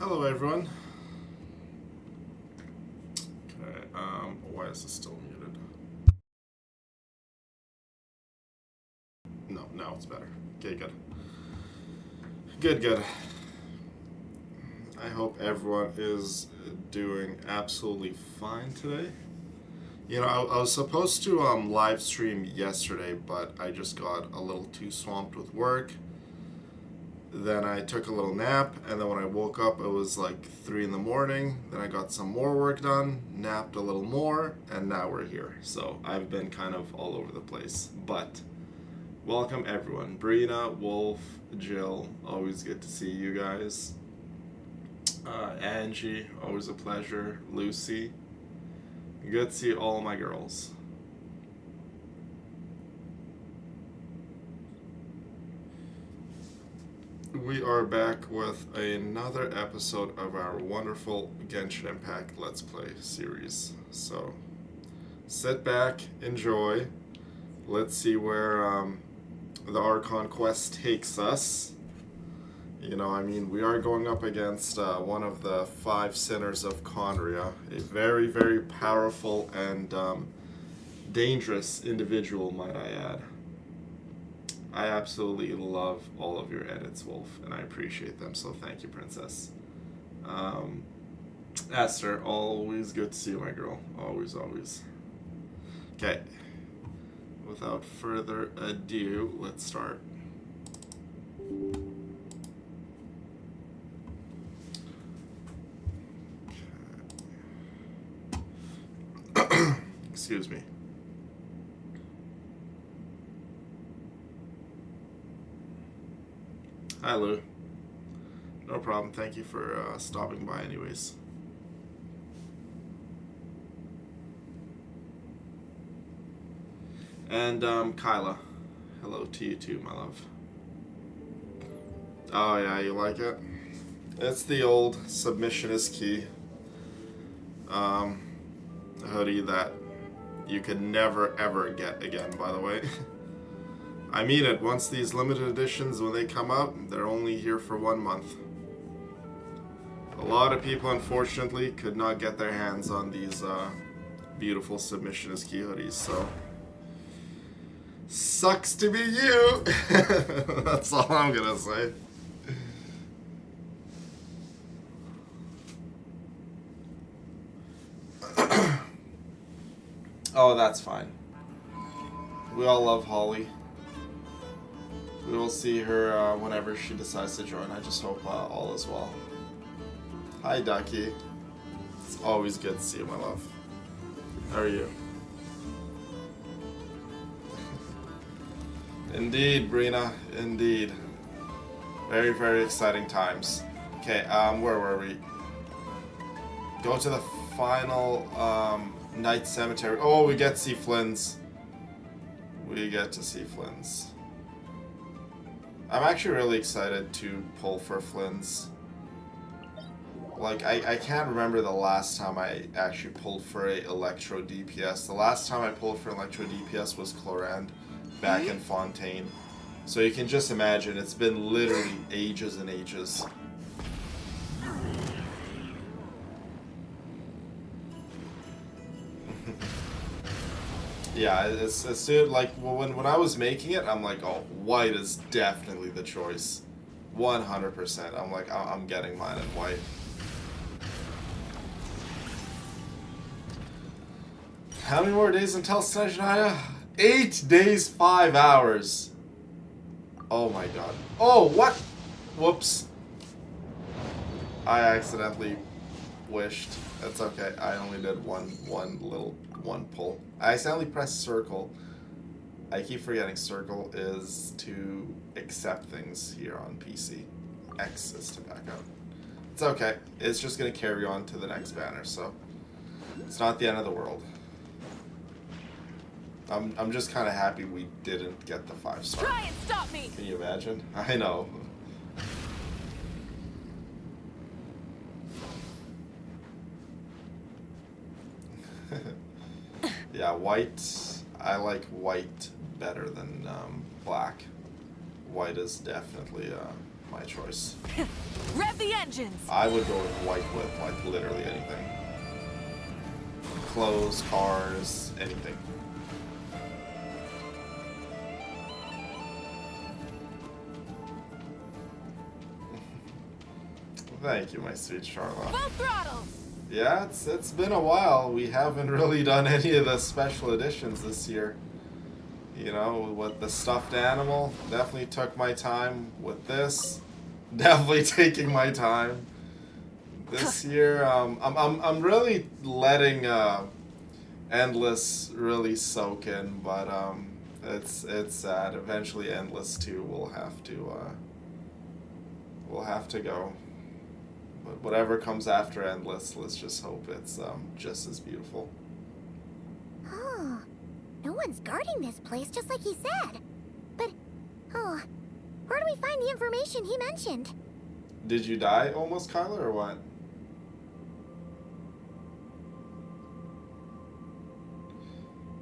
Hello, everyone. Okay, why is this still muted? No, now it's better. Okay, good. Good. I hope everyone is doing absolutely fine today. I was supposed to live stream yesterday, but I just got a little too swamped with work. Then I took a little nap, and then when I woke up, it was like 3 in the morning. Then I got some more work done, napped a little more, and now we're here. So I've been kind of all over the place. But welcome everyone. Brina, Wolf, Jill, always good to see you guys. Angie, always a pleasure. Lucy, good to see all my girls. We are back with another episode of our wonderful Genshin Impact Let's Play series. So, sit back, enjoy. Let's see where the Archon quest takes us. We are going up against one of the 5 sinners of Conria, a very, very powerful and dangerous individual, might I add. I absolutely love all of your edits, Wolf, and I appreciate them, so thank you, Princess. Esther, always good to see you, my girl. Always, always. Okay. Without further ado, let's start. Okay. Excuse me. Hi, Lou. No problem. Thank you for stopping by anyways. And Kyla, hello to you too, my love. Oh yeah, you like it? It's the old submission is key hoodie that you could never ever get again, by the way. I mean it, once these limited editions, when they come out, they're only here for 1 month. A lot of people, unfortunately, could not get their hands on these beautiful submission is key hoodies, so... Sucks to be you! That's all I'm gonna say. Oh, that's fine. We all love Holly. We will see her whenever she decides to join. I just hope all is well. Hi, Ducky. It's always good to see you, my love. How are you? Indeed, Brina. Indeed. Very, very exciting times. Okay, where were we? Go to the final night cemetery. Oh, we get to see Flynn's. We get to see Flynn's. I'm actually really excited to pull for Flynn's. Like, I can't remember the last time I actually pulled for a Electro DPS. The last time I pulled for an Electro DPS was Clorand back in Fontaine. So you can just imagine, it's been literally ages and ages. Yeah, it's soon, like, when I was making it, I'm like, oh, white is definitely the choice. 100%. I'm like, I'm getting mine in white. How many more days until Snezhnaya? 8 days, 5 hours. Oh my god. Oh, what? Whoops. I accidentally wished. That's okay. I only did one pull. I accidentally pressed circle. I keep forgetting circle is to accept things here on PC. X is to back out. It's okay. It's just gonna carry on to the next banner, so it's not the end of the world. I'm just kind of happy we didn't get the 5-star. Try and stop me. Can you imagine? I know. Yeah, white. I like white better than black. White is definitely my choice. Rev the engines. I would go with white with like literally anything. Clothes, cars, anything. Thank you, my sweet Charlotte. Full throttle. Yeah, it's been a while. We haven't really done any of the special editions this year. You know, with the stuffed animal, definitely took my time. With this, definitely taking my time. This year, I'm really letting Endless really soak in, but it's sad. Eventually, Endless 2 will have to go. But whatever comes after Endless, let's just hope it's just as beautiful. Oh, no one's guarding this place, just like he said. But, oh, where do we find the information he mentioned? Did you die almost, Kyla, or what?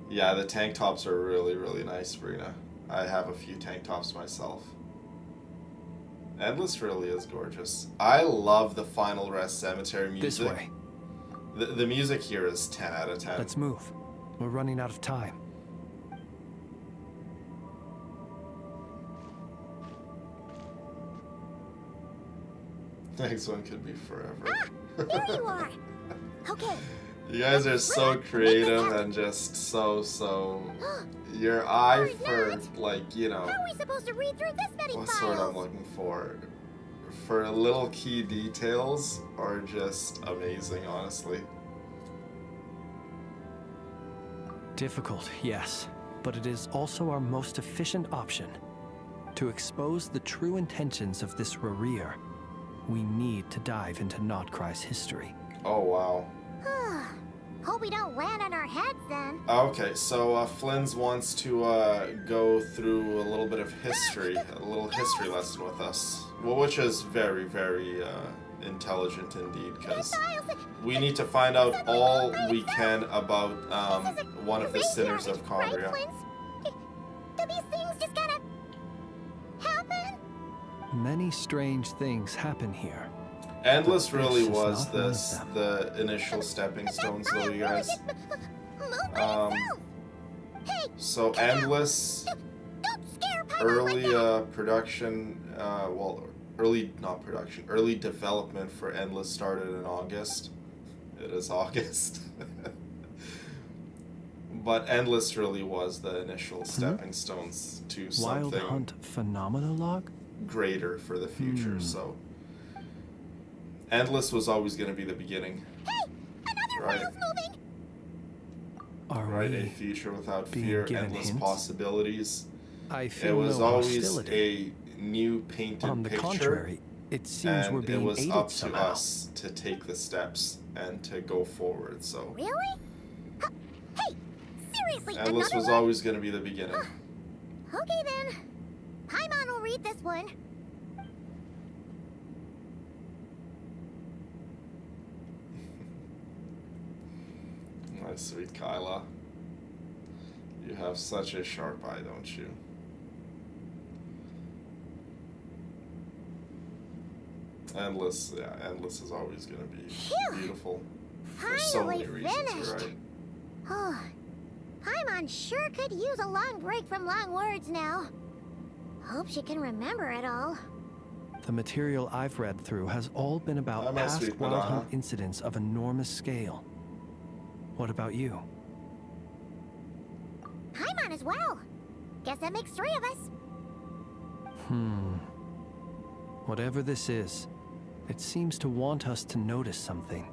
Yeah, the tank tops are really, really nice, Sabrina. I have a few tank tops myself. Endless really is gorgeous. I love the Final Rest Cemetery music. This way. The music here is 10 out of 10. Let's move. We're running out of time. Next one could be forever. Ah! There you are. Okay. You guys are so creative and just so. Your eye for, like, you know, How are we supposed to read through this many what's files? what I'm looking for little key details are just amazing, honestly. Difficult, yes, but it is also our most efficient option. To expose the true intentions of this Rereer, we need to dive into Notcry's history. Oh, wow. Hope we don't land on our heads then. Okay, so Flynn's wants to go through a little bit of history, a little history lesson with us. Well, which is very, very intelligent indeed, because we need to find out all we can about one of the sinners of Cambria. Do these things just gotta happen? Many strange things happen here. Endless really This is was not one of them. the initial stepping stones, though, you guys. Move by yourself. Hey, So come out. Endless, Don't scare Paimon early like that. production, early development for Endless started in August. It is August. But Endless really was the initial stepping stones to Wild something Hunt Phenomenologue? greater for the future, so Endless was always going to be the beginning. Hey, another Right. file's moving. Are Right, a we? future without being fear, given endless hints? possibilities. I It feel was no always hostility. a new painted On the picture, contrary, it seems and we're it being was aided up to somehow. us to take the steps and to go forward. So Really? Huh, hey, seriously, Endless another was one? always going to be the beginning. Okay then. Paimon will read this one. My sweet Kyla, you have such a sharp eye, don't you? Endless, yeah, Endless is always going to be Phew. beautiful for so many Finally reasons, finished. right? Oh, Paimon sure could use a long break from long words now. Hope she can remember it all. The material I've read through has all been about Hi, my past sweet Wild Madonna. Hunt incidents of enormous scale. What about you? Paimon as well. Guess that makes 3 of us. Whatever this is, it seems to want us to notice something.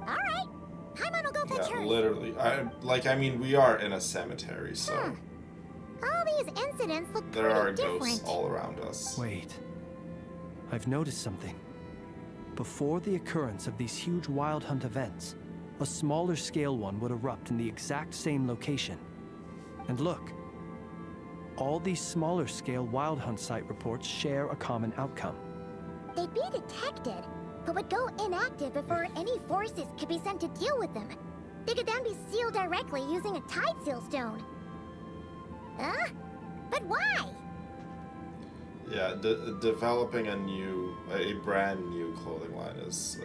All right. Paimon will go fetch Yeah, hers. literally. I mean, we are in a cemetery, so All these incidents look there pretty are different. ghosts all around us. Wait. I've noticed something. Before the occurrence of these huge Wild Hunt events, a smaller scale one would erupt in the exact same location. And look. All these smaller scale Wild Hunt site reports share a common outcome. They'd be detected, but would go inactive before any forces could be sent to deal with them. They could then be sealed directly using a tide seal stone. Huh? But why? Yeah, developing a brand new clothing line is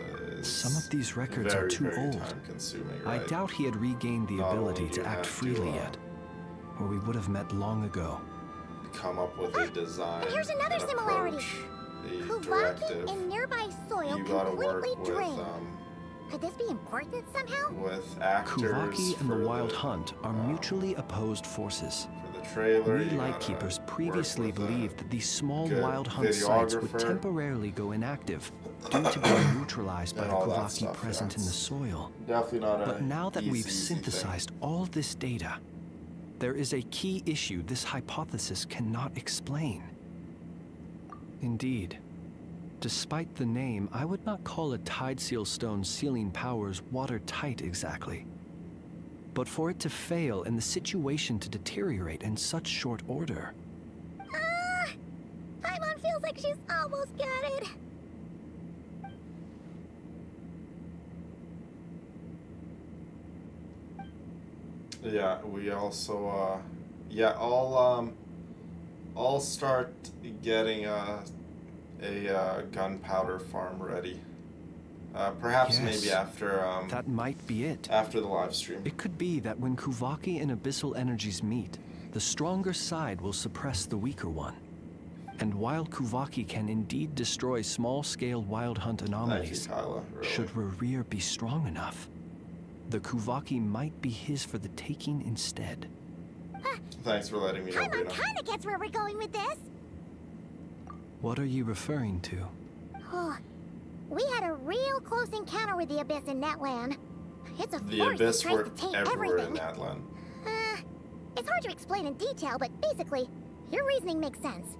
Some of these records very, are too very old. time-consuming, I right? doubt he had regained the Not ability only to you act have freely to, yet, or we would have met long ago. Come up with a design, And here's another an similarity. approach, a Kuvaki directive. and nearby soil You gotta work completely with drained. Could this be important somehow? with actors Kuvaki and for the Wild Hunt are mutually opposed forces. for the trailer. We you gotta Lightkeepers work previously with a believed that these small good Wild Hunt sites would videographer. temporarily go inactive due to being neutralized by And the all that Kuvaki stuff, present yeah, in the it's soil. Definitely not a But now that we've easy synthesized all this data, there is a key issue this hypothesis cannot explain. Indeed, despite the name, I would not call a tide seal stone's sealing powers watertight exactly. But for it to fail and the situation to deteriorate in such short order, Paimon feels like she's almost got it. thing. Yeah, we also I'll start getting a gunpowder farm ready. Perhaps Yes, maybe after that might be it. after the live stream. It could be that when Kuvaki and Abyssal energies meet, the stronger side will suppress the weaker one. And while Kuvaki can indeed destroy small-scale wild hunt Thank you, anomalies, Kyla. Really. should Rerir be strong enough, the Kuvaki might be his for the taking instead. Thanks for letting me know, Paimon Rita. kinda gets where we're going with this. What are you referring to? Oh, we had a real close encounter with the Abyss in Netland. It's a The force that Abyss tries were to taint everywhere everything. in that land. It's hard to explain in detail, but basically, your reasoning makes sense.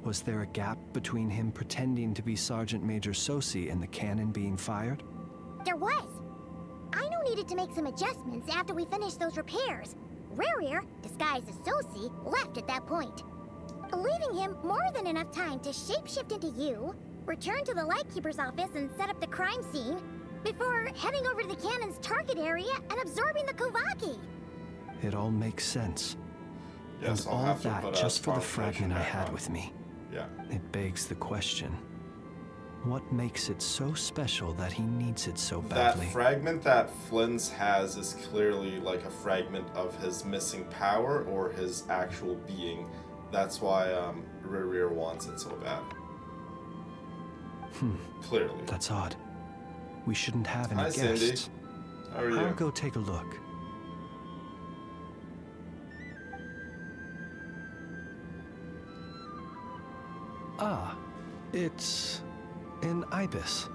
Was there a gap between him pretending to be Sergeant Major Sosi and the cannon being fired? There was. Aino needed to make some adjustments after we finished those repairs. Rerir, disguised as Sosi, left at that point, leaving him more than enough time to shapeshift into you, return to the Lightkeeper's office and set up the crime scene, before heading over to the cannon's target area and absorbing the Kuvaki. It all makes sense. Yes, And I'll all have to that put just for the confirmation fragment I back had on. with me. Yeah. It begs the question. What makes it so special that he needs it so That badly? fragment that Flynn's has is clearly like a fragment of his missing power or his actual being. That's why Rerir wants it so bad. Clearly. That's odd. We shouldn't have any Hi, Cindy. guests. How are you? I'll go take a look. Ah, it's an ibis.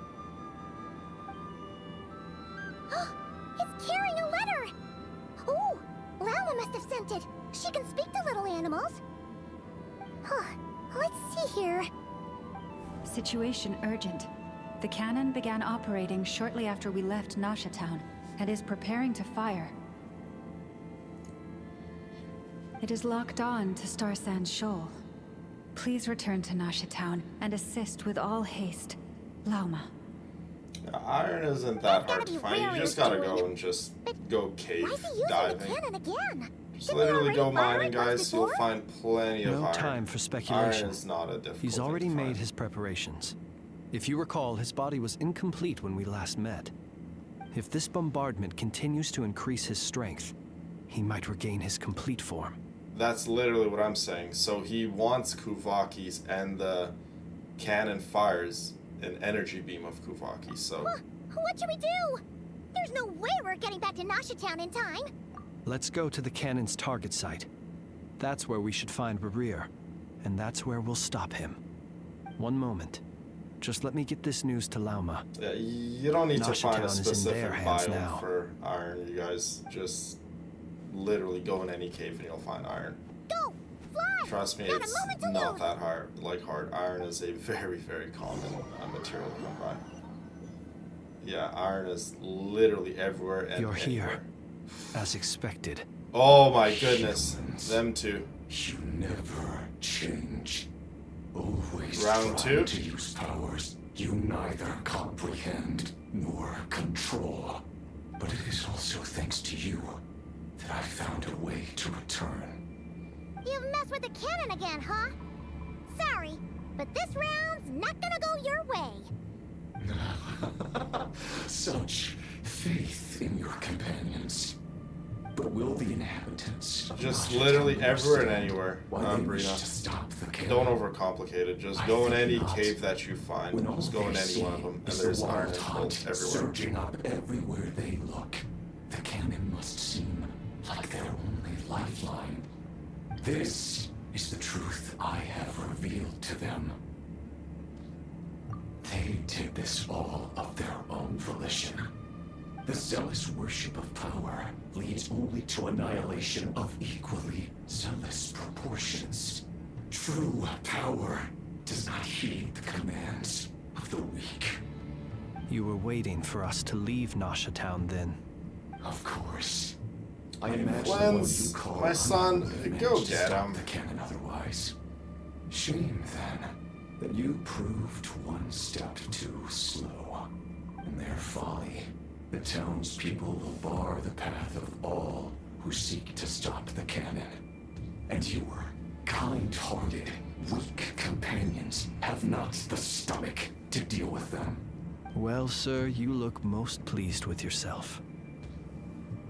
It's carrying a letter! Ooh, Lala must have sent it. She can speak to little animals. Let's see here. Situation urgent. The cannon began operating shortly after we left Nasha Town and is preparing to fire. It is locked on to Star Sand Shoal. Please return to Nasha Town and assist with all haste. Lauma. Iron isn't that That's hard gotta to be find. You Rerir's just gotta doing. go and just go cave Why is he using diving. the cannon again? Just Didn't we literally already go fire mining, it once guys. You'll before? find plenty of No iron. time for speculation. Iron is not a difficult He's thing already to made find. his preparations. If you recall, his body was incomplete when we last met. If this bombardment continues to increase his strength, he might regain his complete form. That's literally what I'm saying. So he wants Kuvaki's, and the cannon fires an energy beam of Kuvaki. So What should we do? There's no way we're getting back to Nasha Town in time. Let's go to the cannon's target site. That's where we should find Rerir, and that's where we'll stop him. One moment. Just let me get this news to Lauma. yeah, you don't need to Nasha find a Town is in specific their hands biome now. for iron. You guys just literally go in any cave and you'll find iron. Go! Fly! Trust me, Not a it's moment to not lose. that hard. Hard iron is a very, very common material to come by. Yeah, iron is literally everywhere and You're here, anywhere. as expected. Oh my goodness, them two. You never change. Always Round trying two. to use powers you neither comprehend nor control. But it is also thanks to you that I found a way to return. You've messed with the cannon again, huh? Sorry, but this round's not gonna go your way. Such faith in your companions. But will the inhabitants of Just Nasha literally Town everywhere and understand anywhere, why they wish Brina. to stop the cannon? Don't overcomplicate it. Just I go in think any not. cave that you find. When all Just go in they any one of see them, and is there's the iron wild and hunt gold everywhere. surging up everywhere they look. The cannon must seem like their only lifeline. This is the truth I have revealed to them. They did this all of their own volition. The zealous worship of power leads only to annihilation of equally zealous proportions. True power does not heed the commands of the weak. You were waiting for us to leave Nasha Town then. Of course. I imagine what Cleanse, you call my son, unwillingness go to get stop him. the cannon otherwise. Shame then that you proved one step too slow. In their folly, the townspeople will bar the path of all who seek to stop the cannon. And your kind-hearted, weak companions have not the stomach to deal with them. Well, sir, you look most pleased with yourself.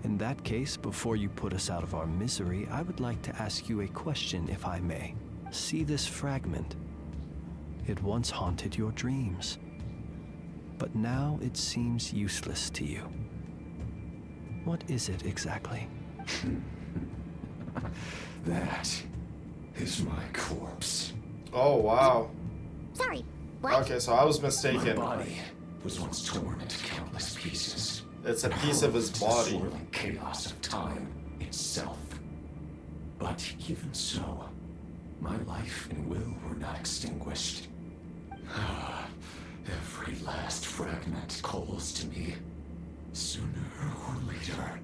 In that case, before you put us out of our misery, I would like to ask you a question, if I may. See this fragment? It once haunted your dreams, but now it seems useless to you. What is it exactly? That is my corpse. Oh, wow. Sorry, what? Okay, so I was My mistaken. body was once torn into countless pieces. It's a piece of his To the body. swirling chaos of time itself. But even so, my life and will were not extinguished. Every last fragment calls to me. Sooner or later,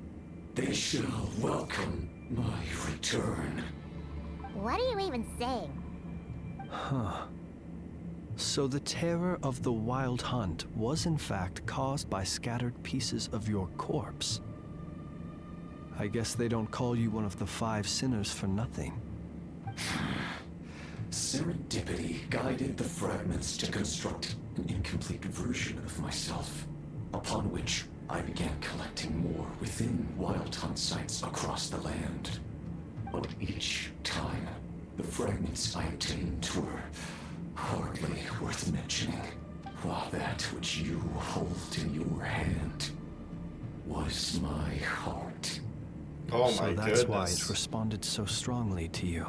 they shall welcome my return. What are you even saying? Huh. So the terror of the Wild Hunt was in fact caused by scattered pieces of your corpse. I guess they don't call you one of the 5 sinners for nothing. Serendipity guided the fragments to construct an incomplete version of myself, upon which I began collecting more within Wild Hunt sites across the land. But each time, the fragments I obtained were hardly worth mentioning, while that which you hold in your hand was my heart. Oh So my that's why goodness. it responded so strongly to you.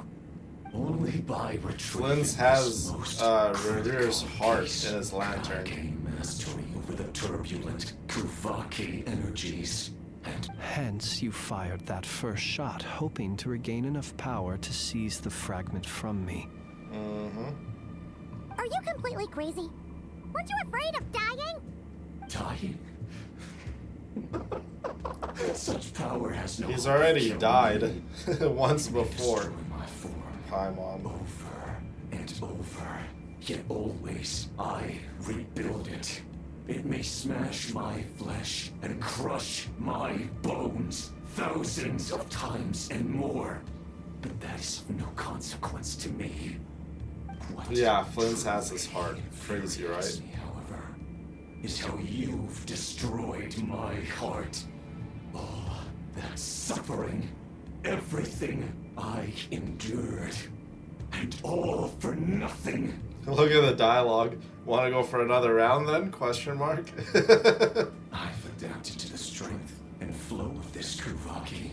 Only by retrieving Flynn's has, this most Revere's critical heart piece in his can I lantern. gain mastery over the turbulent Kuvaki energies, and Hence, you fired that first shot, hoping to regain enough power to seize the fragment from me. Mm-hmm. Are you completely crazy? Weren't you afraid of dying? dying. Such power has no He's hope of already killing died me. once It may before. destroy my form. Paimon. Over and over, yet always I rebuild it. It may smash my flesh and crush my bones thousands of times and more, but that is of no consequence to me. What Yeah, Flynn's has his truly heart. Crazy, infuriates right? me, however, is how you've destroyed my heart. All that suffering, everything I endured, and all for nothing. Look at the dialogue. Want to go for another round then? Question mark. I've adapted to the strength and flow of this Kuvaki.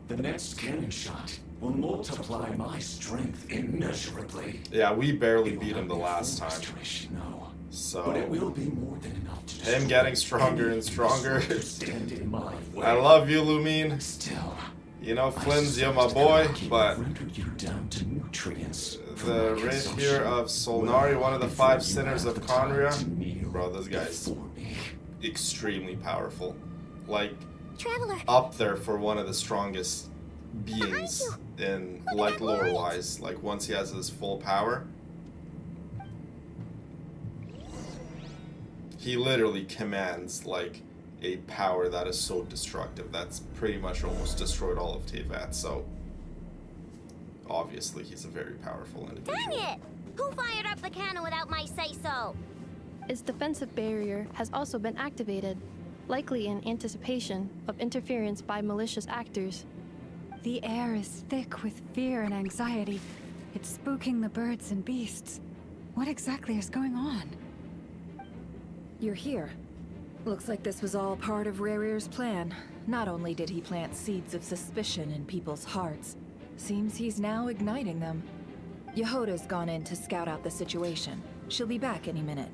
The next cannon shot will multiply my strength immeasurably. Yeah, we barely It will beat him not the be a last full time. restoration, no. So But it will be more than enough to him destroy getting stronger any and stronger. resource to stand in my way. I love you, Lumine. Still, You know, I Flynn's, you're suspect my boy, Kuvaki but rendered you down to nutrients for the my rapier consumption of Solnari, one of the before 5 you sinners have of the time Conria. to kneel Bro, this guy's before me. extremely powerful. Like, Traveler, up there for one of the strongest beings in, Look at like, that light. lore-wise. Like, once he has his full power, he literally commands, like, a power that is so destructive. That's pretty much almost destroyed all of Teyvat, so obviously he's a very powerful individual. dang it! Who fired up the cannon without my say-so? Its defensive barrier has also been activated, likely in anticipation of interference by malicious actors. The air is thick with fear and anxiety. It's spooking the birds and beasts. What exactly is going on? You're here. Looks like this was all part of Rerir's plan. Not only did he plant seeds of suspicion in people's hearts, seems he's now igniting them. Yehoda's gone in to scout out the situation. She'll be back any minute.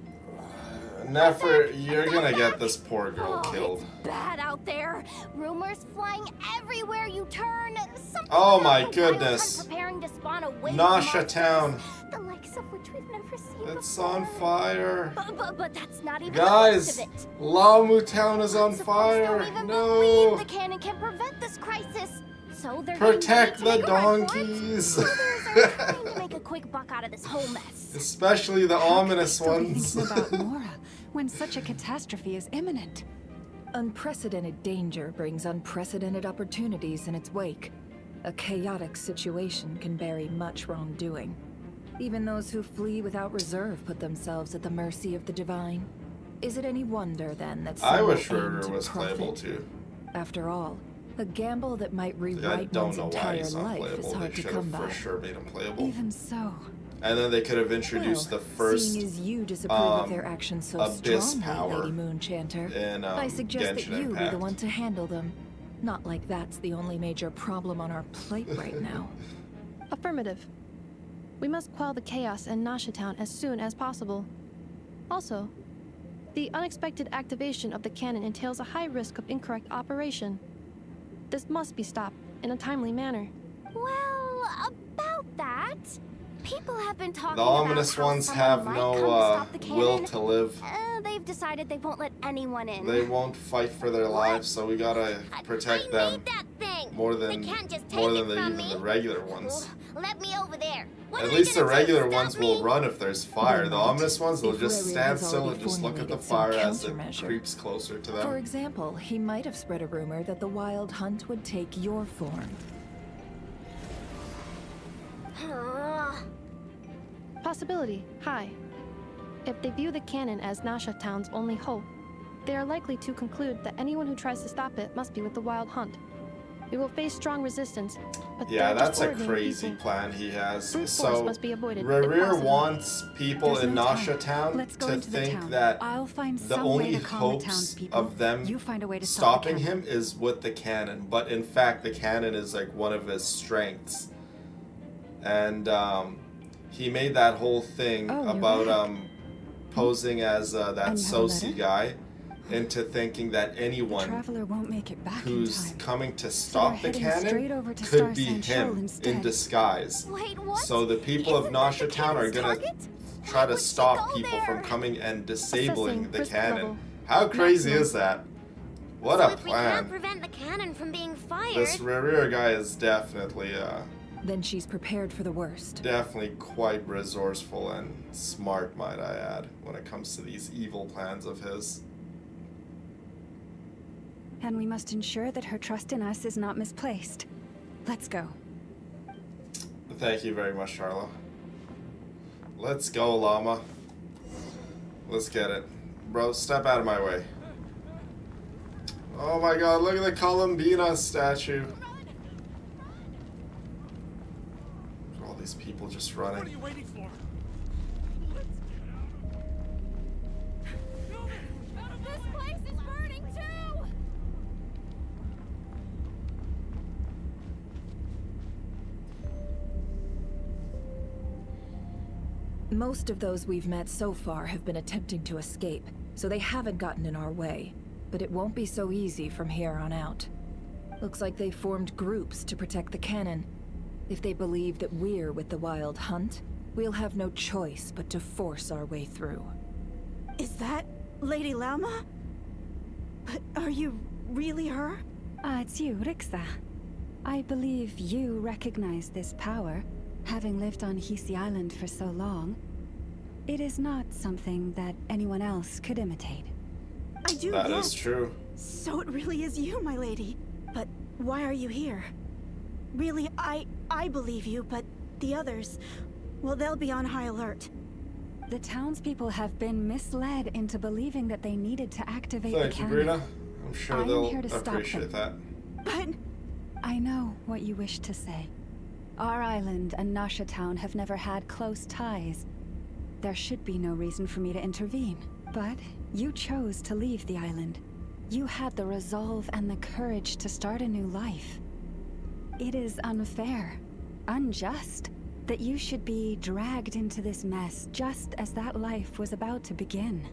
Nefer, you're gonna get this poor girl killed. It's bad out there. Rumors flying everywhere you turn. Something Oh about my the wild goodness. hunt preparing to spawn a wave of Nasha monsters, Town. the likes of which we've never seen It's before. on fire. But that's not even Guys, the worst of it. Lamu Town is on Lots of folks fire. don't even No. believe the cannon can prevent this crisis. So they're Protect getting ready the to make a run for it. donkeys. Others are trying to make a quick buck out of this whole mess. Especially the How could they ominous still be ones. thinking about Mora when such a catastrophe is imminent? Unprecedented danger brings unprecedented opportunities in its wake. A chaotic situation can bury much wrongdoing. Even those who flee without reserve put themselves at the mercy of the divine. Is it any wonder, then, that I some wish will aim Schroeder to was profit? playable too. After all, A gamble that might I rewrite don't one's know why entire he's life is unplayable. They hard to should come have by. for sure made him playable. Even so, And then they could have introduced Well, the first seeing as you disapprove of their actions so Abyss strongly, power Lady Moonchanter, in I suggest Genshin that you Impact. be the one to handle them. Not like that's the only major problem on our plate right now. Affirmative. We must quell the chaos in Nasha Town as soon as possible. Also, the unexpected activation of the cannon entails a high risk of incorrect operation. This must be stopped in a timely manner. Well, about that, people have been talking The about ominous how ones someone have might no come to stop the will cannon. to live. They've decided they won't let anyone in. They won't fight for their lives, so we gotta protect I them need that thing. more than They can't just more take than it the, from even me. the regular ones. Let me over there. What At are they least the gonna do, regular stop ones will me? run if there's fire. They The might, ominous ones will if just Riri stand has still already and just look at the formulated some fire as it countermeasure. creeps closer to For them. example, he might have spread a rumor that the Wild Hunt would take your form. Possibility high. If they view the cannon as Nasha Town's only hope, they are likely to conclude that anyone who tries to stop it must be with the Wild Hunt. We will face strong resistance, but Yeah, they're just that's a ordinary crazy people. plan he has. Brute force So must be avoided, if Rerir possible. wants people there's in no Nasha time. Town Let's go to into the think town. that I'll find the some way only to calm the hopes townspeople. of them You find a way to stop the stopping cannon. him is with the cannon, but in fact the cannon is like one of his strengths. And he made that whole thing Oh, you're about back. posing as that And you have a Soci letter? guy into thinking that The anyone traveler won't make it back in who's time. coming to we're stop the heading straight cannon over to could Star be Sand Shoal him in instead. disguise. Wait, what? So the people of Isn't that Nasha the Town are cannon's gonna target? try Why to would she stop go people there? from coming and disabling Assessing the risk cannon. level. How crazy Maximum. is that? What So a if we can't plan. prevent the cannon from being fired, This Rerir guy is definitely Then she's prepared for the worst. definitely quite resourceful and smart, might I add, when it comes to these evil plans of his. And we must ensure that her trust in us is not misplaced. Let's go. Thank you very much, Charlo. Let's go, llama. Let's get it. Bro, step out of my way. Oh my god, look at the Columbina statue. All these people just running. What are you waiting for? This place is burning too! Most of those we've met so far have been attempting to escape, so they haven't gotten in our way. But it won't be so easy from here on out. Looks like they formed groups to protect the cannon. If they believe that we're with the Wild Hunt, we'll have no choice but to force our way through. Is that Lady Lama? But are you really her? It's you, Rixa. I believe you recognize this power, having lived on Hisi Island for so long. It is not something that anyone else could imitate. I do, That yes. is true. So it really is you, my lady. But why are you here? Really, I believe you, but the others, well, they'll be on high alert. The townspeople have been misled into believing that they needed to activate the Thank you, cannon. Brina. I'm sure I am they'll here to stop appreciate that. But I know what you wish to say. Our island and Nasha Town have never had close ties. There should be no reason for me to intervene. But you chose to leave the island. You had the resolve and the courage to start a new life. It is unfair, unjust, that you should be dragged into this mess just as that life was about to begin.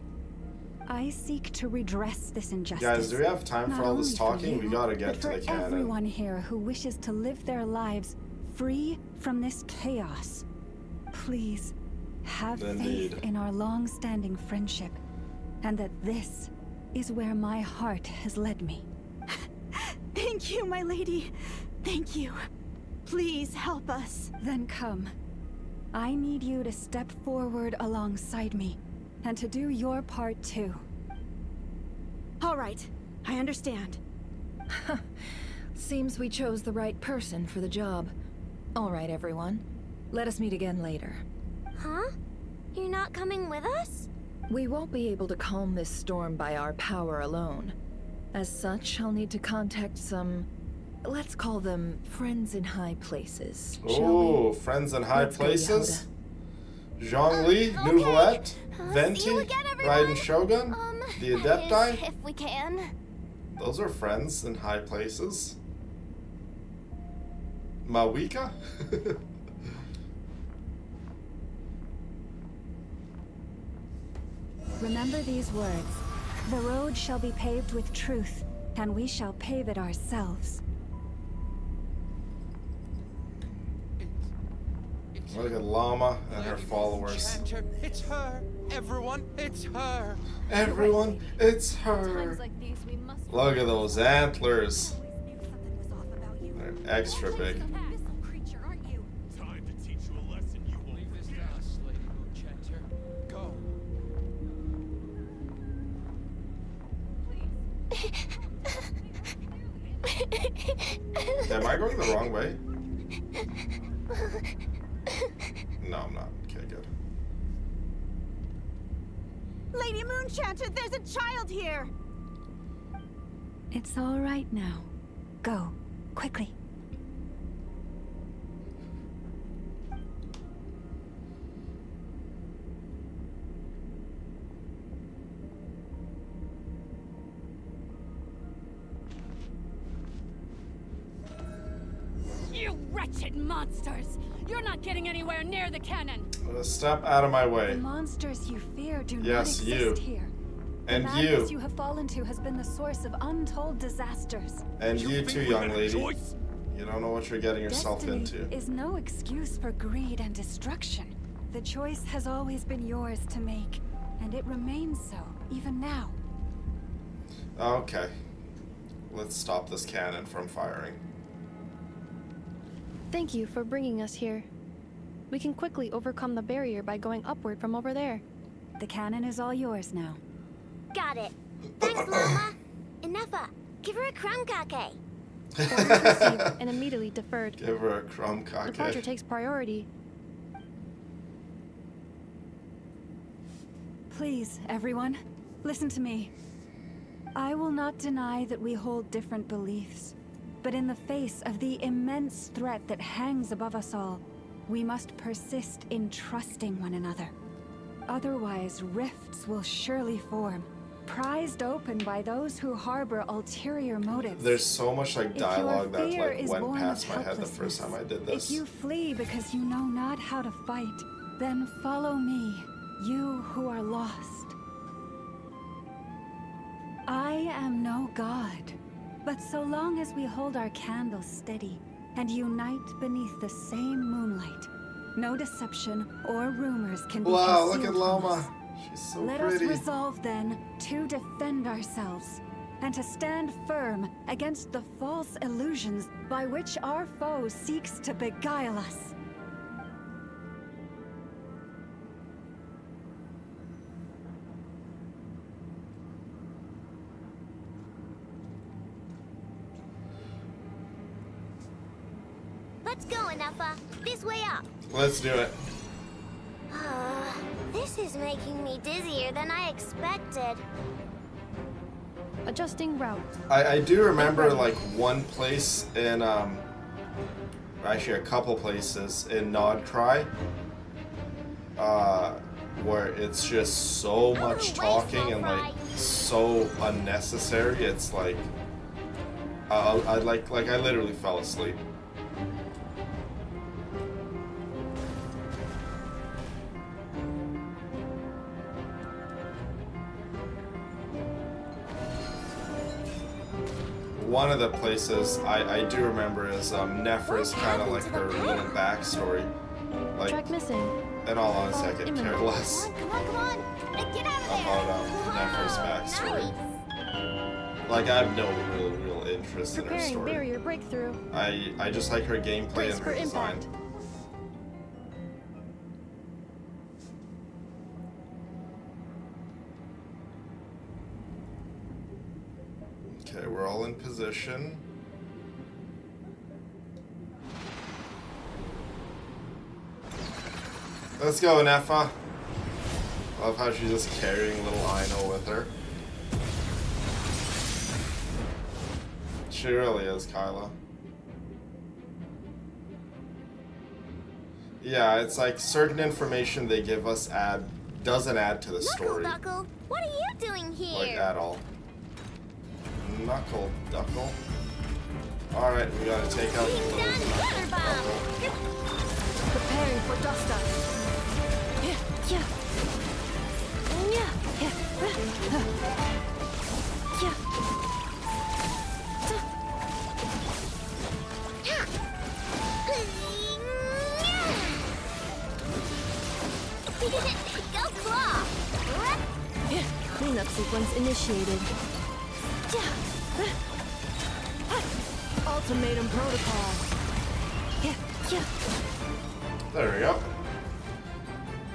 I seek to redress this injustice. Guys, do we have time for not all this only talking? you, We gotta get but to the for cannon. everyone here who wishes to live their lives free from this chaos. Please, have Indeed. faith in our long-standing friendship, and that this is where my heart has led me. thank you, my lady. Thank you. Please help us. Then come. I need you to step forward alongside me, and to do your part too. All right, I understand. Seems we chose the right person for the job. All right, everyone. Let us meet again later. Huh? You're not coming with us? We won't be able to calm this storm by our power alone. As such, I'll need to contact some let's call them friends in high places, shall Oh, we? friends in high Let's go, places. Zhongli, okay. Nouvellette, See you Venti, again, everyone. Raiden Shogun, the Adepti. If we can. Those are friends in high places. Mawika? Remember these words. The road shall be paved with truth, and we shall pave it ourselves. Look at Llama and her followers. It's her. Everyone, it's her. Everyone, it's her. Times like these, we must. Look at those antlers. They're extra big. Creature, aren't you? Time to teach you a lesson you won't leave this to us, Lady Moonchenter. Go. Am I going the wrong way? No, I'm not. Okay, good. Lady Moonchanta, there's a child here! It's all right now. Go, quickly. You wretched monsters! You're not getting anywhere near the cannon! Step out of my The way. monsters you fear do Yes, not you. exist here. And the madness you. you have fallen to has been the source of untold disasters. And you think too, we've young had a lady. choice? You don't know what you're getting yourself Destiny into. is no excuse for greed and destruction. The choice has always been yours to make, and it remains so, even now. Okay. Let's stop this cannon from firing. Thank you for bringing us here. We can quickly overcome the barrier by going upward from over there. The cannon is all yours now. Got it. Thanks, Llama. Enough. Give her a crumb cake. Orders received and immediately deferred. Give her a crumb cock. Departure takes priority. Please, everyone, listen to me. I will not deny that we hold different beliefs, but in the face of the immense threat that hangs above us all, we must persist in trusting one another. Otherwise, rifts will surely form, prized open by those who harbor ulterior motives. There's so much like If your dialogue that fear like is went born past of my head the first time I did this. If you flee because you know not how to fight, then follow me, you who are lost. I am no god, but so long as we hold our candles steady and unite beneath the same moonlight, no deception or rumors can be Wow, look concealed at from Llama. us. She's so Let pretty. us resolve then to defend ourselves and to stand firm against the false illusions by which our foe seeks to beguile us. Let's go, Enough. This way up. Let's do it. This is making me dizzier than I expected. Adjusting route. I do remember like one place in actually a couple places in Nod Cry where it's just so much talking and like so unnecessary. It's like I literally fell asleep. One of the places I do remember is Nephra's kind of like her little backstory. Like, Track missing. in all honesty, I could care less Come on. Get out of there. about Nephra's backstory. Like, I have no real interest in her Preparing story. barrier breakthrough. I just like her gameplay Brace and for her design. impact. Okay, we're all in position. Let's go, Nepha. Love how she's just carrying little Ino with her. She really is, Kyla. Yeah, it's like certain information they give us doesn't add to the story. Knuckle, what are you doing here? Like at all. Knuckle Duckle. Alright, we gotta take out the little Knuckle Duckle. Preparing for dust up. Go claw! Cleanup sequence initiated. Ultimatum protocol. There we go.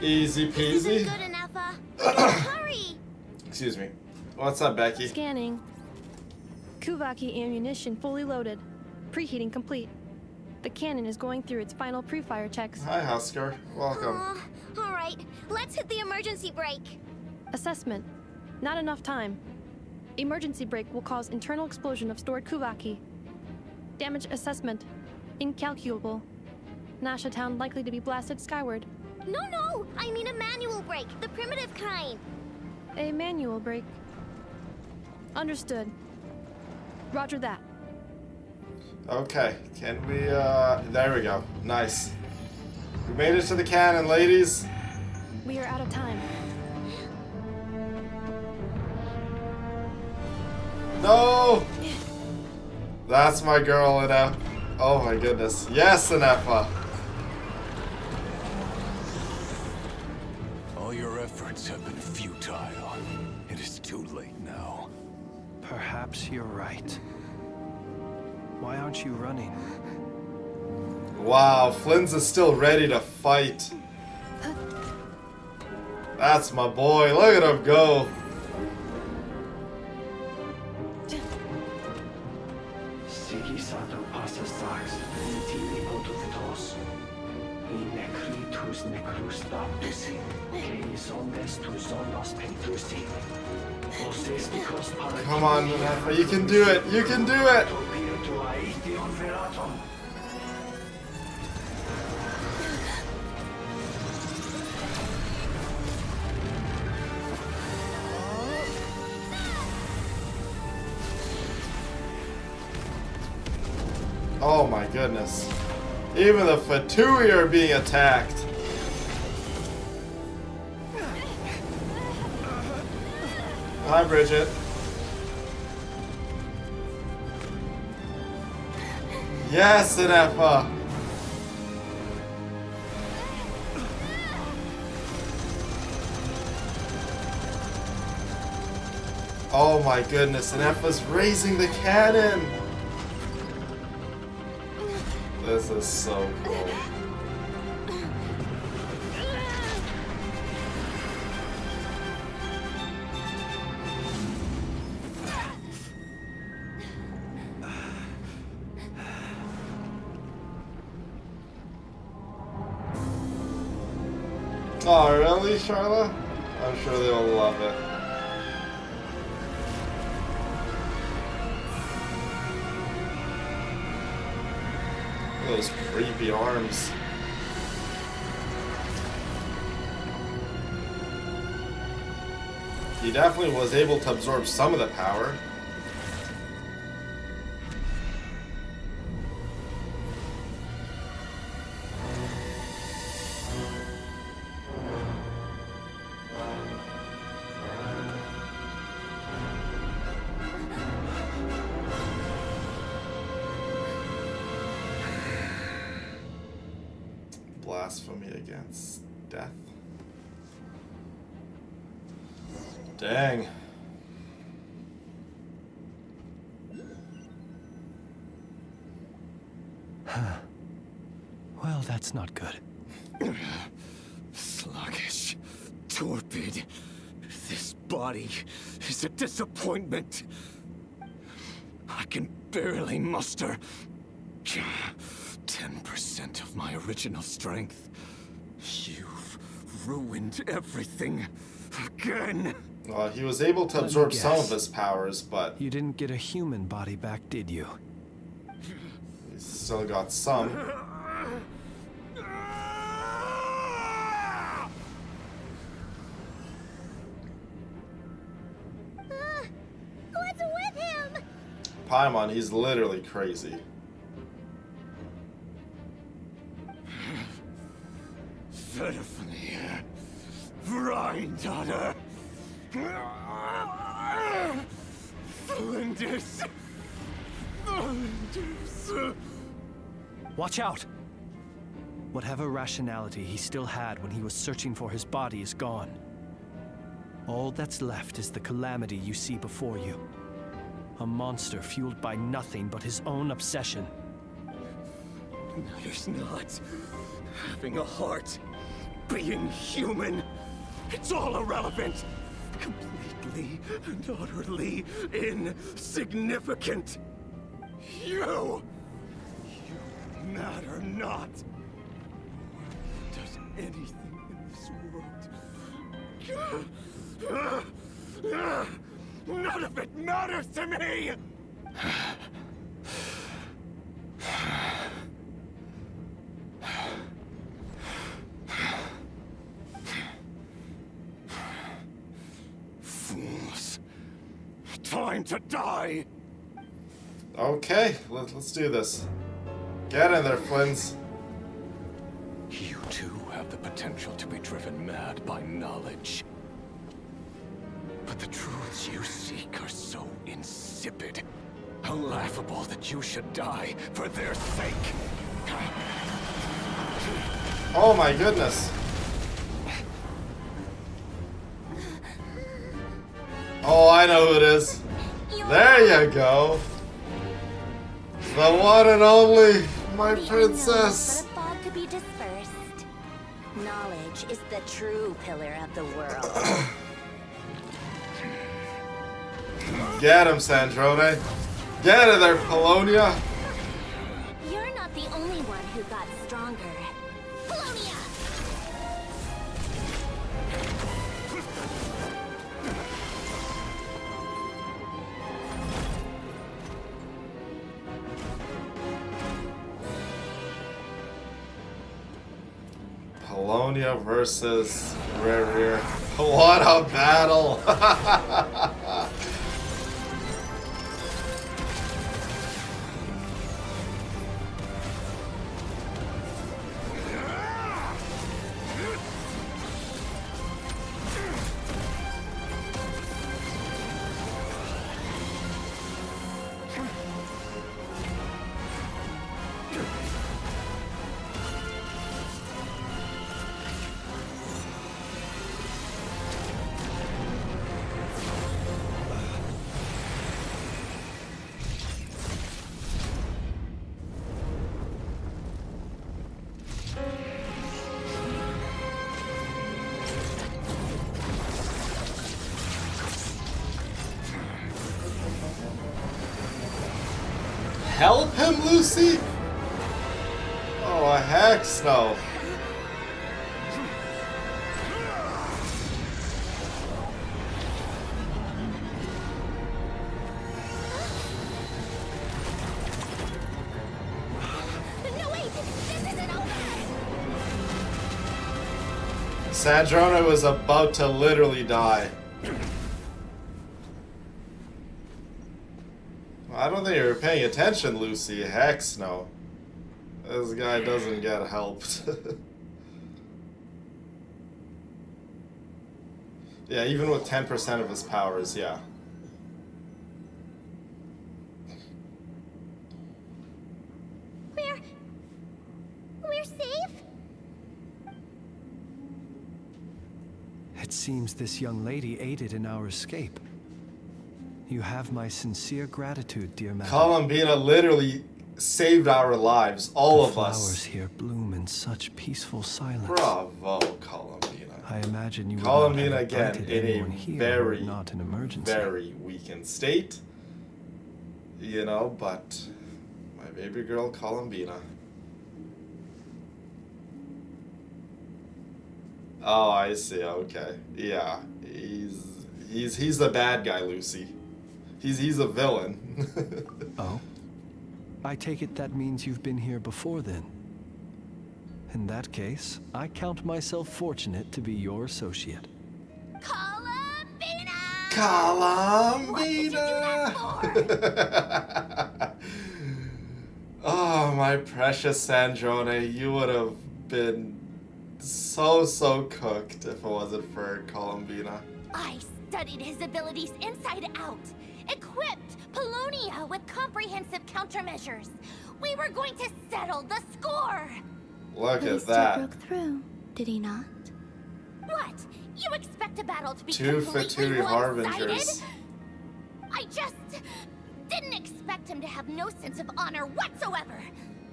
Easy This peasy. isn't good enough, hurry! Excuse me. What's up, Becky? Scanning. Kuvaki ammunition fully loaded. Preheating complete. The cannon is going through its final pre-fire checks. Hi, Husker. Welcome. Alright, let's hit the emergency brake. Assessment. Not enough time. Emergency brake will cause internal explosion of stored Kuvaki. Damage assessment. Incalculable. Nasha Town likely to be blasted skyward. No, I mean a manual brake, the primitive kind. A manual brake. Understood. Roger that. Okay, can we, there we go. Nice. We made it to the cannon, ladies. We are out of time. No! That's my girl, Inef. Oh my goodness. Yes, Inefa. All your efforts have been futile. It is too late now. Perhaps you're right. Why aren't you running? Wow, Flynn's is still ready to fight. That's my boy. Look at him go. Come on, Inefa. You can do it. You can do it. Oh my goodness. Even the Fatui are being attacked. Hi, Bridget. Yes, Inefa. Oh my goodness, Inefa's raising the cannon. This is so cool. Oh, really, Charla? I'm sure they'll love it. Those creepy arms. He definitely was able to absorb some of the power. Blasphemy against death. Dang. Well, that's not good. Sluggish, torpid. This body is a disappointment. I can barely muster 10% of my original strength. You've ruined everything again. Well, he was able to absorb me some of guess. his powers, but You didn't get a human body back, did you? he's still got some. Paimon, he's literally crazy. Pitifully, Granddaughter. Flinders. Watch out! Whatever rationality he still had when he was searching for his body is gone. All that's left is the calamity you see before you. A monster fueled by nothing but his own obsession. Matters not. Having a heart. Being human. It's all irrelevant. Completely and utterly insignificant. You matter not. Does anything in this world. None of it matters to me! Fools. Time to die! Okay, let's do this. Get in there, Flins. You too have the potential to be driven mad by knowledge. But the truths you seek are so insipid, how laughable that you should die for their sake. Oh my goodness. Oh, I know who it is. There you go. The one and only, my princess. But a fog could be dispersed. Knowledge is the true pillar of the world. Get him, Sandrone. Get in there, Polonia. You're not the only one who got stronger. Polonia! Polonia versus Rerir. What a battle! Help him, Lucy? Oh, heck no. No, wait! This isn't over! Sandrona was about to literally die. I don't think you were paying attention, Lucy. Hex no. This guy doesn't get helped. Yeah, even with 10% of his powers, yeah. We're safe? It seems this young lady aided in our escape. You have my sincere gratitude, dear madam. Columbina literally saved our lives, all of us. Flowers here bloom in such peaceful silence. Bravo, Columbina. I imagine you would Columbina not have again invited in anyone a here very, were it not an emergency. very weakened state. You know, but my baby girl, Columbina. Oh, I see. Okay, yeah, he's the bad guy, Lucy. He's a villain. Oh? I take it that means you've been here before then. In that case, I count myself fortunate to be your associate. Columbina! Columbina! Oh, my precious Sandrone, you would have been so cooked if it wasn't for Columbina. I studied his abilities inside out. Equipped Polonia with comprehensive countermeasures. We were going to settle the score. Look But he at still that. broke through, did he not? What? You expect a battle to be Two completely Fatui one-sided? Harbingers. I just didn't expect him to have no sense of honor whatsoever.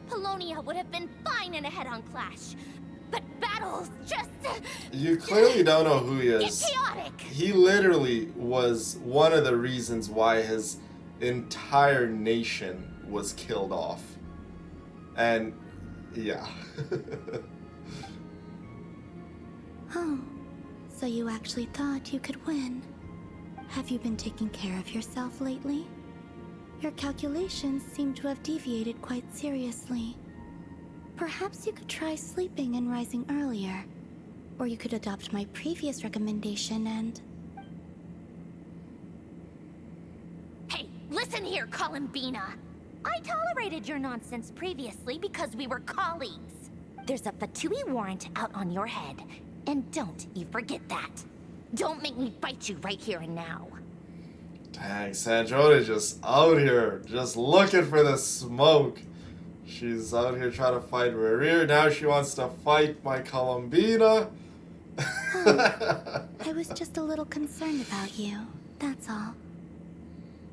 Polonia would have been fine in a head-on clash. But battles just You clearly don't know who he get is. chaotic. He literally was one of the reasons why his entire nation was killed off. And yeah. Oh, so you actually thought you could win. Have you been taking care of yourself lately? Your calculations seem to have deviated quite seriously. Perhaps you could try sleeping and rising earlier. Or you could adopt my previous recommendation and... Hey, listen here, Columbina. I tolerated your nonsense previously because we were colleagues. There's a Fatui warrant out on your head. And don't you forget that. Don't make me bite you right here and now. Dang, Sandrone just out here, just looking for the smoke. She's out here trying to fight Rerir. Now she wants to fight my Columbina. I was just a little concerned about you, that's all.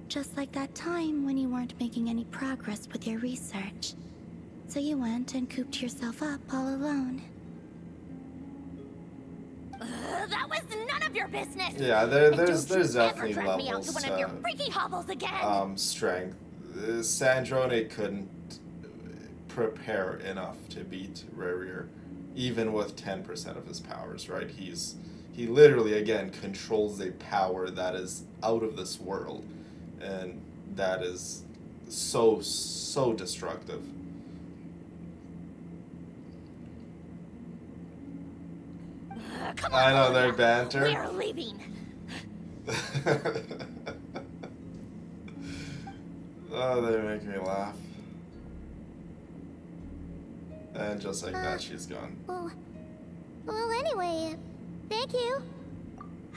Just like that time when you weren't making any progress with your research. So you went and cooped yourself up all alone. That was none of your business. Yeah, And there's don't you definitely ever drag me out to levels one of your freaky hobbles again. strength. Sandrone couldn't prepare enough to beat Rerir, even with 10% of his powers, right? He literally, again, controls a power that is out of this world, and that is so destructive. Come on, I know their Polonia. banter. We're leaving. Oh, they make me laugh. And just like that, she's gone. Well, anyway, thank you.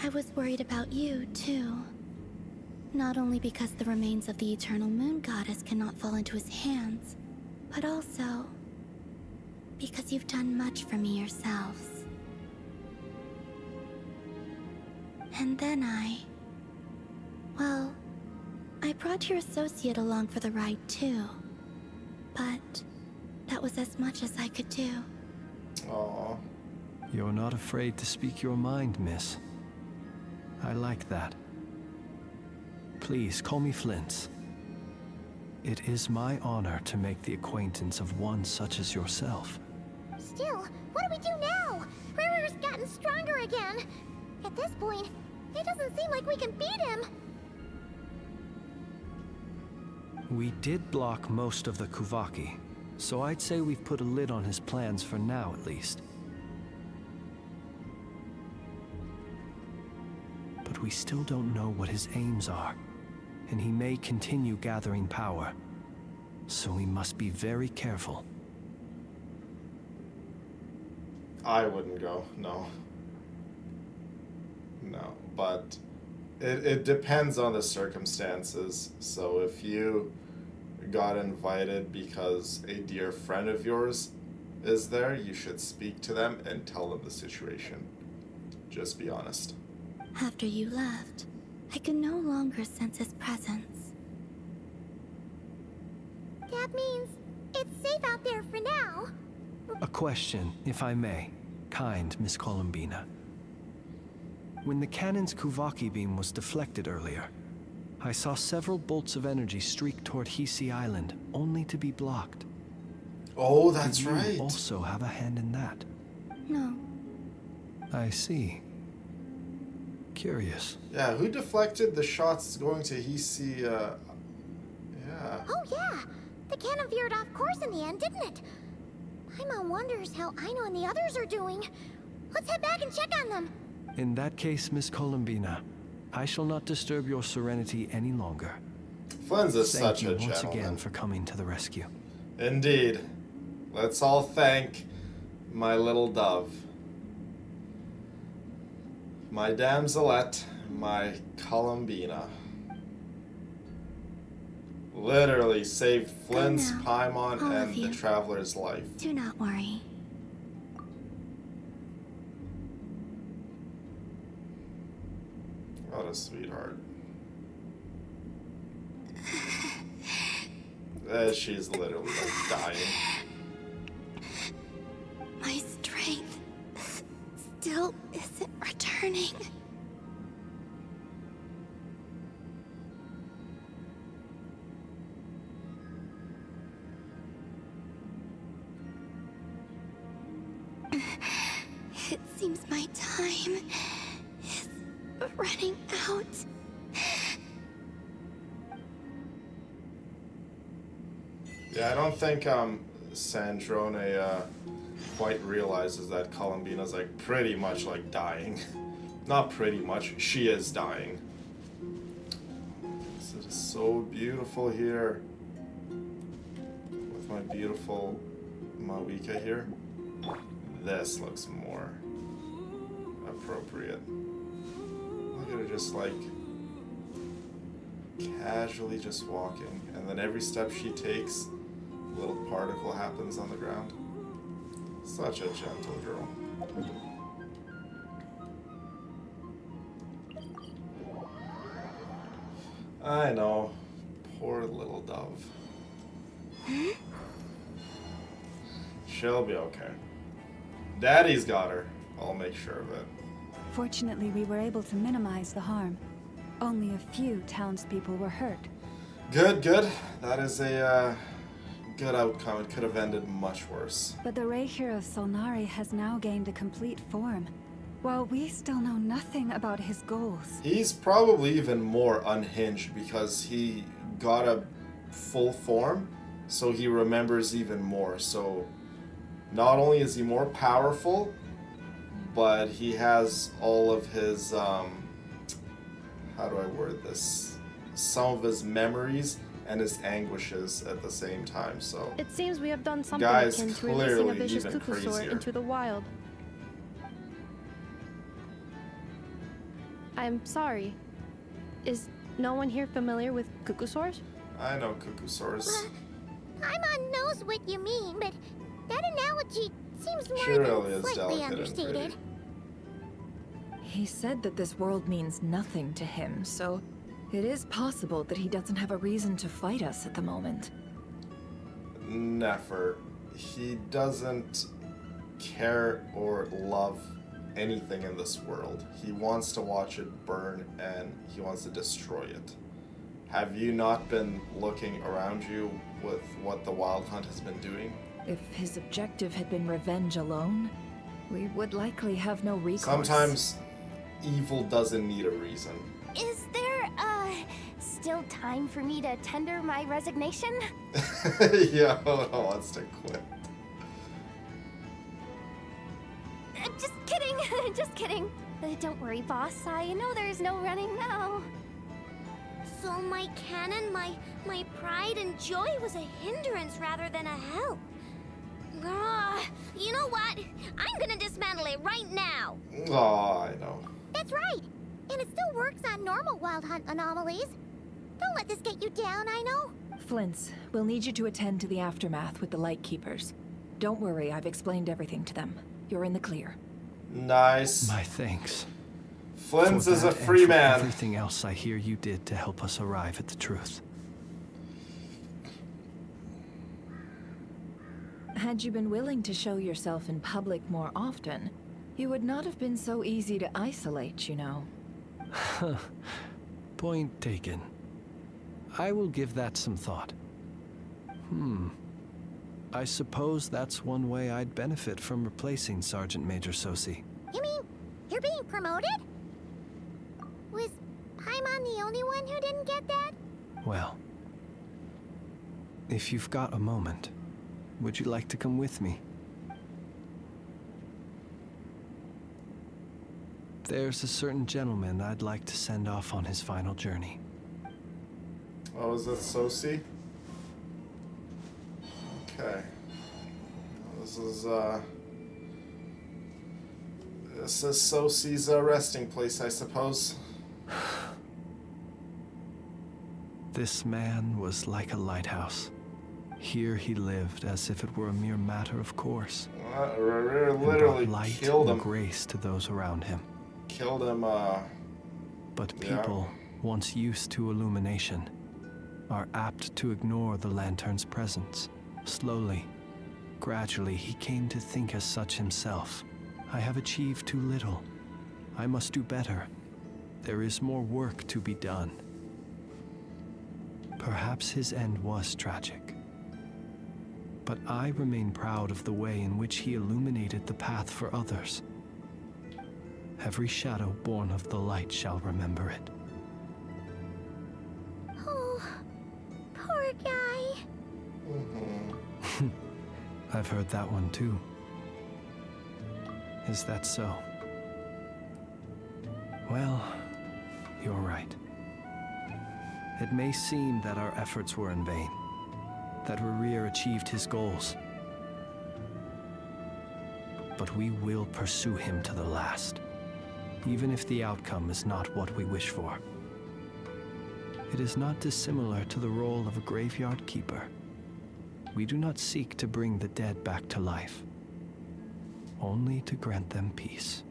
I was worried about you, too. Not only because the remains of the Eternal Moon Goddess cannot fall into his hands, but also because you've done much for me yourselves. And then well, I brought your associate along for the ride too. But that was as much as I could do. Aww. You're not afraid to speak your mind, miss. I like that. Please call me Flint. It is my honor to make the acquaintance of one such as yourself. Still, what do we do now? Rerir's gotten stronger again. At this point, it doesn't seem like we can beat him. We did block most of the Kuvaki, so I'd say we've put a lid on his plans for now, at least. But we still don't know what his aims are, and he may continue gathering power, so we must be very careful. I wouldn't go, no. No, but it depends on the circumstances. So if you got invited because a dear friend of yours is there, you should speak to them and tell them the situation. Just be honest. After you left, I could no longer sense his presence. That means it's safe out there for now. A question, if I may, kind Miss Columbina. When the cannon's Kuvaki beam was deflected earlier, I saw several bolts of energy streak toward Hisi Island, only to be blocked. Oh, that's Did you right. also have a hand in that? No. I see. Curious. Yeah, who deflected the shots going to Hisi, yeah. Oh yeah, the cannon veered off course in the end, didn't it? Paimon wonders how Aino and the others are doing. Let's head back and check on them. In that case, Miss Columbina, I shall not disturb your serenity any longer. Flynn's is Thank such you a once gentleman. again for coming to the rescue. Indeed. Let's all thank my little dove. My damselette, my Columbina. Literally saved Flynn's, now, Paimon, all of and the you. Traveler's life. Do not worry. What a sweetheart. She's literally like dying. My strength still isn't returning. It seems my time is running out. Yeah, I don't think Sandrone quite realizes that Columbina's like pretty much like dying. Not pretty much, she is dying. This is so beautiful here. With my beautiful Mawika here. This looks more appropriate. Look at her just like casually just walking, and then every step she takes, a little particle happens on the ground. Such a gentle girl. I know. Poor little dove. She'll be okay. Daddy's got her. I'll make sure of it. Fortunately, we were able to minimize the harm. Only a few townspeople were hurt. Good, good. That is a good outcome. It could have ended much worse. But the Reikir of Solnari has now gained a complete form, while we still know nothing about his goals. He's probably even more unhinged because he got a full form, so he remembers even more. So not only is he more powerful, but he has all of his, how do I word this? Some of his memories and his anguishes at the same time, so... It seems we have done something Guys, akin to releasing a clearly vicious even cuckoosaur crazier. into the wild. I'm sorry. Is no one here familiar with cuckoosaurs? I know cuckoosaurs. Paimon knows what you mean, but that analogy seems more She really than is slightly delicate and understated. pretty. He said that this world means nothing to him, so it is possible that he doesn't have a reason to fight us at the moment. Never. He doesn't care or love anything in this world. He wants to watch it burn and he wants to destroy it. Have you not been looking around you with what the Wild Hunt has been doing? If his objective had been revenge alone, we would likely have no recourse. Sometimes evil doesn't need a reason. Is there, still time for me to tender my resignation? Yeah, Oda wants to quit. Just kidding, just kidding. Don't worry, boss. I know there's no running now. So my cannon, my pride and joy was a hindrance rather than a help. You know what? I'm gonna dismantle it right now. Oh, I know. That's right. And it still works on normal Wild Hunt anomalies. Don't let this get you down, I know. Flint's, we'll need you to attend to the aftermath with the Lightkeepers. Don't worry, I've explained everything to them. You're in the clear. Nice. My thanks. Flint's For is a that and free for man. everything else I hear you did to help us arrive at the truth. Had you been willing to show yourself in public more often, you would not have been so easy to isolate, you know. Point taken. I will give that some thought. I suppose that's one way I'd benefit from replacing Sergeant Major Sosi. You mean you're being promoted? Was Paimon the only one who didn't get that? Well, if you've got a moment, would you like to come with me? There's a certain gentleman I'd like to send off on his final journey. Oh, is that Sosi? Okay. This is Sosi's resting place, I suppose. This man was like a lighthouse. Here he lived as if it were a mere matter of course. Literally and brought light killed and him. grace to those around him. Killed him, But yeah. people, once used to illumination, are apt to ignore the lantern's presence. Slowly, gradually, he came to think as such himself. I have achieved too little. I must do better. There is more work to be done. Perhaps his end was tragic. But I remain proud of the way in which he illuminated the path for others. Every shadow born of the light shall remember it. Oh, poor guy. I've heard that one too. Is that so? Well, you're right. It may seem that our efforts were in vain, that Rerir achieved his goals. But we will pursue him to the last, even if the outcome is not what we wish for. It is not dissimilar to the role of a graveyard keeper. We do not seek to bring the dead back to life, only to grant them peace.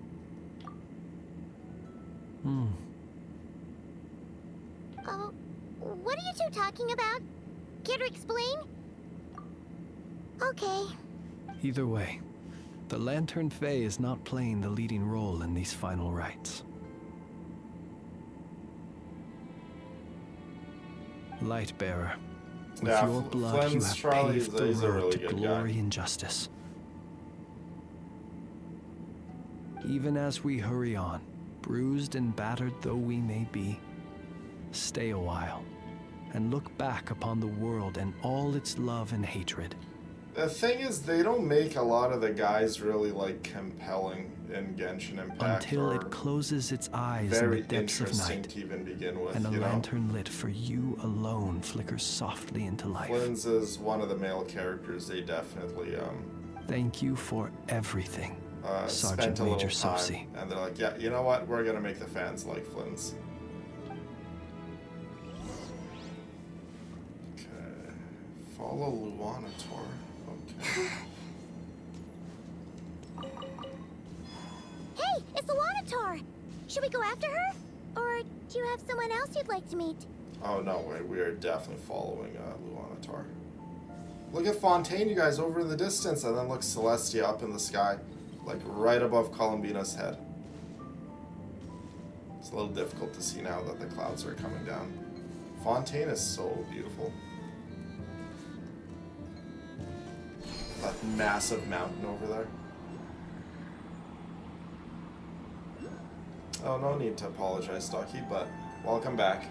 Oh, what are you two talking about? Care to explain? Okay. Either way, the Lantern Fae is not playing the leading role in these final rites. Lightbearer, with Yeah, your blood you Flynn's have Charlie paved the is a road really to good glory guy. and justice. Even as we hurry on, bruised and battered though we may be, stay a while and look back upon the world and all its love and hatred. The thing is, they don't make a lot of the guys really, like, compelling in Genshin Impact. Until or it closes its eyes in very the depths of interesting night, to even begin with, and a you know? lantern lit for you alone flickers softly into life. Flynn's is one of the male characters they definitely, Thank you for everything, spent Sergeant a little Major time. Sosi. And they're like, yeah, you know what? We're gonna make the fans like Flynn's. Okay. Follow Luana Tor. Okay. Hey, it's Luanatar! Should we go after her? Or do you have someone else you'd like to meet? Oh, no way. We are definitely following Luana Tor. Look at Fontaine, you guys, over in the distance, and then look Celestia up in the sky, like right above Columbina's head. It's a little difficult to see now that the clouds are coming down. Fontaine is so beautiful. That massive mountain over there. Oh, no need to apologize, Stocky, but welcome back.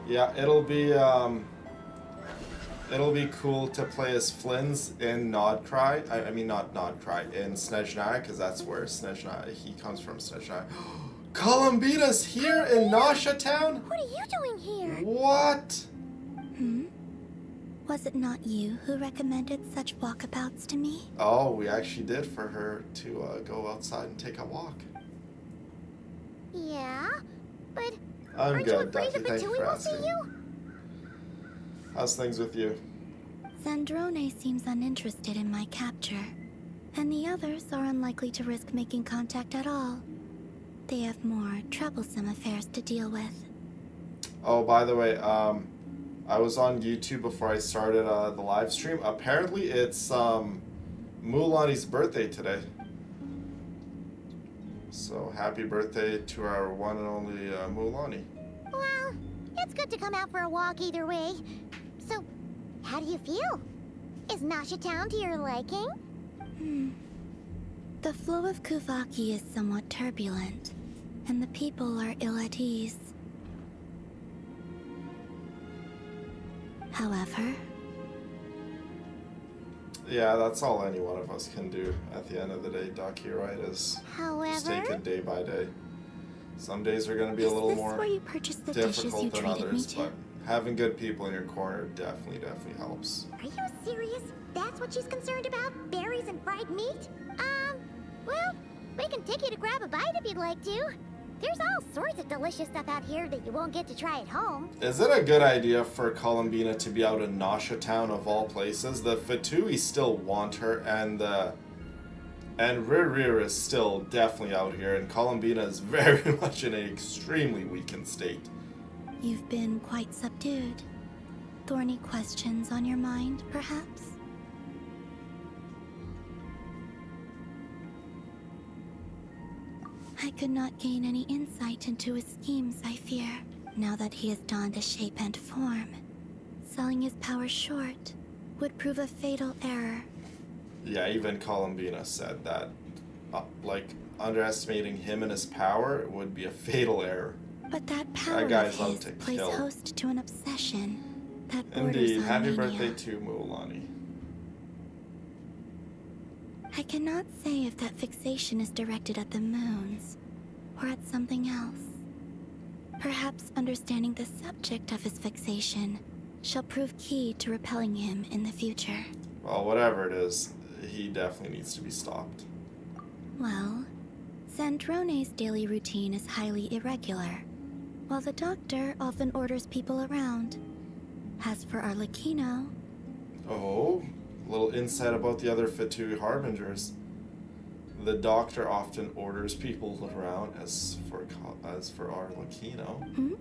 Yeah, it'll be cool to play as Flynn's in Nodcry. I mean, not Nodcry, in Snezhnaya, because that's where he comes from, Snezhnaya. Columbina's here in Nasha Town? What are you doing here? What? Was it not you who recommended such walkabouts to me? Oh, we actually did for her to go outside and take a walk. Yeah, but I'm aren't you good, afraid Ducky. if Thank you Atui for will see asking. you? How's things with you? Zandrone seems uninterested in my capture, and the others are unlikely to risk making contact at all. They have more troublesome affairs to deal with. Oh, by the way, I was on YouTube before I started the live stream. Apparently, it's Mulani's birthday today. So, happy birthday to our one and only Mulani. Well, it's good to come out for a walk either way. So, how do you feel? Is Nasha Town to your liking? The flow of Kuvaki is somewhat turbulent, and the people are ill at ease. However, Yeah, that's all any one of us can do at the end of the day, Ducky, right? Is just take However, it day by day. Some days are going to be a Is little this more where you purchased the dishes you difficult than treated me others, to? but having good people in your corner definitely helps. are you serious? That's what she's concerned about? Berries and fried meat? Well, we can take you to grab a bite if you'd like to. There's all sorts of delicious stuff out here that you won't get to try at home. Is it a good idea for Columbina to be out in Nasha Town of all places? The Fatui still want her, and Ririr is still definitely out here, and Columbina is very much in an extremely weakened state. You've been quite subdued. Thorny questions on your mind, perhaps? I could not gain any insight into his schemes, I fear, now that he has donned a shape and form. Selling his power short would prove a fatal error. Yeah, even Columbina said that, underestimating him and his power would be a fatal error. But that power guy's of out his to plays kill. host to an obsession that borders Indeed, on happy mania. birthday to Mualani. I cannot say if that fixation is directed at the moons, or at something else. Perhaps understanding the subject of his fixation shall prove key to repelling him in the future. Well, whatever it is, he definitely needs to be stopped. Well, Sandrone's daily routine is highly irregular, while the doctor often orders people around. As for Arlecchino, Oh, a little insight about the other Fatui Harbingers. The doctor often orders people around. As for Arlecchino,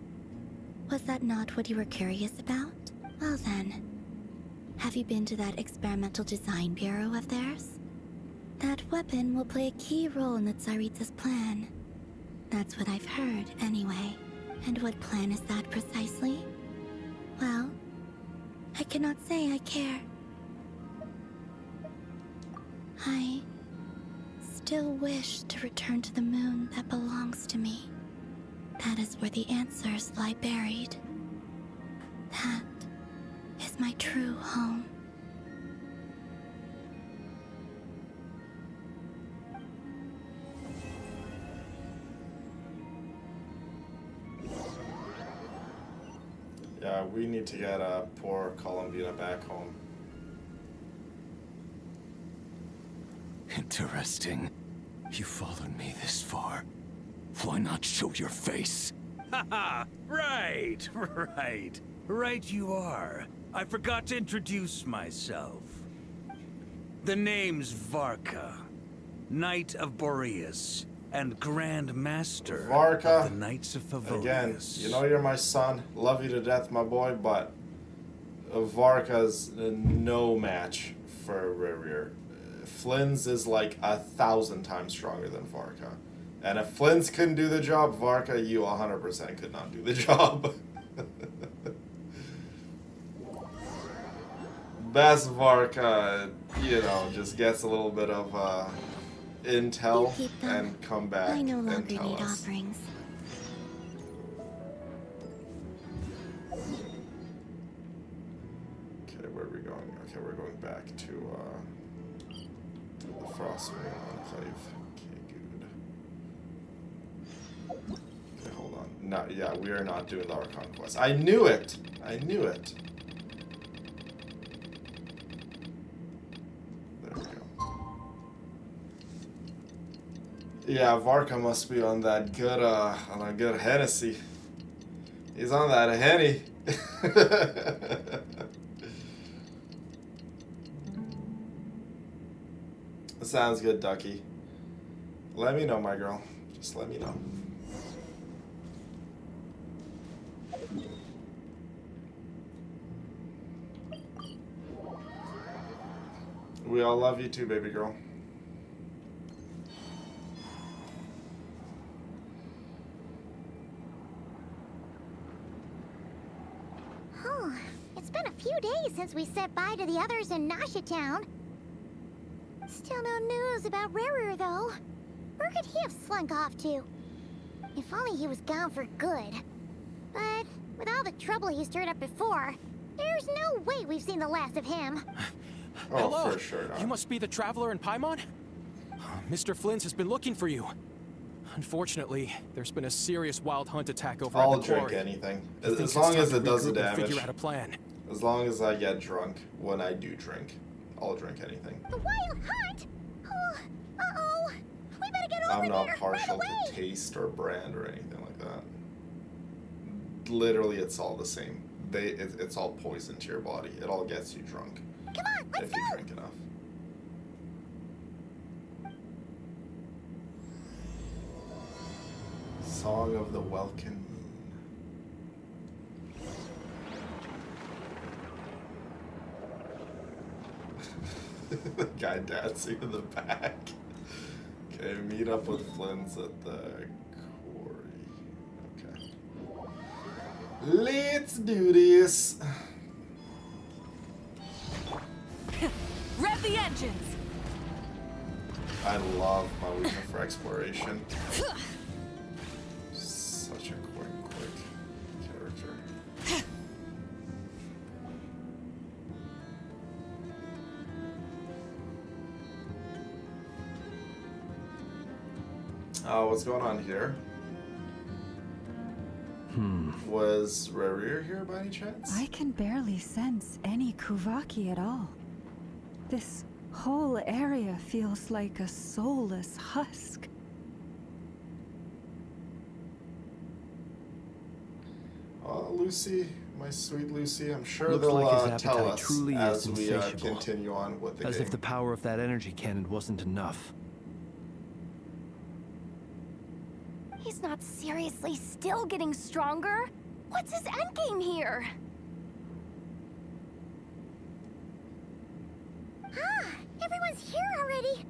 was that not what you were curious about? Well then, have you been to that experimental design bureau of theirs? That weapon will play a key role in the Tsaritsa's plan. That's what I've heard, anyway. And what plan is that precisely? Well, I cannot say I care. I still wish to return to the moon that belongs to me. That is where the answers lie buried. That is my true home. yeah, we need to get poor Columbina back home. Interesting. You followed me this far. Why not show your face? Haha! Right, right you are. I forgot to introduce myself. The name's Varka, Knight of Boreas, and Grand Master Varka, of the Knights of Favonius. Again, you know you're my son. Love you to death, my boy, but Varka's no match for Ririr. Flynn's is like 1,000 times stronger than Varka. And if Flynn's couldn't do the job, Varka, you 100% could not do the job. Best Varka, just gets a little bit of intel You keep them. and come back I no and longer tell need us. offerings. Okay, where are we going? Okay, we're going back to the Frostmoon Enclave. Okay, good. Okay, hold on. No, yeah, we are not doing the Archon quest. I knew it! I knew it. There we go. Yeah, Varka must be on that good, on a good Hennessy. He's on that Henny. Sounds good, Ducky. Let me know, my girl. Just let me know. We all love you too, baby girl. Oh, it's been a few days since we said bye to the others in Nasha Town. Still no news about Ririr, though. Where could he have slunk off to? If only he was gone for good. But with all the trouble he stirred up before, there's no way we've seen the last of him. Oh, Hello. for sure not. You must be the traveler in Paimon? Mr. Flynn's has been looking for you. Unfortunately, there's been a serious wild hunt attack over I'll at the drink quarry. anything. He thinks As long it's time as to it does the regroup and damage. Figure out a plan. As long as I get drunk when I do drink, I'll drink anything. The wild hunt? Oh, uh-oh. We better get over I'm not there partial right away. to taste or brand or anything like that. Literally, it's all the same. It's all poison to your body. It all gets you drunk. Come on, let's if you go. drink enough. Song of the Welkin Moon. The guy dancing in the back. Okay, meet up with Flynn's at the quarry. Okay. Let's do this. Rev the engines! I love my weekend for exploration. Such a quick character. What's going on here? Was Rerir here by any chance? I can barely sense any Kuvaki at all. This whole area feels like a soulless husk. Lucy, my sweet Lucy, I'm sure Looks they'll like his tell appetite us truly as is we insatiable. continue on with the As game. if the power of that energy cannon wasn't enough. He's not seriously still getting stronger? What's his endgame here? Ah, everyone's here already.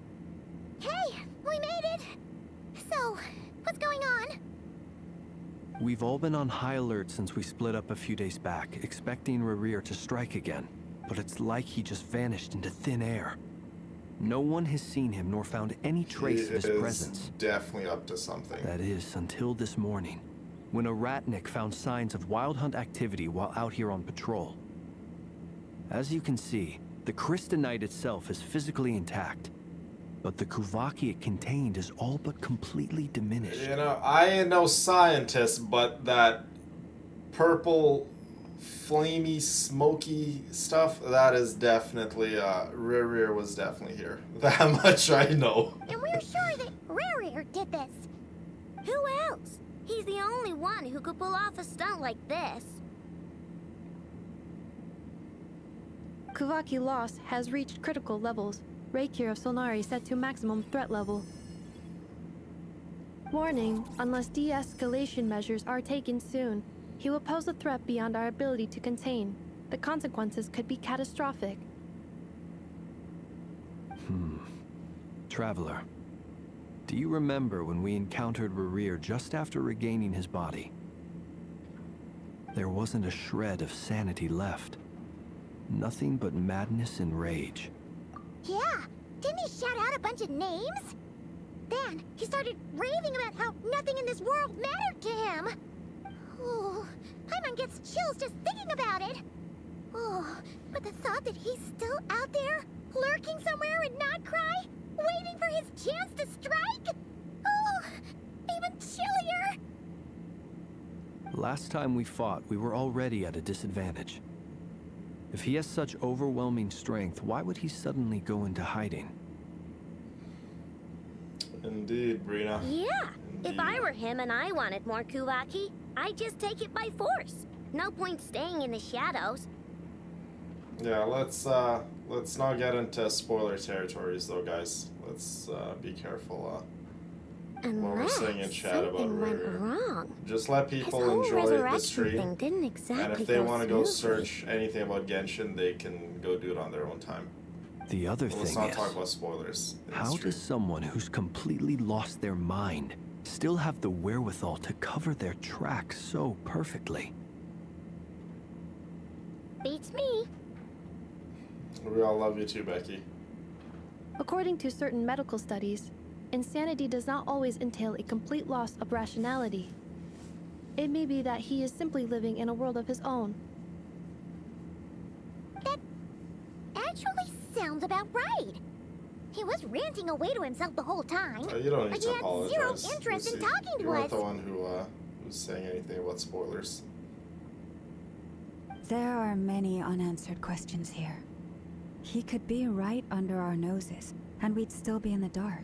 Hey, we made it. So, what's going on? We've all been on high alert since we split up a few days back, expecting Rerir to strike again. But it's like he just vanished into thin air. No one has seen him nor found any trace of his presence. Definitely up to something. That is, until this morning, when a ratnik found signs of wild hunt activity while out here on patrol. As you can see, the Crystonite itself is physically intact, but the Kuvaki it contained is all but completely diminished. You know, I ain't no scientist, but that purple, flamey, smoky stuff, that is definitely, Rerir was definitely here. That much I know. And we're sure that Rerir did this. Who else? He's the only one who could pull off a stunt like this. Kuvaki loss has reached critical levels. Raykir of Solnari set to maximum threat level. Warning, unless de-escalation measures are taken soon, he will pose a threat beyond our ability to contain. The consequences could be catastrophic. Traveler, do you remember when we encountered Rerir just after regaining his body? There wasn't a shred of sanity left. Nothing but madness and rage. Yeah, didn't he shout out a bunch of names? Then he started raving about how nothing in this world mattered to him. Oh, Paimon gets chills just thinking about it. Oh, but the thought that he's still out there, lurking somewhere in Notcry, waiting for his chance to strike? Oh, even chillier. Last time we fought, we were already at a disadvantage. If he has such overwhelming strength, why would he suddenly go into hiding? Indeed, Brina. Yeah, Indeed. if I were him and I wanted more Kuvaki, I'd just take it by force. No point staying in the shadows. Yeah, let's not get into spoiler territories though, guys. Let's be careful when we're Unless saying in chat about something went Rerir. wrong. Just let His people whole enjoy the resurrection stream. thing didn't exactly And if they want to go smoothly. search anything about Genshin, they can go do it on their own time. The other But let's thing not is, talk about spoilers. in the how stream. does someone who's completely lost their mind still have the wherewithal to cover their tracks so perfectly? Beats me. We all love you too, Becky. According to certain medical studies, insanity does not always entail a complete loss of rationality. It may be that he is simply living in a world of his own. That actually sounds about right. He was ranting away to himself the whole time. You don't need Like to he had apologize. zero interest in Lucy. talking to You weren't us. the one who was saying anything about spoilers. There are many unanswered questions here. He could be right under our noses, and we'd still be in the dark.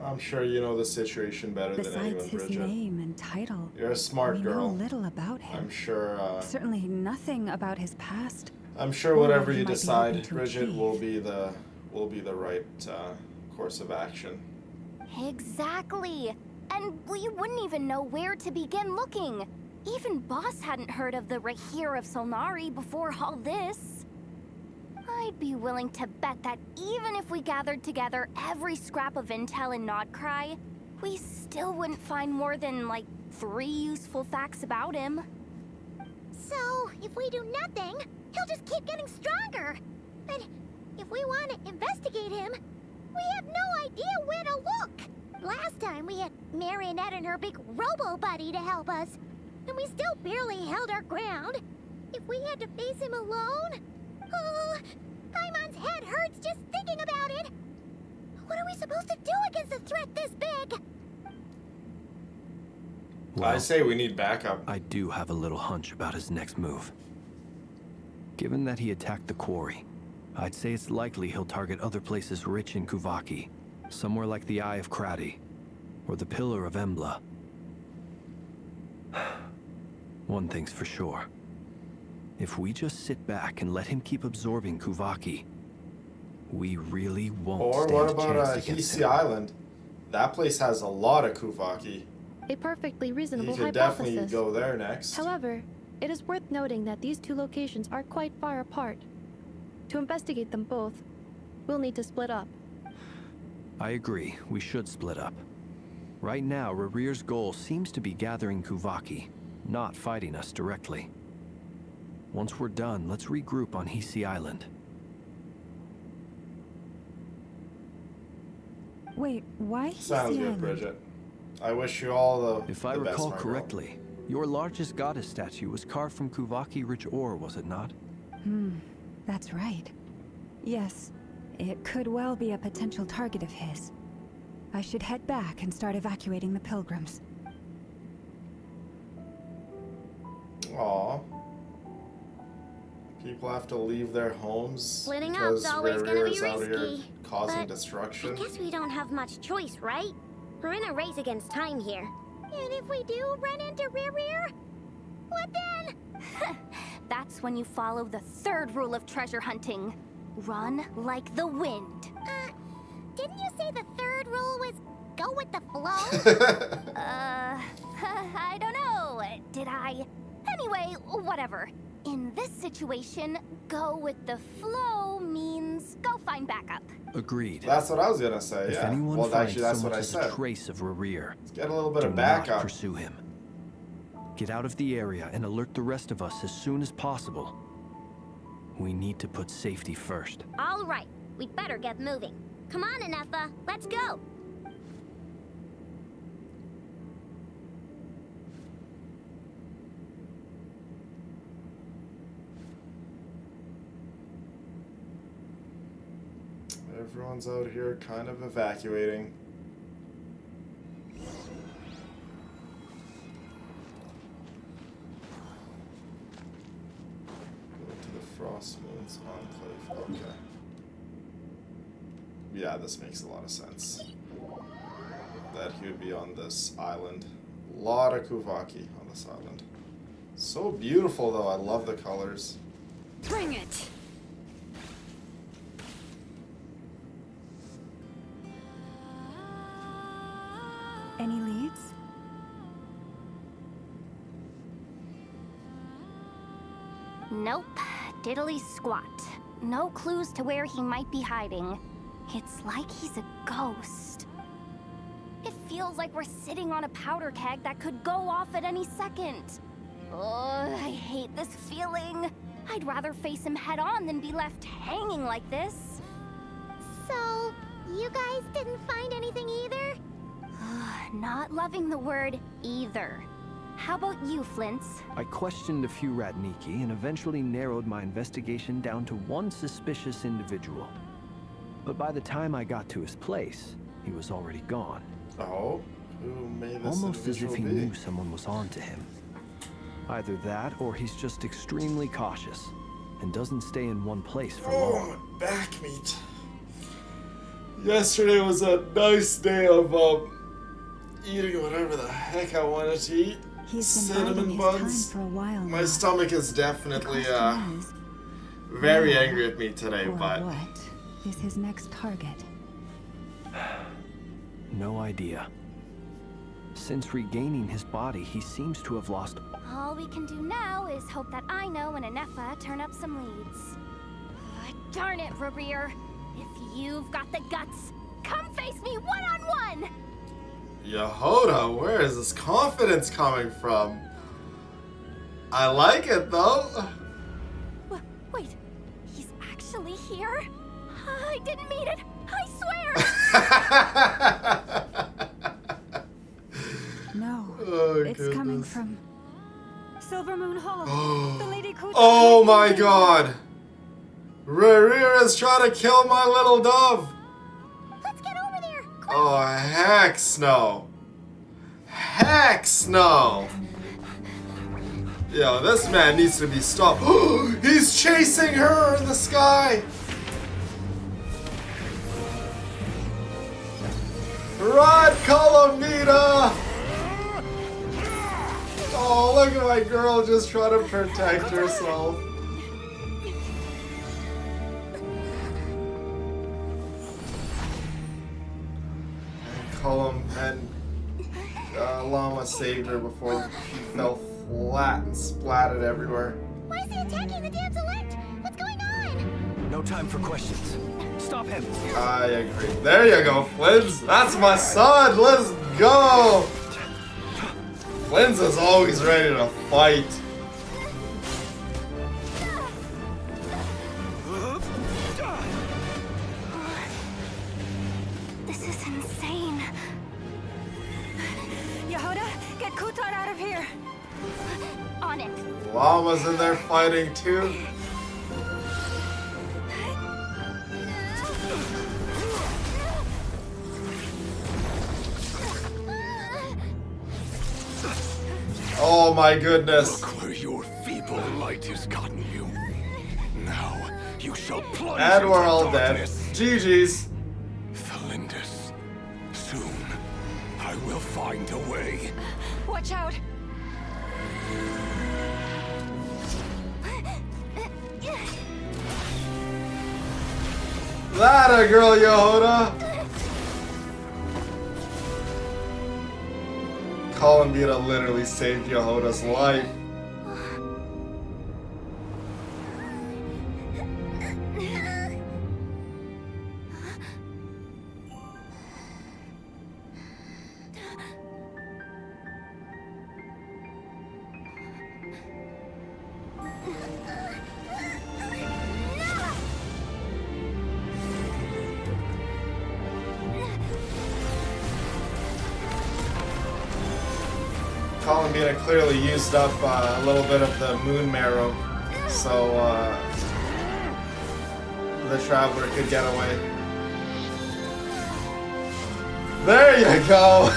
I'm sure you know the situation better than anyone, Besides his Bridget. name and title, You're a smart we girl. know little about him. I'm sure. Certainly nothing about his past. I'm sure or what whatever he you might be decide, hoping to Bridget, achieve. will be the right course of action. Exactly. And we wouldn't even know where to begin looking. Even Boss hadn't heard of the Rahir of Solnari before all this. I'd be willing to bet that even if we gathered together every scrap of intel in Nodcry, we still wouldn't find more than, like, 3 useful facts about him. So, if we do nothing, he'll just keep getting stronger. And if we want to investigate him, we have no idea where to look. Last time we had Marionette and her big robo-buddy to help us, and we still barely held our ground. If we had to face him alone... Paimon's head hurts just thinking about it. What are we supposed to do against a threat this big? Well, I say we need backup. I do have a little hunch about his next move. Given that he attacked the quarry, I'd say it's likely he'll target other places rich in Kuvaki, somewhere like the Eye of Krati, or the Pillar of Embla. One thing's for sure. If we just sit back and let him keep absorbing Kuvaki, we really won't Or stand what a about chance against Hisi him. Island? That place has a lot of Kuvaki. A perfectly You reasonable could hypothesis. definitely go there next. However, it is worth noting that these two locations are quite far apart. To investigate them both, we'll need to split up. I agree, we should split up. Right now, Rarir's goal seems to be gathering Kuvaki, not fighting us directly. Once we're done, let's regroup on Hisi Island. Wait, why Sounds Hisi good, Island? Bridget. I wish you all the If I the best, recall my girl. correctly, your largest goddess statue was carved from Kuvaki-rich ore, was it not? That's right. Yes, it could well be a potential target of his. I should head back and start evacuating the pilgrims. Aw. People have to leave their homes Splitting because up's always gonna Rarir's be out here risky, causing but destruction. I guess we don't have much choice, right? We're in a race against time here. And if we do run into Rarir, what then? That's when you follow the 3rd rule of treasure hunting. Run like the wind. Didn't you say the 3rd rule was go with the flow? I don't know. Did I? Anyway, whatever. In this situation, go with the flow means go find backup. Agreed. That's what I was gonna say, If yeah. anyone Well, finds actually, that's so what much I as said. a trace of Rarir, Let's get a little bit do of not backup. pursue him. Get out of the area and alert the rest of us as soon as possible. We need to put safety first. All right, we'd better get moving. Come on, Anefa, let's go. Everyone's out here kind of evacuating. Go to the Frost Moon's Enclave. Okay. Yeah, this makes a lot of sense. That he would be on this island. A lot of Kuvaki on this island. So beautiful, though. I love the colors. Bring it! Any leads? Nope. Diddly squat. No clues to where he might be hiding. It's like he's a ghost. It feels like we're sitting on a powder keg that could go off at any second. Oh, I hate this feeling. I'd rather face him head on than be left hanging like this. So, you guys didn't find anything either? Not loving the word either. How about you, Flint's? I questioned a few Ratniki and eventually narrowed my investigation down to one suspicious individual. But by the time I got to his place, he was already gone. Oh? Who may this Almost as if he individual be? knew someone was on to him. Either that, or he's just extremely cautious and doesn't stay in one place for long. Oh, my back meat. Yesterday was a nice day of eating whatever the heck I wanted to eat. He's been Cinnamon biding his buns. time for a while now. My stomach is definitely The question is, very where angry at me today, or but what is his next target? No idea. Since regaining his body, he seems to have lost. All we can do now is hope that Ino and Anefa turn up some leads. Darn it, Rereer. If you've got the guts, come face me one-on-one! Yehoda, where is this confidence coming from? I like it though. Wait, he's actually here? I didn't mean it, I swear! No, Oh, it's coming goodness. from Silver Moon Hollow. The Lady Kuta. Oh my god! Rereer is trying to kill my little dove! Let's get over there! Oh, heck no! Heck no! Yo, this man needs to be stopped. He's chasing her in the sky! Run, Colomita! Oh, look at my girl just trying to protect herself. And Llama saved her before she fell flat and splatted everywhere. Why is he attacking the damselette? What's going on? No time for questions. Stop him. I agree. There you go, Flins. That's my son. Let's go. Flins is always ready to fight. This is insane. Yehoda, get Kutar out of here. On it. Llama's in there fighting too. Oh my goodness. Look where your feeble light has gotten you. Now you shall plunge And we're into all dead. darkness. GG's. Felindus, soon I will find a way. Watch out. That a girl, Yehoda. Columbina literally saved Yehoda's life. Columbina clearly used up a little bit of the moon marrow, so the traveler could get away. There you go!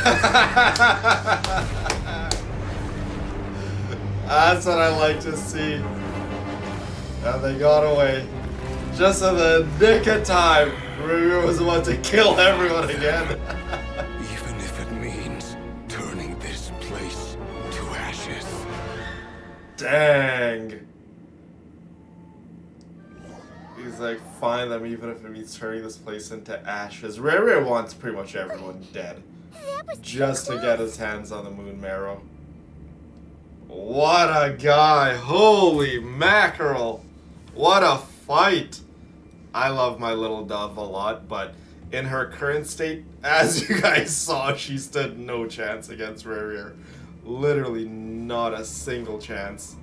That's what I like to see. And they got away. Just in the nick of time. Ruru was about to kill everyone again. Even if it means turning this place to ashes. Dang. He's like, find them even if it means turning this place into ashes. Rere wants pretty much everyone dead. That was Just to get his hands on the moon marrow. What a guy. Holy mackerel. What a fight. I love my little dove a lot, but in her current state, as you guys saw, she stood no chance against Rere. Literally not a single chance.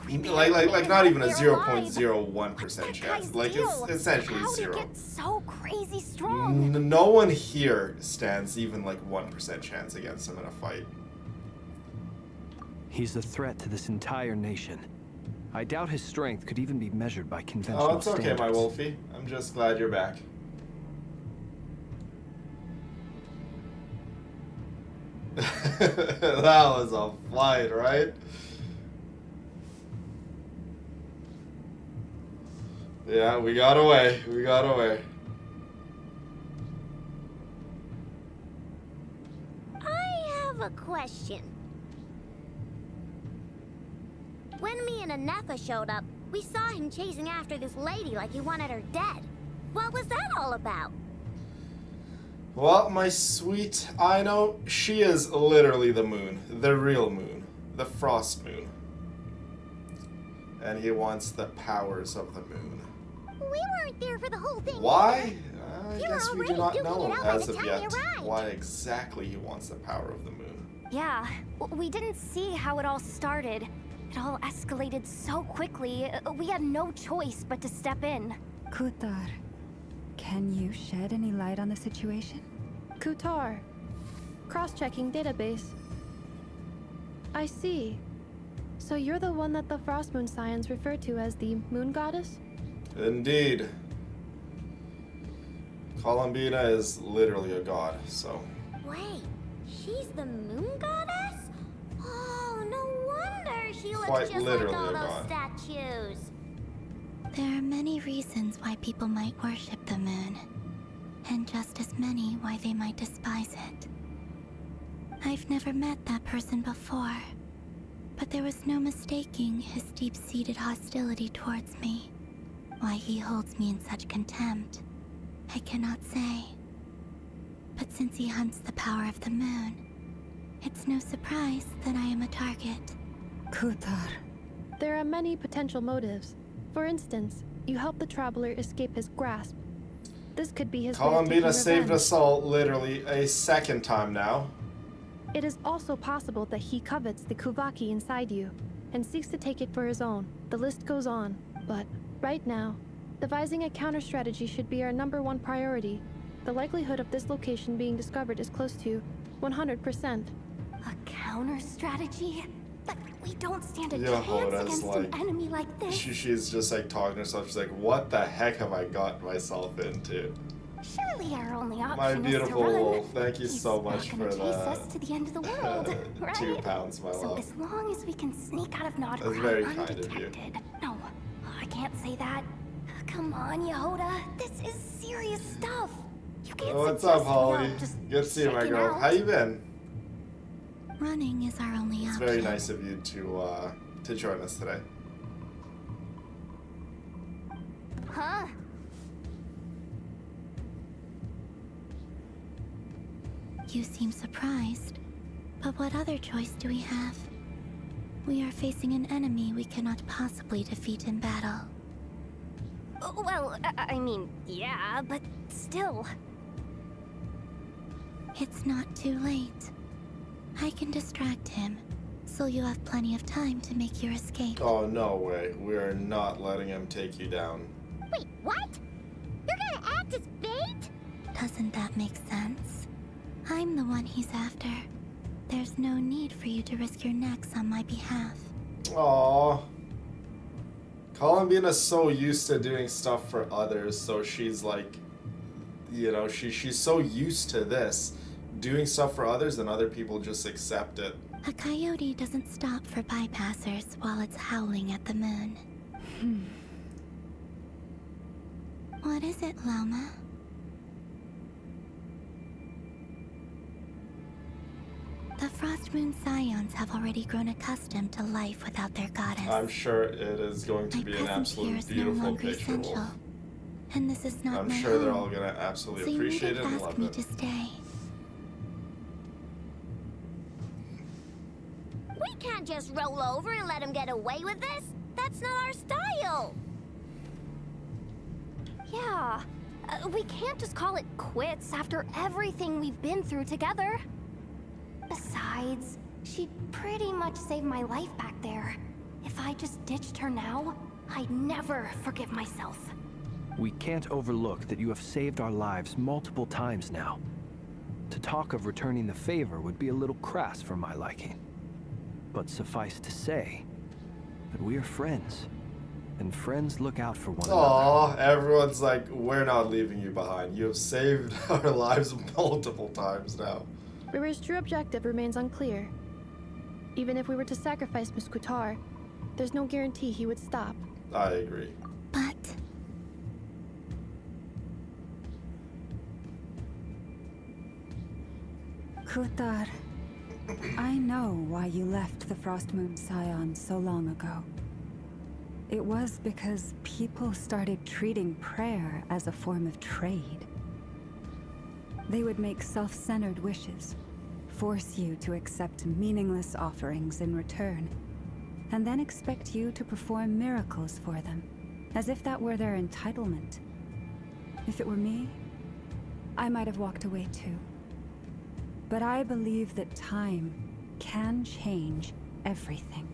Like not even a 0.01% chance. Like it's essentially How'd he zero. get so crazy strong? No one here stands even like 1% chance against him in a fight. He's a threat to this entire nation. I doubt his strength could even be measured by conventional Oh, it's okay, standards. my Wolfie. I'm just glad you're back. That was a flight, right? Yeah, we got away. We got away. I have a question. When me and Anefa showed up, we saw him chasing after this lady like he wanted her dead. What was that all about? Well, my sweet Aino, she is literally the moon. The real moon. The frost moon. And he wants the powers of the moon. We weren't there for the whole thing. Why? I You were guess we already do not duking know it out by as the of time yet you arrived. why exactly he wants the power of the moon. Yeah, we didn't see how it all started. It all escalated so quickly, we had no choice but to step in. Kutar, can you shed any light on the situation? Kutar. Cross-checking database. I see. So you're the one that the Frost Moon Scions refer to as the Moon Goddess? Indeed. Columbina is literally a god, so... Wait, she's the moon goddess? Oh, no wonder she looks Quite just like literally all a those god. statues. There are many reasons why people might worship the moon, and just as many why they might despise it. I've never met that person before, but there was no mistaking his deep-seated hostility towards me. Why he holds me in such contempt, I cannot say. But since he hunts the power of the moon, it's no surprise that I am a target. Kutar. There are many potential motives. For instance, you helped the traveler escape his grasp. This could be his way of taking Columbina saved revenge. us all literally a second time now. It is also possible that he covets the Kuvaki inside you and seeks to take it for his own. The list goes on, but right now, devising a counter-strategy should be our #1 priority. The likelihood of this location being discovered is close to 100%. A counter strategy? But we don't stand a Yeah, chance Hoda's against like- an enemy like this. She's just like talking to herself. She's like, what the heck have I got myself into? Surely our only option My is to beautiful run. wolf, thank you He's so not much gonna for chase that. us to the end of the world, right? 2 pounds, my So love. as long as we can sneak out of That's Nodcrown very kind of you. undetected. No, I can't say that. Come on, Yehoda. This is serious stuff. You can't What's suggest up, Holly? just Good to see you, my checking girl. out. How you been? Running is our only It's option. very nice of you to join us today. Huh? You seem surprised. But what other choice do we have? We are facing an enemy we cannot possibly defeat in battle. Well, I mean, yeah, but still. It's not too late. I can distract him, so you have plenty of time to make your escape. Oh, no way. We are not letting him take you down. Wait, what? You're gonna act as bait? Doesn't that make sense? I'm the one he's after. There's no need for you to risk your necks on my behalf. Aww. Columbina's so used to doing stuff for others, so she's like, you know, she's so used to this. Doing stuff for others and other people just accept it. A coyote doesn't stop for bypassers while it's howling at the moon. What is it, Loma? The Frost Moon Scions have already grown accustomed to life without their goddess. I'm sure it is going to My be an presence here absolute is no beautiful longer picture, essential. Wolf. And this is not I'm my sure they're home. all gonna absolutely So you appreciate needn't it and ask love me it. to stay. We can't just roll over and let him get away with this. That's not our style. Yeah. We can't just call it quits after everything we've been through together. Besides, she pretty much saved my life back there. If I just ditched her now, I'd never forgive myself. We can't overlook that you have saved our lives multiple times now. To talk of returning the favor would be a little crass for my liking. But suffice to say that we are friends, and friends look out for one another. Aw, everyone's like, we're not leaving you behind. You have saved our lives multiple times now. River's true objective remains unclear. Even if we were to sacrifice Miss Kutar, there's no guarantee he would stop. I agree. But Kutar, I know why you left the Frostmoon Scion so long ago. It was because people started treating prayer as a form of trade. They would make self-centered wishes, force you to accept meaningless offerings in return, and then expect you to perform miracles for them, as if that were their entitlement. If it were me, I might have walked away too. But I believe that time can change everything,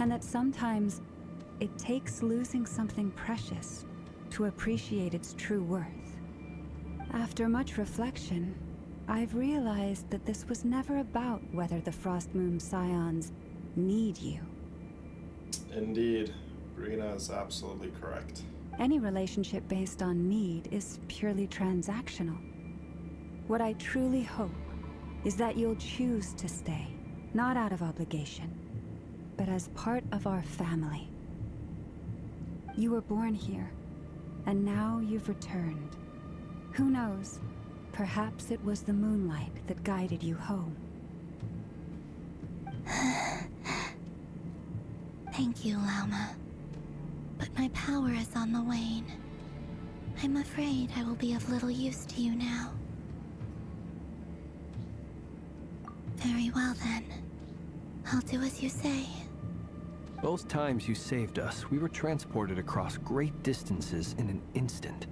and that sometimes it takes losing something precious to appreciate its true worth. After much reflection, I've realized that this was never about whether the Frostmoon Scions need you. Indeed. Brina is absolutely correct. Any relationship based on need is purely transactional. What I truly hope is that you'll choose to stay, not out of obligation, but as part of our family. You were born here, and now you've returned. Who knows? Perhaps it was the moonlight that guided you home. thank you, Lauma. But my power is on the wane. I'm afraid I will be of little use to you now. Very well then. I'll do as you say. Both times you saved us, we were transported across great distances in an instant.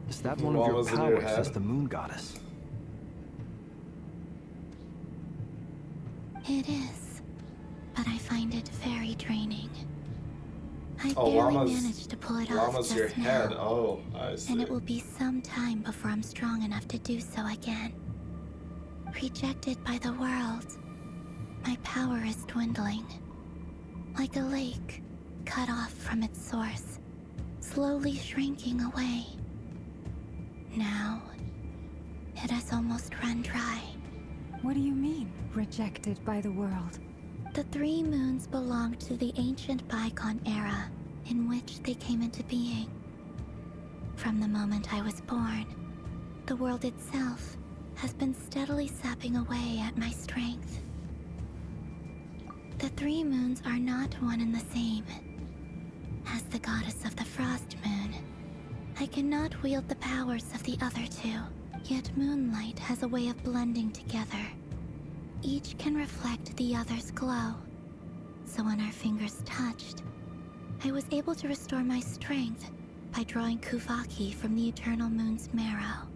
Is that one of your powers as the moon goddess? It is, but I find it very draining. I Oh, barely Llama's- managed to pull it off Llama's just your head. now, Oh, I see. and it will be some time before I'm strong enough to do so again. Rejected by the world, my power is dwindling. Like a lake, cut off from its source, slowly shrinking away. Now, it has almost run dry. What do you mean, rejected by the world? The three moons belonged to the ancient bygone era in which they came into being. From the moment I was born, the world itself has been steadily sapping away at my strength. The three moons are not one and the same. As the goddess of the Frost Moon, I cannot wield the powers of the other two, yet moonlight has a way of blending together. Each can reflect the other's glow. So when our fingers touched, I was able to restore my strength by drawing Kuvaki from the eternal moon's marrow.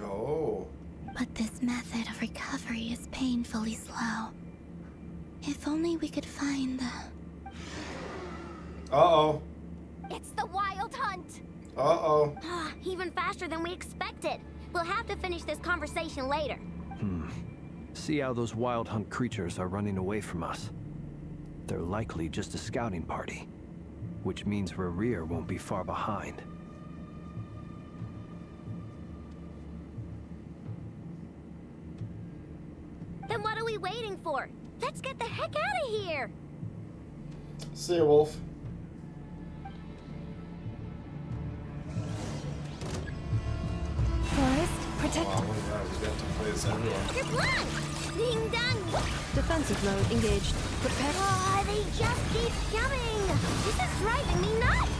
Oh. But this method of recovery is painfully slow. If only we could find the... Uh-oh. It's the Wild Hunt! Uh-oh. Even faster than we expected. We'll have to finish this conversation later. See how those Wild Hunt creatures are running away from us. They're likely just a scouting party, which means Rerir won't be far behind. Then what are we waiting for? Let's get the heck out of here! See ya, Wolf. Forest, protect. Wow, we got to play as everyone. Your blood! Ding dong! Defensive mode engaged. Prepare. Oh, they just keep coming! This is driving me nuts!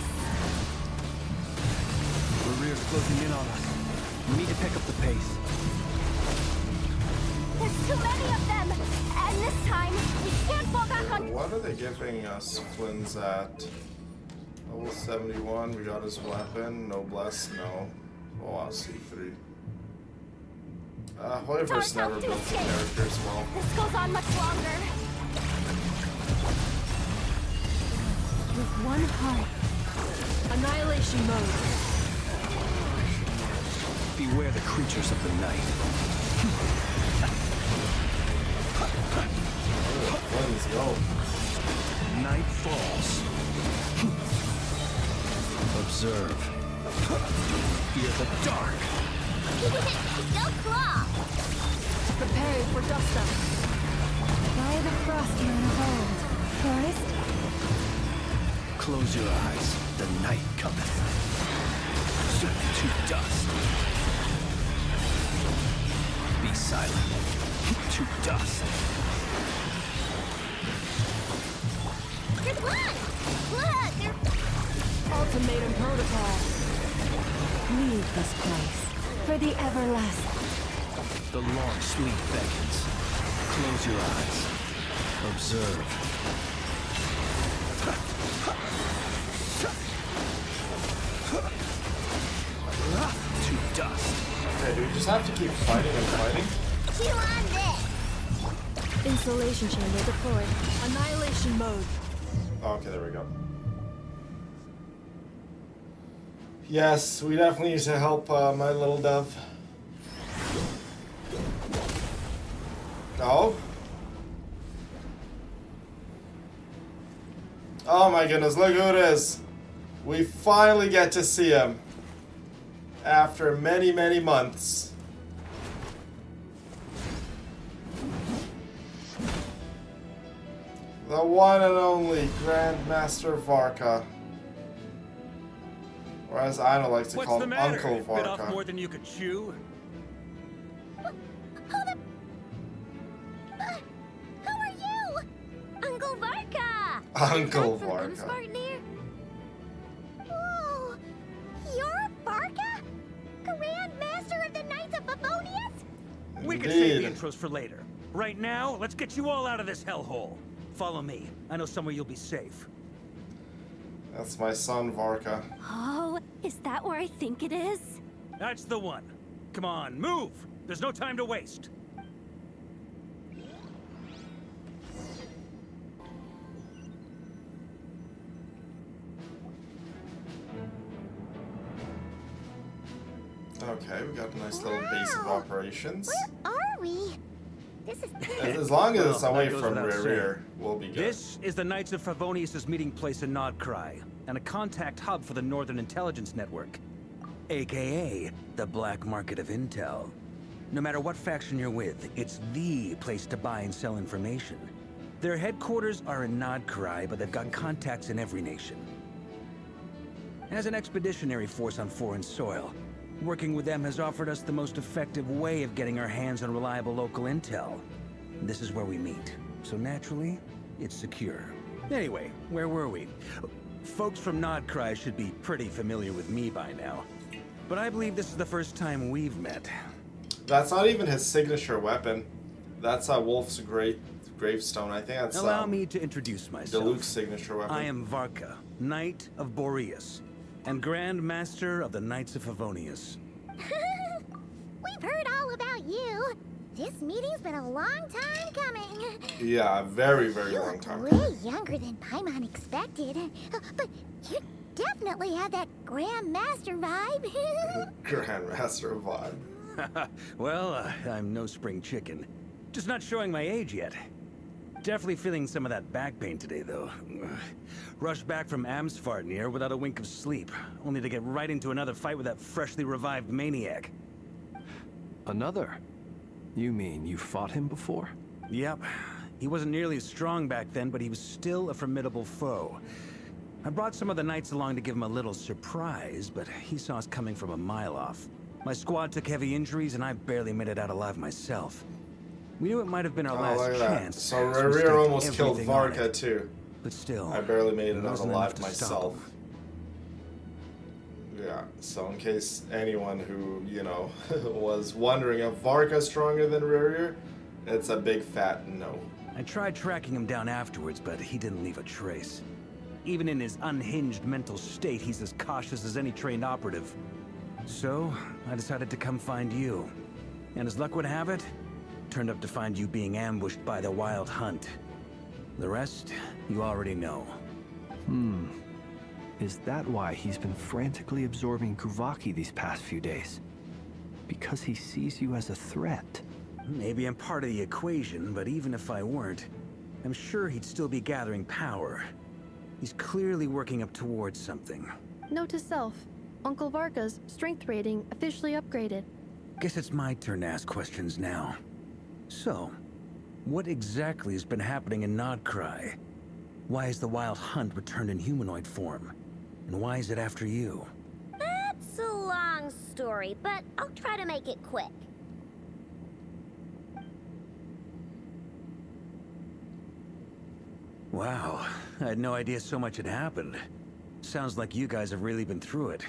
Rerir's closing in on us. We need to pick up the pace. There's too many of them! And this time, we can't fall back on... What are they giving us Flynn's at? Level 71, we got his weapon. Noblesse, no. Oh, C3. Hoiver's never built a character as well. This goes on much longer. With one heart. Annihilation mode. Beware the creatures of the night. Let's go. Night falls. Observe. Fear the dark. Go claw! Prepare for dust up. By the frost moon of old. Forest? Close your eyes. The night cometh. To dust. Be silent. To dust. There's one! Look! Ultimatum protocol. Leave this place for the everlasting. The long sleep beckons. Close your eyes. Observe. To dust. Okay, do we just have to keep fighting and fighting? Chew on this! Insulation chamber deployed. Annihilation mode. Oh, okay, there we go. Yes, we definitely need to help my little dove. No? Oh my goodness, look who it is. We finally get to see him. After many, many months. The one and only Grandmaster Varka. Or as I don't like to call him, Uncle Bit off Varka. more than you could chew? Who are you? Uncle Varka! Uncle From Varka. Unspartanir? Whoa! You're Varka? Grand Master of the Knights of Favonius? We can save the Indeed. intros for later. Right now, let's get you all out of this hellhole. Follow me. I know somewhere you'll be safe. That's my son Varka. Oh, is that where I think it is? That's the one. Come on, move! There's no time to waste. Okay, we got a nice little base of Wow. operations. Where are we? This is... As long as it's Well, away that goes from without Rear, we'll be good. This is the Knights of Favonius' meeting place in Nodcry, and a contact hub for the Northern Intelligence Network, aka the Black Market of Intel. No matter what faction you're with, it's the place to buy and sell information. Their headquarters are in Nodcry, but they've got contacts in every nation. As an expeditionary force on foreign soil, working with them has offered us the most effective way of getting our hands on reliable local intel. This is where we meet, so naturally, it's secure. Anyway, where were we? Folks from Nodcry should be pretty familiar with me by now. But I believe this is the first time we've met. That's not even his signature weapon. That's Wolf's gravestone. I think that's Allow me to introduce myself. Diluc's signature weapon. I am Varka, Knight of Boreas, and Grand Master of the Knights of Favonius. We've heard all about you. This meeting's been a long time coming. Yeah, a very, very You long look time. way younger than Paimon expected. But you definitely have that Grand Master vibe. Grandmaster vibe. Well, I'm no spring chicken. Just not showing my age yet. Definitely feeling some of that back pain today, though. Rushed back from Amsfartnir without a wink of sleep, only to get right into another fight with that freshly revived maniac. Another? You mean you fought him before? Yep. He wasn't nearly as strong back then, but he was still a formidable foe. I brought some of the knights along to give him a little surprise, but he saw us coming from a mile off. My squad took heavy injuries, and I barely made it out alive myself. We knew it might have been our Oh, last look at that. chance. So we Rear staked almost killed everything on Varka it. too. But still, I barely made it out wasn't alive enough to stop myself. him. Yeah, so in case anyone who, was wondering if Varka's stronger than Rear, it's a big fat no. I tried tracking him down afterwards, but he didn't leave a trace. Even in his unhinged mental state, he's as cautious as any trained operative. So, I decided to come find you. And as luck would have it, turned up to find you being ambushed by the Wild Hunt. The rest, you already know. Is that why he's been frantically absorbing Kuvaki these past few days? Because he sees you as a threat? Maybe I'm part of the equation, but even if I weren't, I'm sure he'd still be gathering power. He's clearly working up towards something. Note to self, Uncle Varka's strength rating officially upgraded. Guess it's my turn to ask questions now. So, what exactly has been happening in Nodcry? Why has the Wild Hunt returned in humanoid form? And why is it after you? That's a long story, but I'll try to make it quick. Wow, I had no idea so much had happened. Sounds like you guys have really been through it.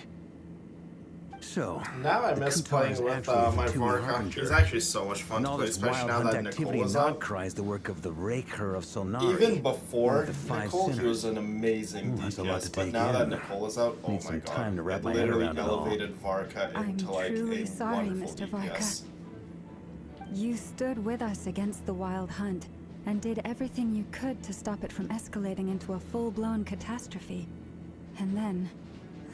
So, Now I the miss Kutar playing is with actually the my Fatuma Varka. Harbinger. It's actually so much fun And to all play, this especially wild now hunt that activity in Nicola's out. Nodcry is the work of the Raker of Solnari. Even before the five Nicole, he sinners. was an amazing That's a lot DPS, to but take now that in. Nicola's out, oh Need my some god, time to wrap it my head literally around it all. elevated Varka I'm into like truly a sorry, wonderful Mr. Varka. DPS. You stood with us against the Wild Hunt and did everything you could to stop it from escalating into a full-blown catastrophe. And then,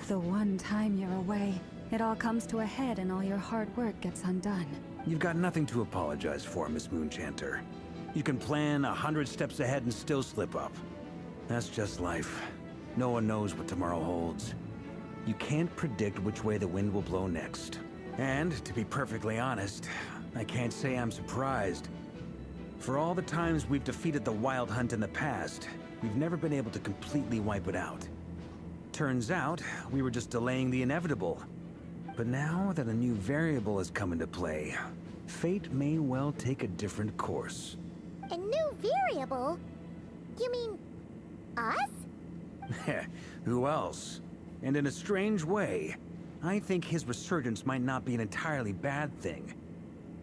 the one time you're away, it all comes to a head and all your hard work gets undone. You've got nothing to apologize for, Miss Moonchanter. You can plan 100 steps ahead and still slip up. That's just life. No one knows what tomorrow holds. You can't predict which way the wind will blow next. And, to be perfectly honest, I can't say I'm surprised. For all the times we've defeated the Wild Hunt in the past, we've never been able to completely wipe it out. Turns out, we were just delaying the inevitable. But now that a new variable has come into play, fate may well take a different course. A new variable? You mean us? Who else? And in a strange way, I think his resurgence might not be an entirely bad thing.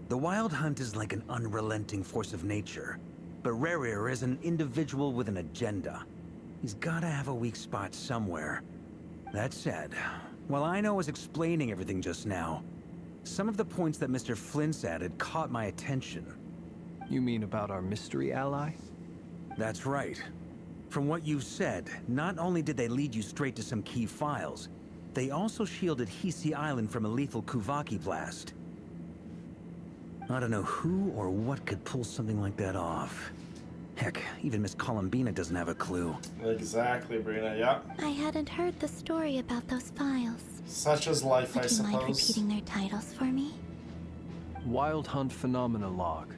The Wild Hunt is like an unrelenting force of nature, but Rerir is an individual with an agenda. He's gotta have a weak spot somewhere. That said, while Ino was explaining everything just now, some of the points that Mr. Flint's added caught my attention. You mean about our mystery ally? That's right. From what you've said, not only did they lead you straight to some key files, they also shielded Hisi Island from a lethal Kuvaki blast. I don't know who or what could pull something like that off. Heck, even Miss Columbina doesn't have a clue. Exactly, Brina, yeah. I hadn't heard the story about those files. Such is life, I Would you mind suppose. repeating their titles for me? Wild Hunt Phenomena Log,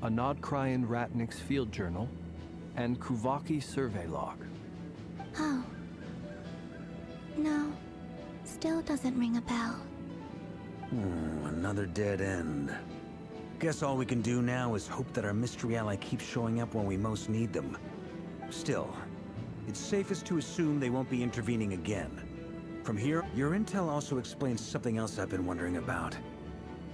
a Nodcryan Ratnik's Field Journal, and Kuvaki Survey Log. Oh. No. Still doesn't ring a bell. Another dead end. Guess all we can do now is hope that our mystery ally keeps showing up when we most need them. Still, it's safest to assume they won't be intervening again. From here, your intel also explains something else I've been wondering about.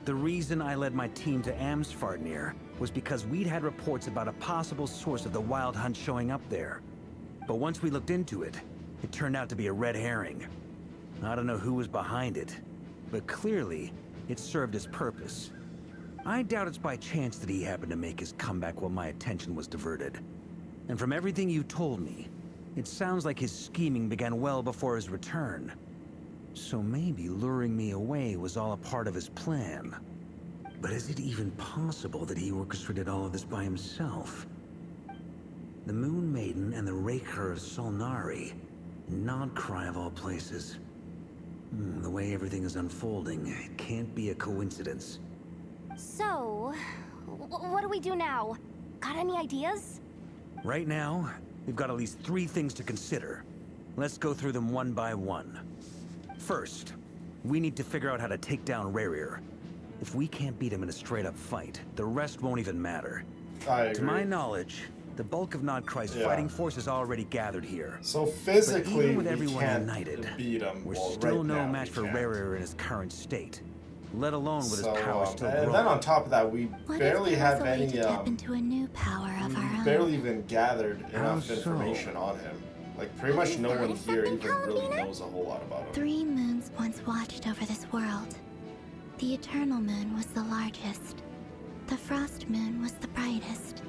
The reason I led my team to Amsfarnir was because we'd had reports about a possible source of the Wild Hunt showing up there. But once we looked into it, it turned out to be a red herring. I don't know who was behind it, but clearly, it served its purpose. I doubt it's by chance that he happened to make his comeback while my attention was diverted. And from everything you told me, it sounds like his scheming began well before his return. So maybe luring me away was all a part of his plan. But is it even possible that he orchestrated all of this by himself? The Moon Maiden and the Raker of Solnari. Nodcry of all places. The way everything is unfolding, it can't be a coincidence. So, what do we do now? Got any ideas? Right now, we've got at least 3 things to consider. Let's go through them one by one. First, we need to figure out how to take down Rerir. If we can't beat him in a straight-up fight, the rest won't even matter. I agree. To my knowledge, the bulk of Nodcry's fighting force is already gathered here. So But physically, even with we everyone can't united, beat him. we're Well, still right no now, match we for can't. Rerir in his current state. Let alone with his power still and growing. then on top of that, we What barely if there have was a way any, to tap into a new power of our own? barely even gathered enough so? information on him. Like, pretty much no one here even really knows a whole lot about him. 3 moons once watched over this world. The Eternal Moon was the largest. The Frost Moon was the brightest.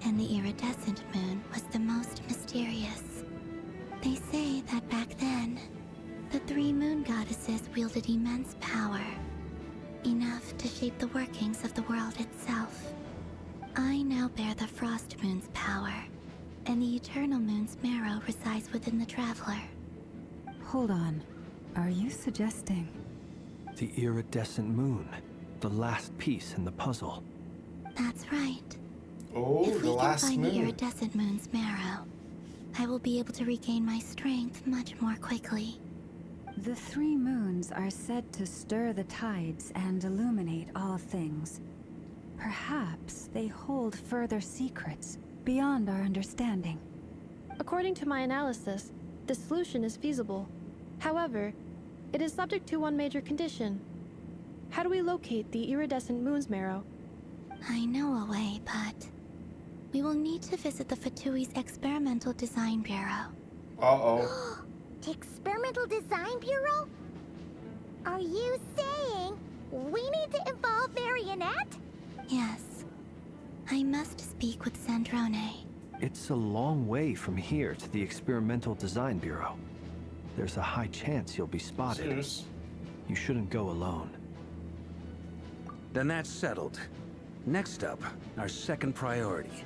And the Iridescent Moon was the most mysterious. They say that back then, the 3 moon goddesses wielded immense power. Enough to shape the workings of the world itself. I now bear the Frost Moon's power, and the Eternal Moon's marrow resides within the Traveler. Hold on. Are you suggesting? The iridescent moon. The last piece in the puzzle. That's right. Oh, If the we can last find the moon. Iridescent Moon's marrow, I will be able to regain my strength much more quickly. The three moons are said to stir the tides and illuminate all things. Perhaps they hold further secrets beyond our understanding. According to my analysis, the solution is feasible. However, it is subject to one major condition. How do we locate the iridescent moon's marrow? I know a way, but we will need to visit the Fatui's Experimental Design Bureau. Uh-oh. The Experimental Design Bureau? Are you saying we need to involve Marionette? Yes. I must speak with Sandrone. It's a long way from here to the Experimental Design Bureau. There's a high chance you'll be spotted. Serious? You shouldn't go alone. Then that's settled. Next up, our second priority.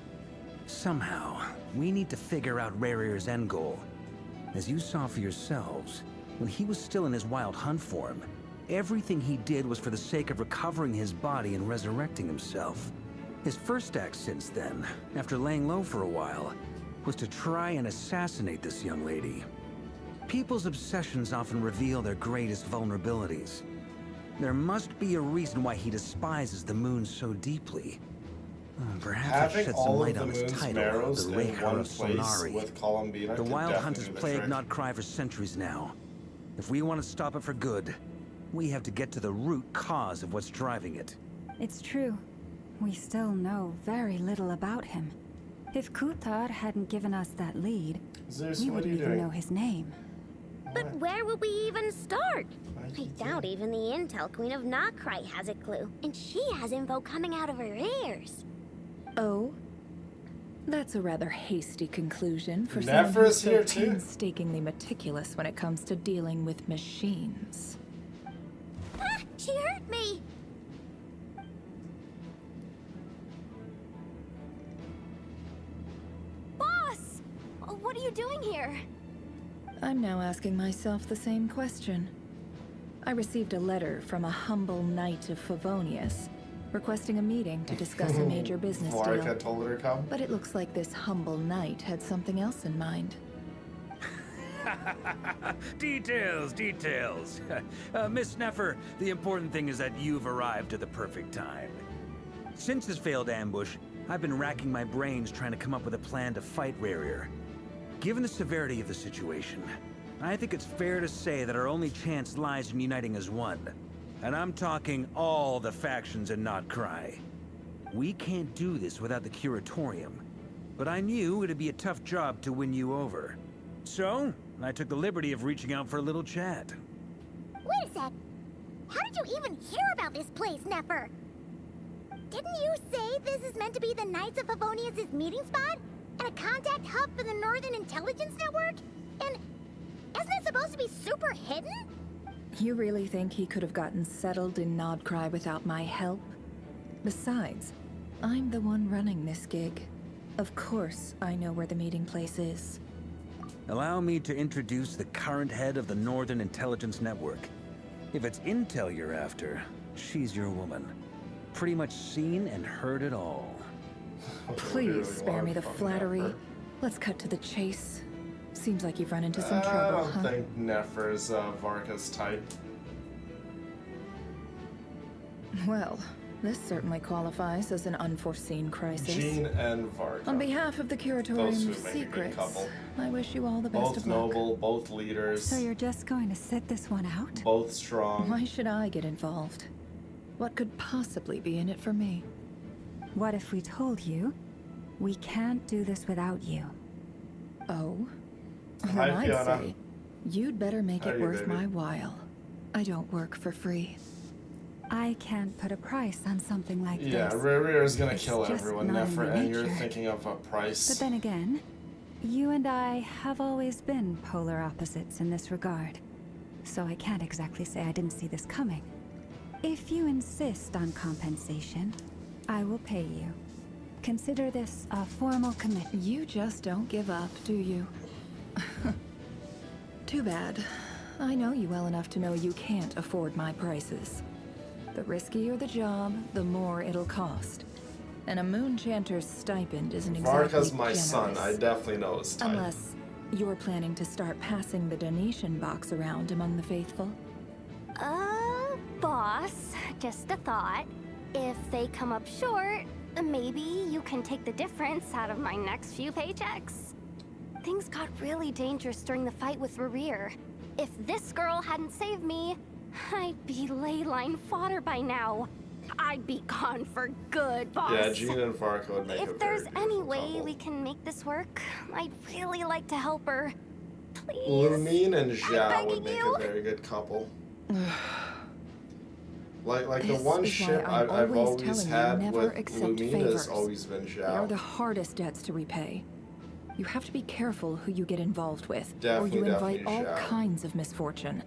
Somehow, we need to figure out Rarir's end goal. As you saw for yourselves, when he was still in his wild hunt form, everything he did was for the sake of recovering his body and resurrecting himself. His first act since then, after laying low for a while, was to try and assassinate this young lady. People's obsessions often reveal their greatest vulnerabilities. There must be a reason why he despises the moon so deeply. Perhaps it Having sheds some all of light the on his moon's title, marrows the in Raker one of place Solnari. with Columbina The could Wild definitely Hunt has do the plagued trick. Notcry for centuries now. If we want to stop it for good, we have to get to the root cause of what's driving it. It's true. We still know very little about him. If Kuthar hadn't given us that lead, Zeus, we what are wouldn't you even doing? know his name. But where would we even start? What are I you doubt doing? even the Intel Queen of Notcry has a clue. And she has info coming out of her ears. Oh? That's a rather hasty conclusion for Nephra's someone who's so here too. painstakingly meticulous when it comes to dealing with machines. Ah, she hurt me! Boss! What are you doing here? I'm now asking myself the same question. I received a letter from a humble knight of Favonius, requesting a meeting to discuss a major business Varka deal. told her to come. But it looks like this humble knight had something else in mind. Details, details. Miss Neffer, the important thing is that you've arrived at the perfect time. Since his failed ambush, I've been racking my brains trying to come up with a plan to fight Rarir. Given the severity of the situation, I think it's fair to say that our only chance lies in uniting as one. And I'm talking all the factions in Notcry. We can't do this without the Curatorium, but I knew it'd be a tough job to win you over. So, I took the liberty of reaching out for a little chat. Wait a sec. How did you even hear about this place, Neffer? Didn't you say this is meant to be the Knights of Favonius' meeting spot? And a contact hub for the Northern Intelligence Network? And isn't it supposed to be super hidden? You really think he could have gotten settled in Nodcry without my help? Besides, I'm the one running this gig. Of course I know where the meeting place is. Allow me to introduce the current head of the Northern Intelligence Network. If it's intel you're after, she's your woman. Pretty much seen and heard it all. Please spare me the flattery. Let's cut to the chase. Seems like you've run into some I trouble, don't huh? think Neffer is Varka's type. Well, this certainly qualifies as an unforeseen crisis. Jean and Varka. On behalf of the Those two Curatorium's make a good secrets, couple. I wish you all the best Both of luck. noble, both leaders, So you're just going to sit this one out? both strong. Why should I get involved? What could possibly be in it for me? What if we told you we can't do this without you? Oh? Hi, Then I'd Fiona. say, you'd better make How it are you, worth baby? my while. I don't work for free. I can't put a price on something like Yeah, this. Rarir is gonna It's kill just everyone, not in Neffer, my and you're nature. thinking of a price. But then again, you and I have always been polar opposites in this regard. So I can't exactly say I didn't see this coming. If you insist on compensation, I will pay you. Consider this a formal commitment. You just don't give up, do you? Too bad. I know you well enough to know you can't afford my prices. The riskier the job, the more it'll cost. And a moon chanter's stipend isn't exactly Varka's my generous. son. I definitely know his type. Unless you're planning to start passing the donation box around among the faithful. Boss, just a thought. If they come up short, maybe you can take the difference out of my next few paychecks. Things got really dangerous during the fight with Rerir. If this girl hadn't saved me, I'd be ley line fodder by now. I'd be gone for good, boss. Yeah, Gina and Varka would make a If very there's any beautiful way couple. we can make this work, I'd really like to help her. Please. Lumine and I'm Zhao would begging make you. a very good couple. Like the This one is why ship I'm I've always always telling you had never with accept Lumine has favors. always been They are Zhao. the hardest debts to repay. You have to be careful who you get involved with, Definitely, or you invite all definitely Zhao. kinds of misfortune.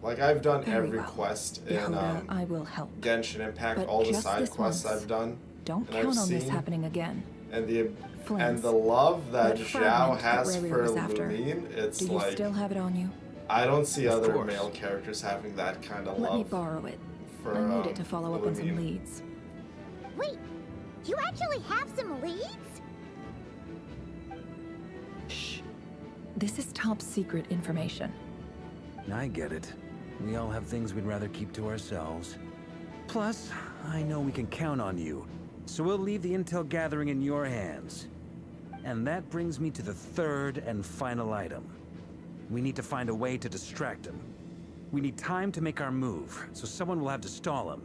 Like I've done Very every well. quest in Yehuda, I will help. Genshin Impact, But all the just side this quests once. I've done, Don't and I've count on this seen- happening again. and the Flint, love that that Zhao fragment that has Riri for was after, Lumine, it's Do you like still have it on you? I don't see Of other course. male characters having that kind of Let me love borrow it. for I need it to follow up on some Lumine. leads. Wait, you actually have some leads? Shh. This is top secret information. I get it. We all have things we'd rather keep to ourselves. Plus, I know we can count on you, so we'll leave the intel gathering in your hands. And that brings me to the third and final item. We need to find a way to distract him. We need time to make our move, so someone will have to stall him.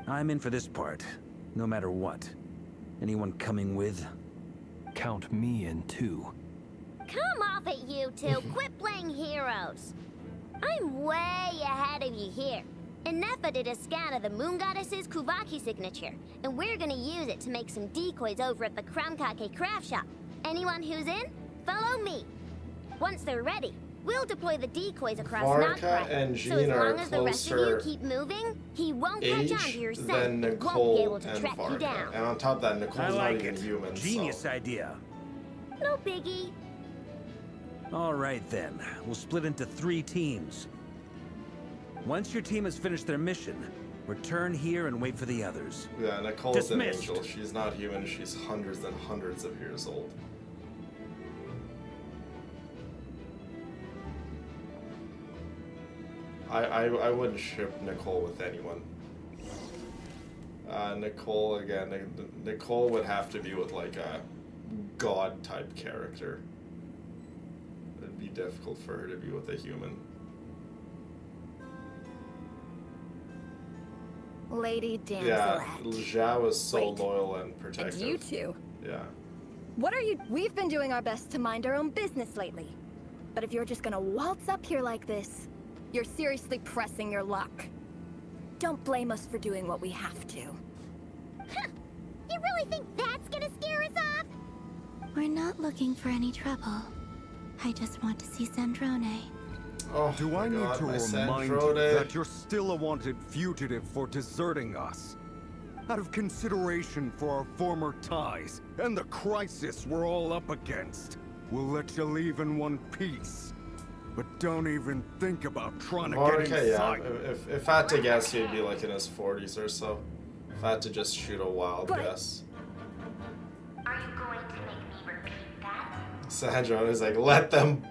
I'm in for this part, no matter what. Anyone coming with? Count me in too. Come off it, you two. Quit playing heroes. I'm way ahead of you here. Nefa did a scan of the Moon Goddess's Kuvaki signature, and we're gonna use it to make some decoys over at the Kramkake craft shop. Anyone who's in, follow me. Once they're ready, we'll deploy the decoys across Varka Notcry. and So as Gina are long as the rest of you closer keep moving, he won't catch on to age your scent than and won't be Nicole able to and track you Varka. down. And on top of that, Nicole's I not like even it. human. Genius so. idea. No biggie. All right then, we'll split into 3 teams. Once your team has finished their mission, return here and wait for the others. Yeah, Nicole's an Dismissed. angel. She's not human. She's hundreds and hundreds of years old. I wouldn't ship Nicole with anyone. Nicole again. Nicole would have to be with like a god type character. It'd be difficult for her to be with a human. Lady Yeah, Damselette. Zhao is so Wait. loyal and protective. And you two. Yeah. What are you? We've been doing our best to mind our own business lately. But if you're just gonna waltz up here like this, you're seriously pressing your luck. Don't blame us for doing what we have to. Huh. You really think that's gonna scare us off? We're not looking for any trouble. I just want to see Sandrone. Oh, Do my I need God, to my remind you Sandrone. that you're still a wanted fugitive for deserting us? Out of consideration for our former ties and the crisis we're all up against, we'll let you leave in one piece. But don't even think about trying to get Okay, yeah. inside. If I had to guess, he'd be like in his 40s or so. If I had to just shoot a wild But- guess. Are you going to make me repeat that? Sandrone is like, let them,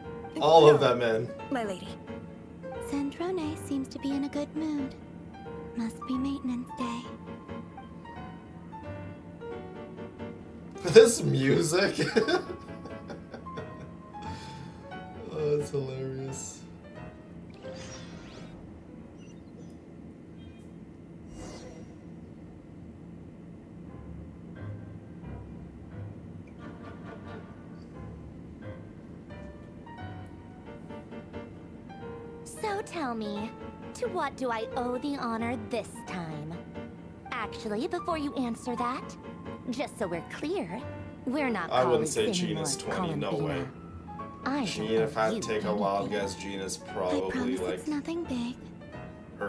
all of them in. My lady. Sandrone seems to be in a good mood. Must be maintenance day. This music. Oh, it's hilarious. So tell me, to what do I owe the honor this time? Actually, before you answer that, just so we're clear, we're not I wouldn't colleagues say anymore, Gina's 20, no Columbina. way. I Gina, don't if I owe had you to take a wild anything. guess, Gina's I probably promise like it's nothing big.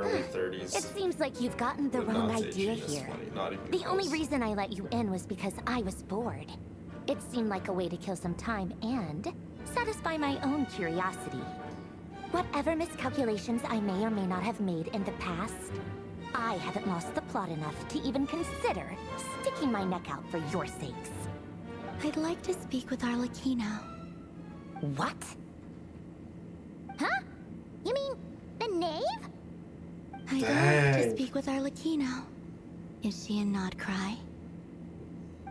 early 30s. It seems like you've gotten the would wrong not say idea she is here. funny, not even The only close. reason I let you in was because I was bored. It seemed like a way to kill some time and satisfy my own curiosity. Whatever miscalculations I may or may not have made in the past, I haven't lost the plot enough to even consider sticking my neck out for your sakes. I'd like to speak with Arlecchino. What? Huh? You mean the knave? I'd like Dang. to speak with Arlecchino. Is she in Nodcry?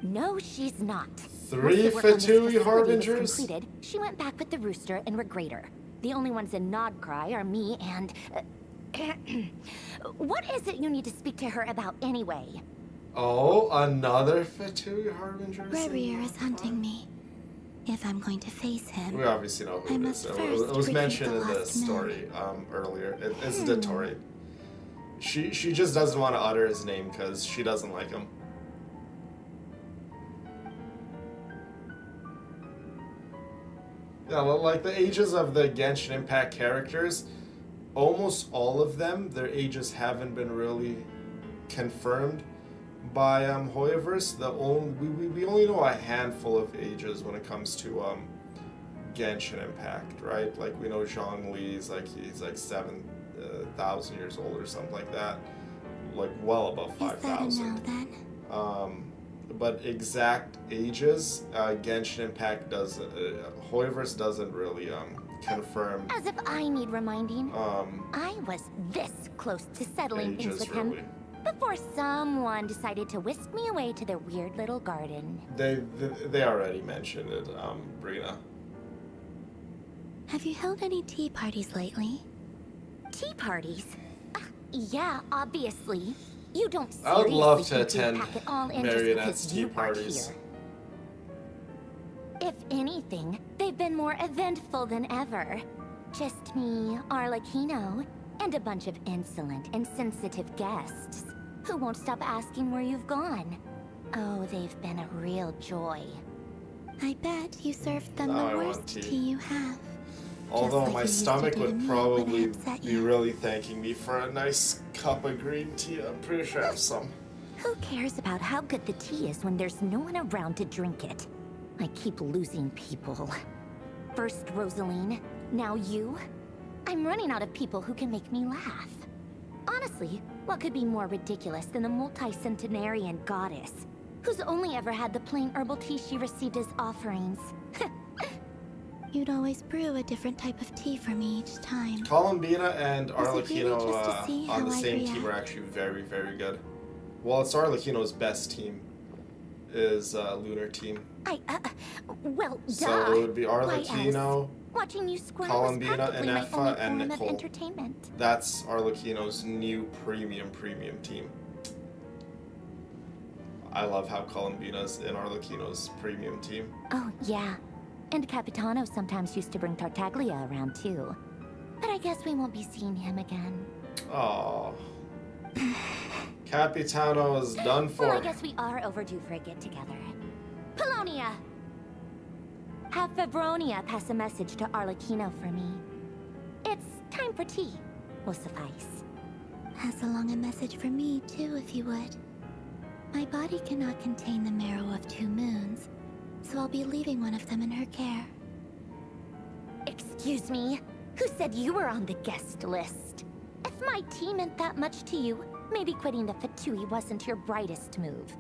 No, she's not. Three Once the work on this Fatui facility was Harbingers? completed, she went back with the Rooster and Regrator. The only ones in Nodcry are me and... what is it you need to speak to her about anyway? Oh, another Fatui Harbinger? Rarier is hunting me. If I'm going to face him, We obviously know who I it must is. It first was retrieve mentioned the in the lost moon. story earlier. It's Dotori. She just doesn't want to utter his name because she doesn't like him. Yeah, like the ages of the Genshin Impact characters, almost all of them, their ages haven't been really confirmed by Hoyoverse. We only know a handful of ages when it comes to Genshin Impact, right? Like we know Zhongli's he's like 7,000 years old or something like that, like well above is that a 5,000. no then? But exact ages, Genshin Impact does, Hoyoverse doesn't really confirm As if I need reminding. I was this close to settling things ages with him really. before someone decided to whisk me away to their weird little garden. They already mentioned it, Brina. Have you held any tea parties lately? Tea parties? Yeah, obviously. You don't I would seriously love to think you'd attend pack it all in just Marionette's because tea you aren't parties. here. If anything, they've been more eventful than ever. Just me, Arlecchino, and a bunch of insolent and sensitive guests who won't stop asking where you've gone. Oh, they've been a real joy. I bet you served them Now the I want worst tea. tea you have. Although like my you used to stomach do to would me when I probably upset be you. really thanking me for a nice cup of green tea. I'm pretty sure I have some. Who cares about how good the tea is when there's no one around to drink it? I keep losing people. First Rosaline, now you. I'm running out of people who can make me laugh. Honestly, what could be more ridiculous than the multi-centenarian goddess, who's only ever had the plain herbal tea she received as offerings? You'd always brew a different type of tea for me each time. Columbina and Was it really Arlecchino just to see on the how I'd same team react? are actually very, very good. Well, it's Arlecchino's best team is Lunar Team. Well, duh. So it would be Why Arlecchino, else? Watching you squirm Columbina, was practically my Inefa, only and form of Nicole. entertainment. That's Arlecchino's new premium team. I love how Columbina's in Arlecchino's premium team. Oh, yeah. And Capitano sometimes used to bring Tartaglia around, too. But I guess we won't be seeing him again. Oh, Capitano is done for. Well, I guess we are overdue for a get-together. Polonia! Have Febronia pass a message to Arlecchino for me. It's time for tea. Will suffice. Pass along a message for me, too, if you would. My body cannot contain the marrow of 2 moons, so I'll be leaving one of them in her care. Excuse me? Who said you were on the guest list? If my tea meant that much to you, maybe quitting the Fatui wasn't your brightest move.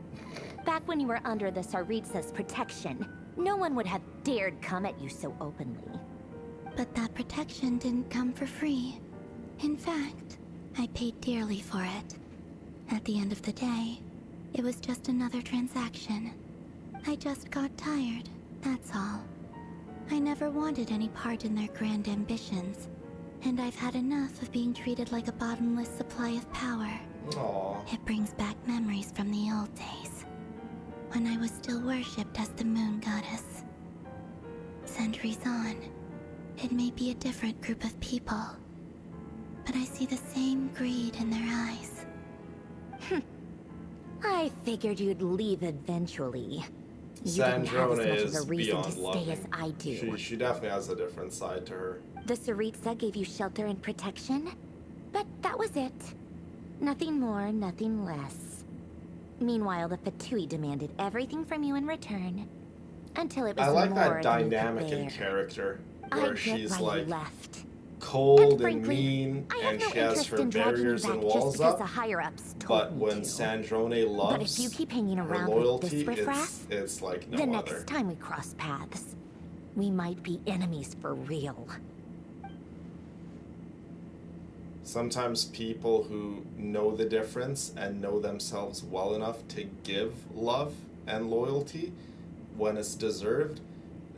Back when you were under the Tsaritsa's protection, no one would have dared come at you so openly. But that protection didn't come for free. In fact, I paid dearly for it. At the end of the day, it was just another transaction. I just got tired, that's all. I never wanted any part in their grand ambitions, and I've had enough of being treated like a bottomless supply of power. Aww. It brings back memories from the old days, when I was still worshipped as the moon goddess. Centuries on, it may be a different group of people, but I see the same greed in their eyes. I figured you'd leave eventually. You didn't have Sandrone as much is of a reason to beyond stay loving. as I do. She definitely has a different side to her. The Tsaritsa gave you shelter and protection? But that was it. Nothing more, nothing less. Meanwhile, the Fatui demanded everything from you in return. Until it was I like more that than you dynamic could in bear. character I where get she's why like you left. cold and frankly, mean, I have and no she has interest her in dragging you barriers back and just walls because up. the higher-ups told But me when to. Sandrone loves But if you keep hanging her around with loyalty, this riffraff, it's like no the other. next time we cross paths, we might be enemies for real. Sometimes people who know the difference and know themselves well enough to give love and loyalty when it's deserved,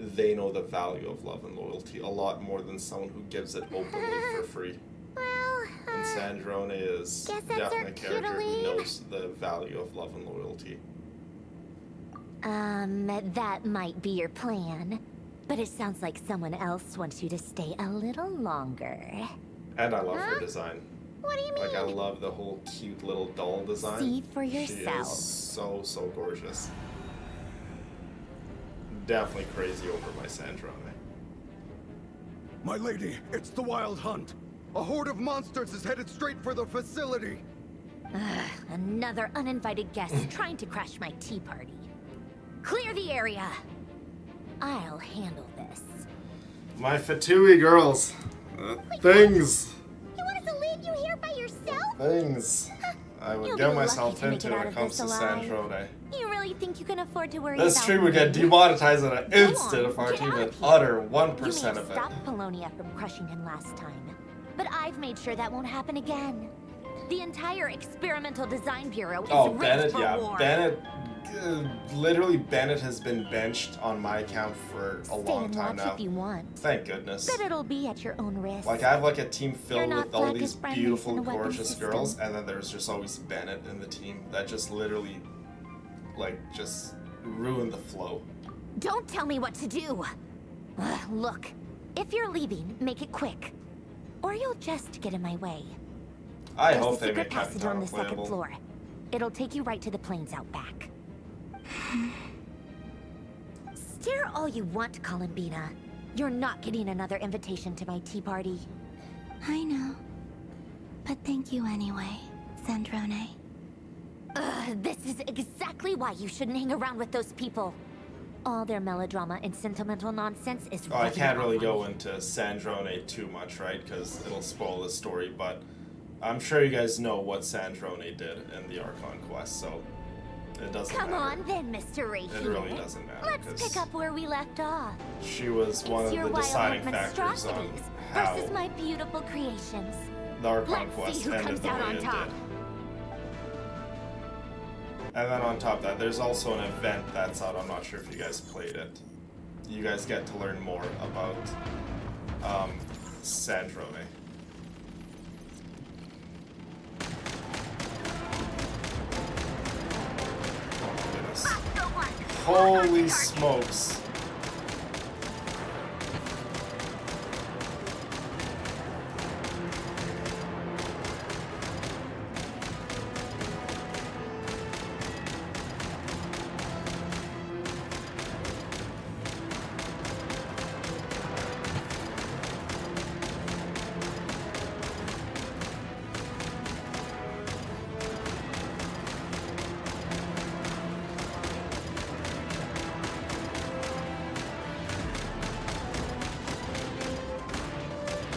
they know the value of love and loyalty a lot more than someone who gives it openly for free. Well, And Sandrone is guess that's definitely our a character who Cuteline. knows the value of love and loyalty. That might be your plan. But it sounds like someone else wants you to stay a little longer. And I love her design. What do you mean? Like, I love the whole cute little doll design. See for She yourself. is so gorgeous. Definitely crazy over my Sandrone. My lady, it's the Wild Hunt. A horde of monsters is headed straight for the facility. Ugh, another uninvited guest trying to crash my tea party. Clear the area. I'll handle this. My Fatui girls. Things. You want us to leave you here by yourself? Things. I would You'll get be myself lucky to make into it when out it of comes this to alive. Sandrone. You really think you can afford to worry This about stream would get me? demonetized in an Go instant on, if our get team out would of here. utter You may 1% have of it. stopped Polonia from crushing him last time, but I've made sure that won't happen again. The entire experimental design bureau is Oh, rigged Bennett, for yeah. war. Bennett, literally Bennett has been benched on my account for a Stay long and time watch now. if you want. Thank goodness. But it'll be at your own risk. Like, I have like a team You're filled not with all black these as friendlies beautiful, in a weapon gorgeous system. girls, and then there's just always Bennett in the team that just literally, like, just ruined the flow. Don't tell me what to do. Look, if you're leaving, make it quick, or you'll just get in my way. I There's hope a they secret make passage on Capitano the second playable. floor. It'll take you right to the plains out back. Stare all you want, Columbina. You're not getting another invitation to my tea party. I know. But thank you anyway, Sandrone. This is exactly why you shouldn't hang around with those people. All their melodrama and sentimental nonsense is Oh, I rubbing can't off really on go me. into Sandrone too much, right? Because it'll spoil the story, but I'm sure you guys know what Sandrone did in the Archon quest, so it doesn't Come matter. on then, Mr. Rahim. It really doesn't matter, Let's 'cause pick up where we left off. She was one of It's your the wild deciding factors on monstrosities how versus my beautiful creations. the Archon Let's quest see who ended comes the out way on it top. did. And then on top of that, there's also an event that's out. I'm not sure if you guys played it. You guys get to learn more about Sandrone. Oh my goodness. Holy smokes.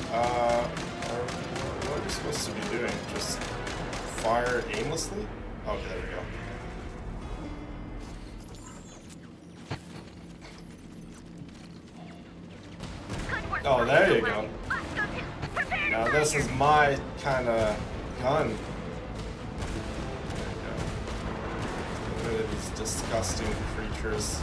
What are we supposed to be doing? Just fire aimlessly? Okay, there we go. Oh, there you go. Now this is my kind of gun. There you go. Look at these disgusting creatures.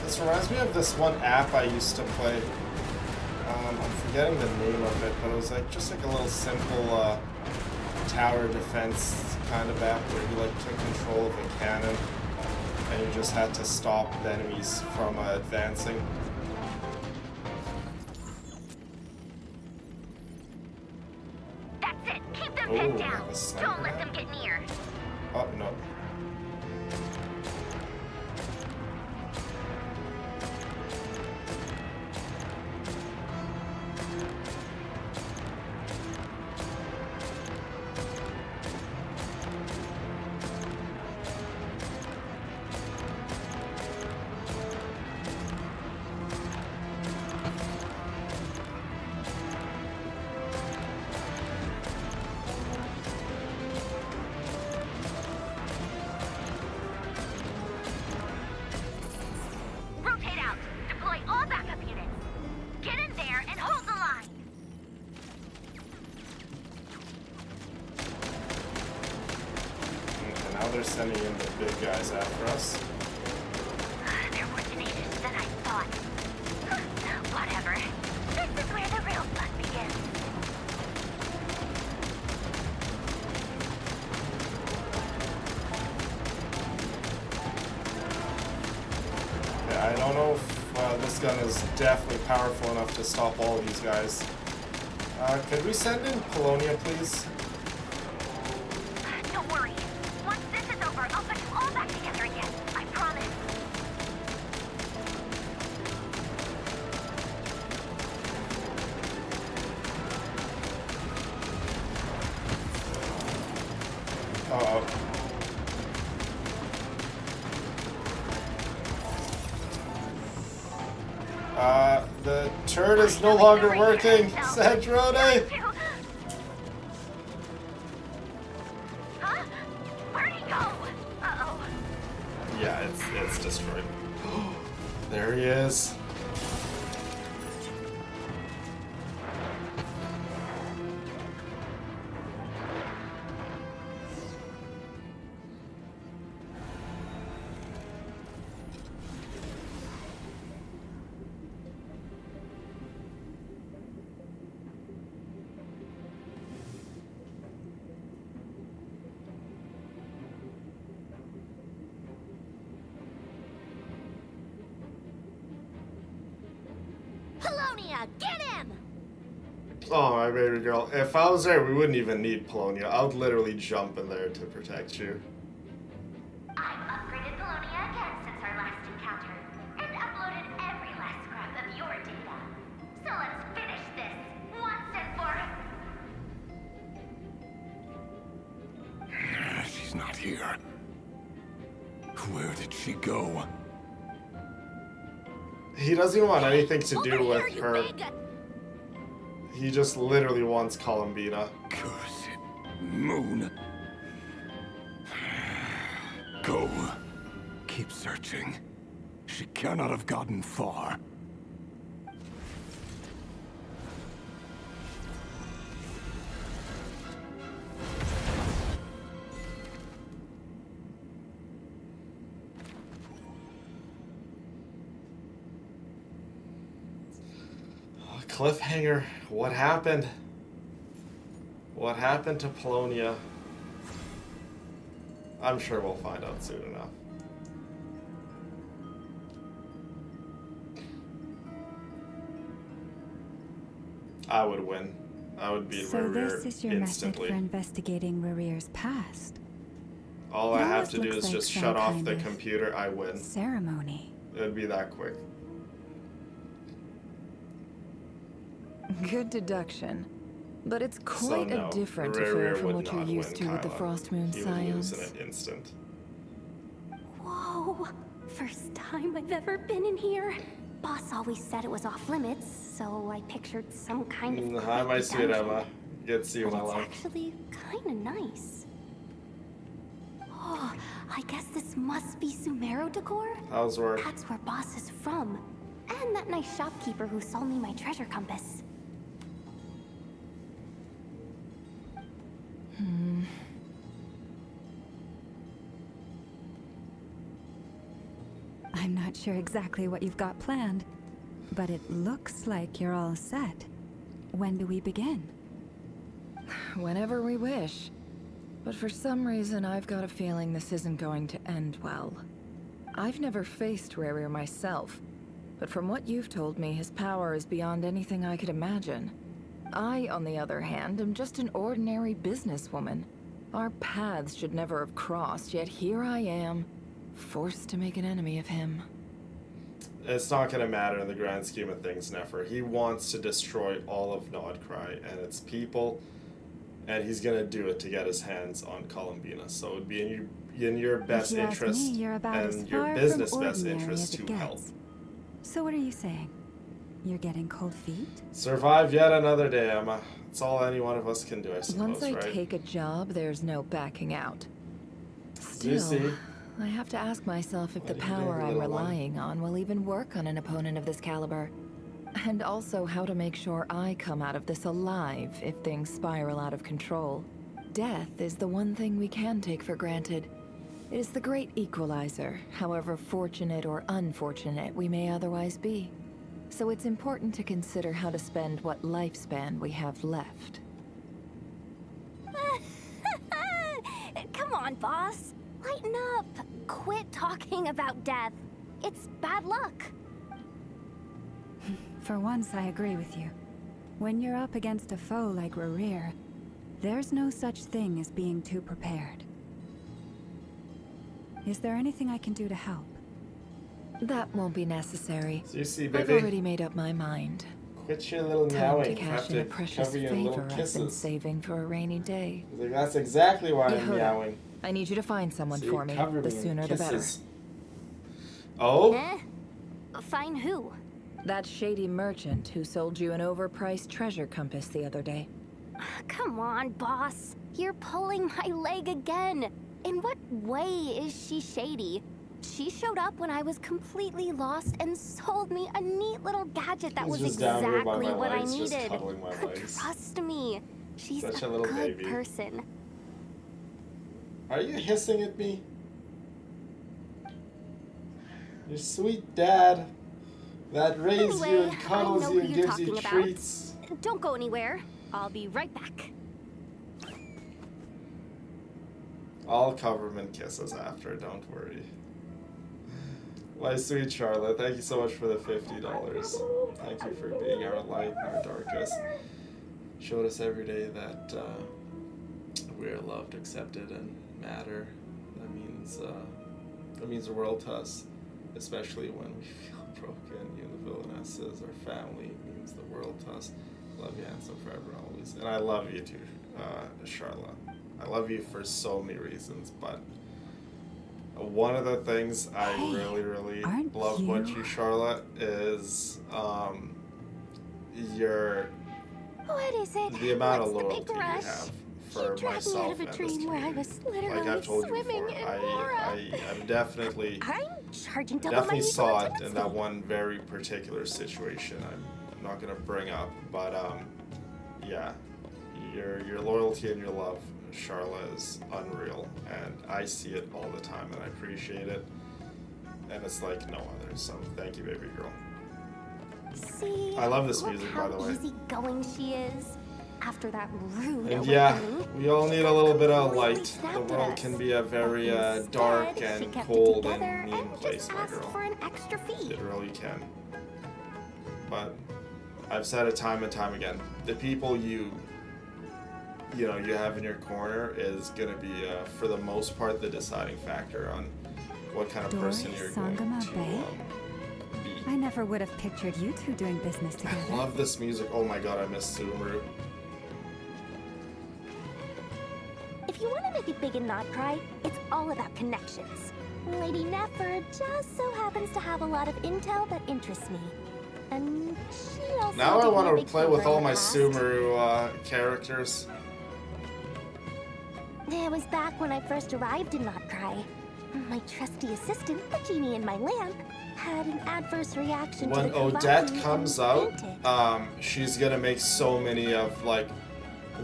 This reminds me of this one app I used to play. I'm forgetting the name of it, but it was like just like a little simple tower defense kind of map where you like took control of a cannon and you just had to stop the enemies from advancing. That's it. Keep them pinned down. Like a sniper Don't let now? them get near. Oh, no. Rotate out. Deploy all backup units. Get in there and hold the line. Okay, now they're sending in the big guys after us. They're more tenacious than I thought. Whatever. This is where the real fun begins. Yeah, I don't know if this gun is definitely powerful enough to stop all of these guys. Could we send in Polonia, please? Don't worry. Once this is over, I'll put you all back together again. I promise. Uh-oh. The turret is no longer working. Sandrone! Huh? Where'd he go? Uh-oh. Yeah, it's destroyed. There he is. Polonia, get him! Oh, my baby girl. If I was there, we wouldn't even need Polonia. I would literally jump in there to protect you. I've upgraded Polonia again since our last encounter, and uploaded every last scrap of your data. So let's finish this once and for... She's not here. Where did she go? He doesn't even want anything to do Over with here, you her. big- He just literally wants Columbina. Curse it. Moon. Go. Keep searching. She cannot have gotten far. Cliffhanger. What happened? What happened to Polonia? I'm sure we'll find out soon enough. I would win. I would beat So Rerir this is your instantly. method for investigating Rerir's past. All I It have almost to do looks is like just some shut off kind the of computer. I win. Ceremony. It'd be that quick. Good deduction. But it's So quite no, a different Rerir affair from would what you're not used to win, with the Kyla. Frost Moon He would lose in Scions. an instant. Whoa. First time I've ever been in here. Boss always said it was off limits, so I pictured some kind of Hi, my creepy sweet dungeon. Emma. Good to see you, But my it's love. actually kind of nice. Oh, I guess this must be Sumero decor? How's work? That's where Boss is from. And that nice shopkeeper who sold me my treasure compass. I'm not sure exactly what you've got planned, but it looks like you're all set. When do we begin? Whenever we wish. But for some reason, I've got a feeling this isn't going to end well. I've never faced Rerir myself, but from what you've told me, his power is beyond anything I could imagine. I, on the other hand, am just an ordinary businesswoman. Our paths should never have crossed, yet here I am, forced to make an enemy of him. It's not going to matter in the grand scheme of things, Nefer. He wants to destroy all of Nodcry and its people, and he's going to do it to get his hands on Columbina. So it would be in your best interest and your business best interest to help. So what are you saying? You're getting cold feet? Survive yet another day, Emma. It's all any one of us can do, I suppose, Once I right? take a job, there's no backing out. You see? Still, I have to ask myself if the power I'm relying on will even work on an opponent of this caliber. And also how to make sure I come out of this alive if things spiral out of control. Death is the one thing we can take for granted. It is the great equalizer, however fortunate or unfortunate we may otherwise be. So it's important to consider how to spend what lifespan we have left. Come on, boss. Lighten up. Quit talking about death. It's bad luck. For once, I agree with you. When you're up against a foe like Rerir, there's no such thing as being too prepared. Is there anything I can do to help? That won't be necessary. So you see, I've baby. already made up my mind. Quit your little Time meowing. to You have cash in to a precious cover your little favor I've been kisses. saving for a rainy day. Like, that's exactly why I'm Yehuda, meowing. I need you to find someone So for you me. cover The me in sooner the better. kisses. Oh? Find who? That shady merchant who sold you an overpriced treasure compass the other day. Come on, boss. You're pulling my leg again. In what way is she shady? She showed up when I was completely lost and sold me a neat little gadget that He's was just down here by exactly my what I legs, just needed. cuddling my legs. Trust me. She's Such a a little good baby. person. Are you hissing at me? Your sweet dad that raised you Anyway, and I cuddles know you who and you're gives you talking about. treats. Don't go anywhere. I'll be right back. I'll cover him in kisses after, don't worry. My sweet Charlotte, thank you so much for the $50. Thank you for being our light in our darkest. Showed us every day that we are loved, accepted, and matter. That means the world to us, especially when we feel broken. You and the villainesses, our family, it means the world to us. Love you, handsome, forever, always. And I love you too, Charlotte. I love you for so many reasons, but one of the things I really love about you, Charlotte, is your What is it? the amount of What's the loyalty big you rush? have You for dragged me out myself of a and this dream where I community. was literally Like I've told you swimming before, in aura. I'm definitely I'm charging double definitely my saw usual it in attendance that fee. one very particular situation. I'm not gonna bring up, but yeah, your loyalty and your love, Charla, is unreal, and I see it all the time, and I appreciate it, and it's like no other. So thank you, baby girl. See, I love this look music, how by the way. easygoing she is. After that rude And yeah, awakening, we all need a little bit of completely light. The snapped at world us. can be a very Instead, dark she and kept it cold together and mean and place, just my asked girl. for an extra fee. It really can. But I've said it time and time again. The people you have in your corner is gonna be, for the most part, the deciding factor on what kind of person you're going to be. I never would have pictured you two doing business together. I love this music. Oh my god, I miss Subaru. If you want to make it big and not cry, it's all about connections. Lady Nefer just so happens to have a lot of intel that interests me. And she also Now I did me a want to big play favor with in all the my past. Subaru characters. It was back when I first arrived in Not Cry. My trusty assistant, the genie in my lamp, had an adverse reaction When to the Odette Kavaki comes and out, fainted. she's gonna make so many of like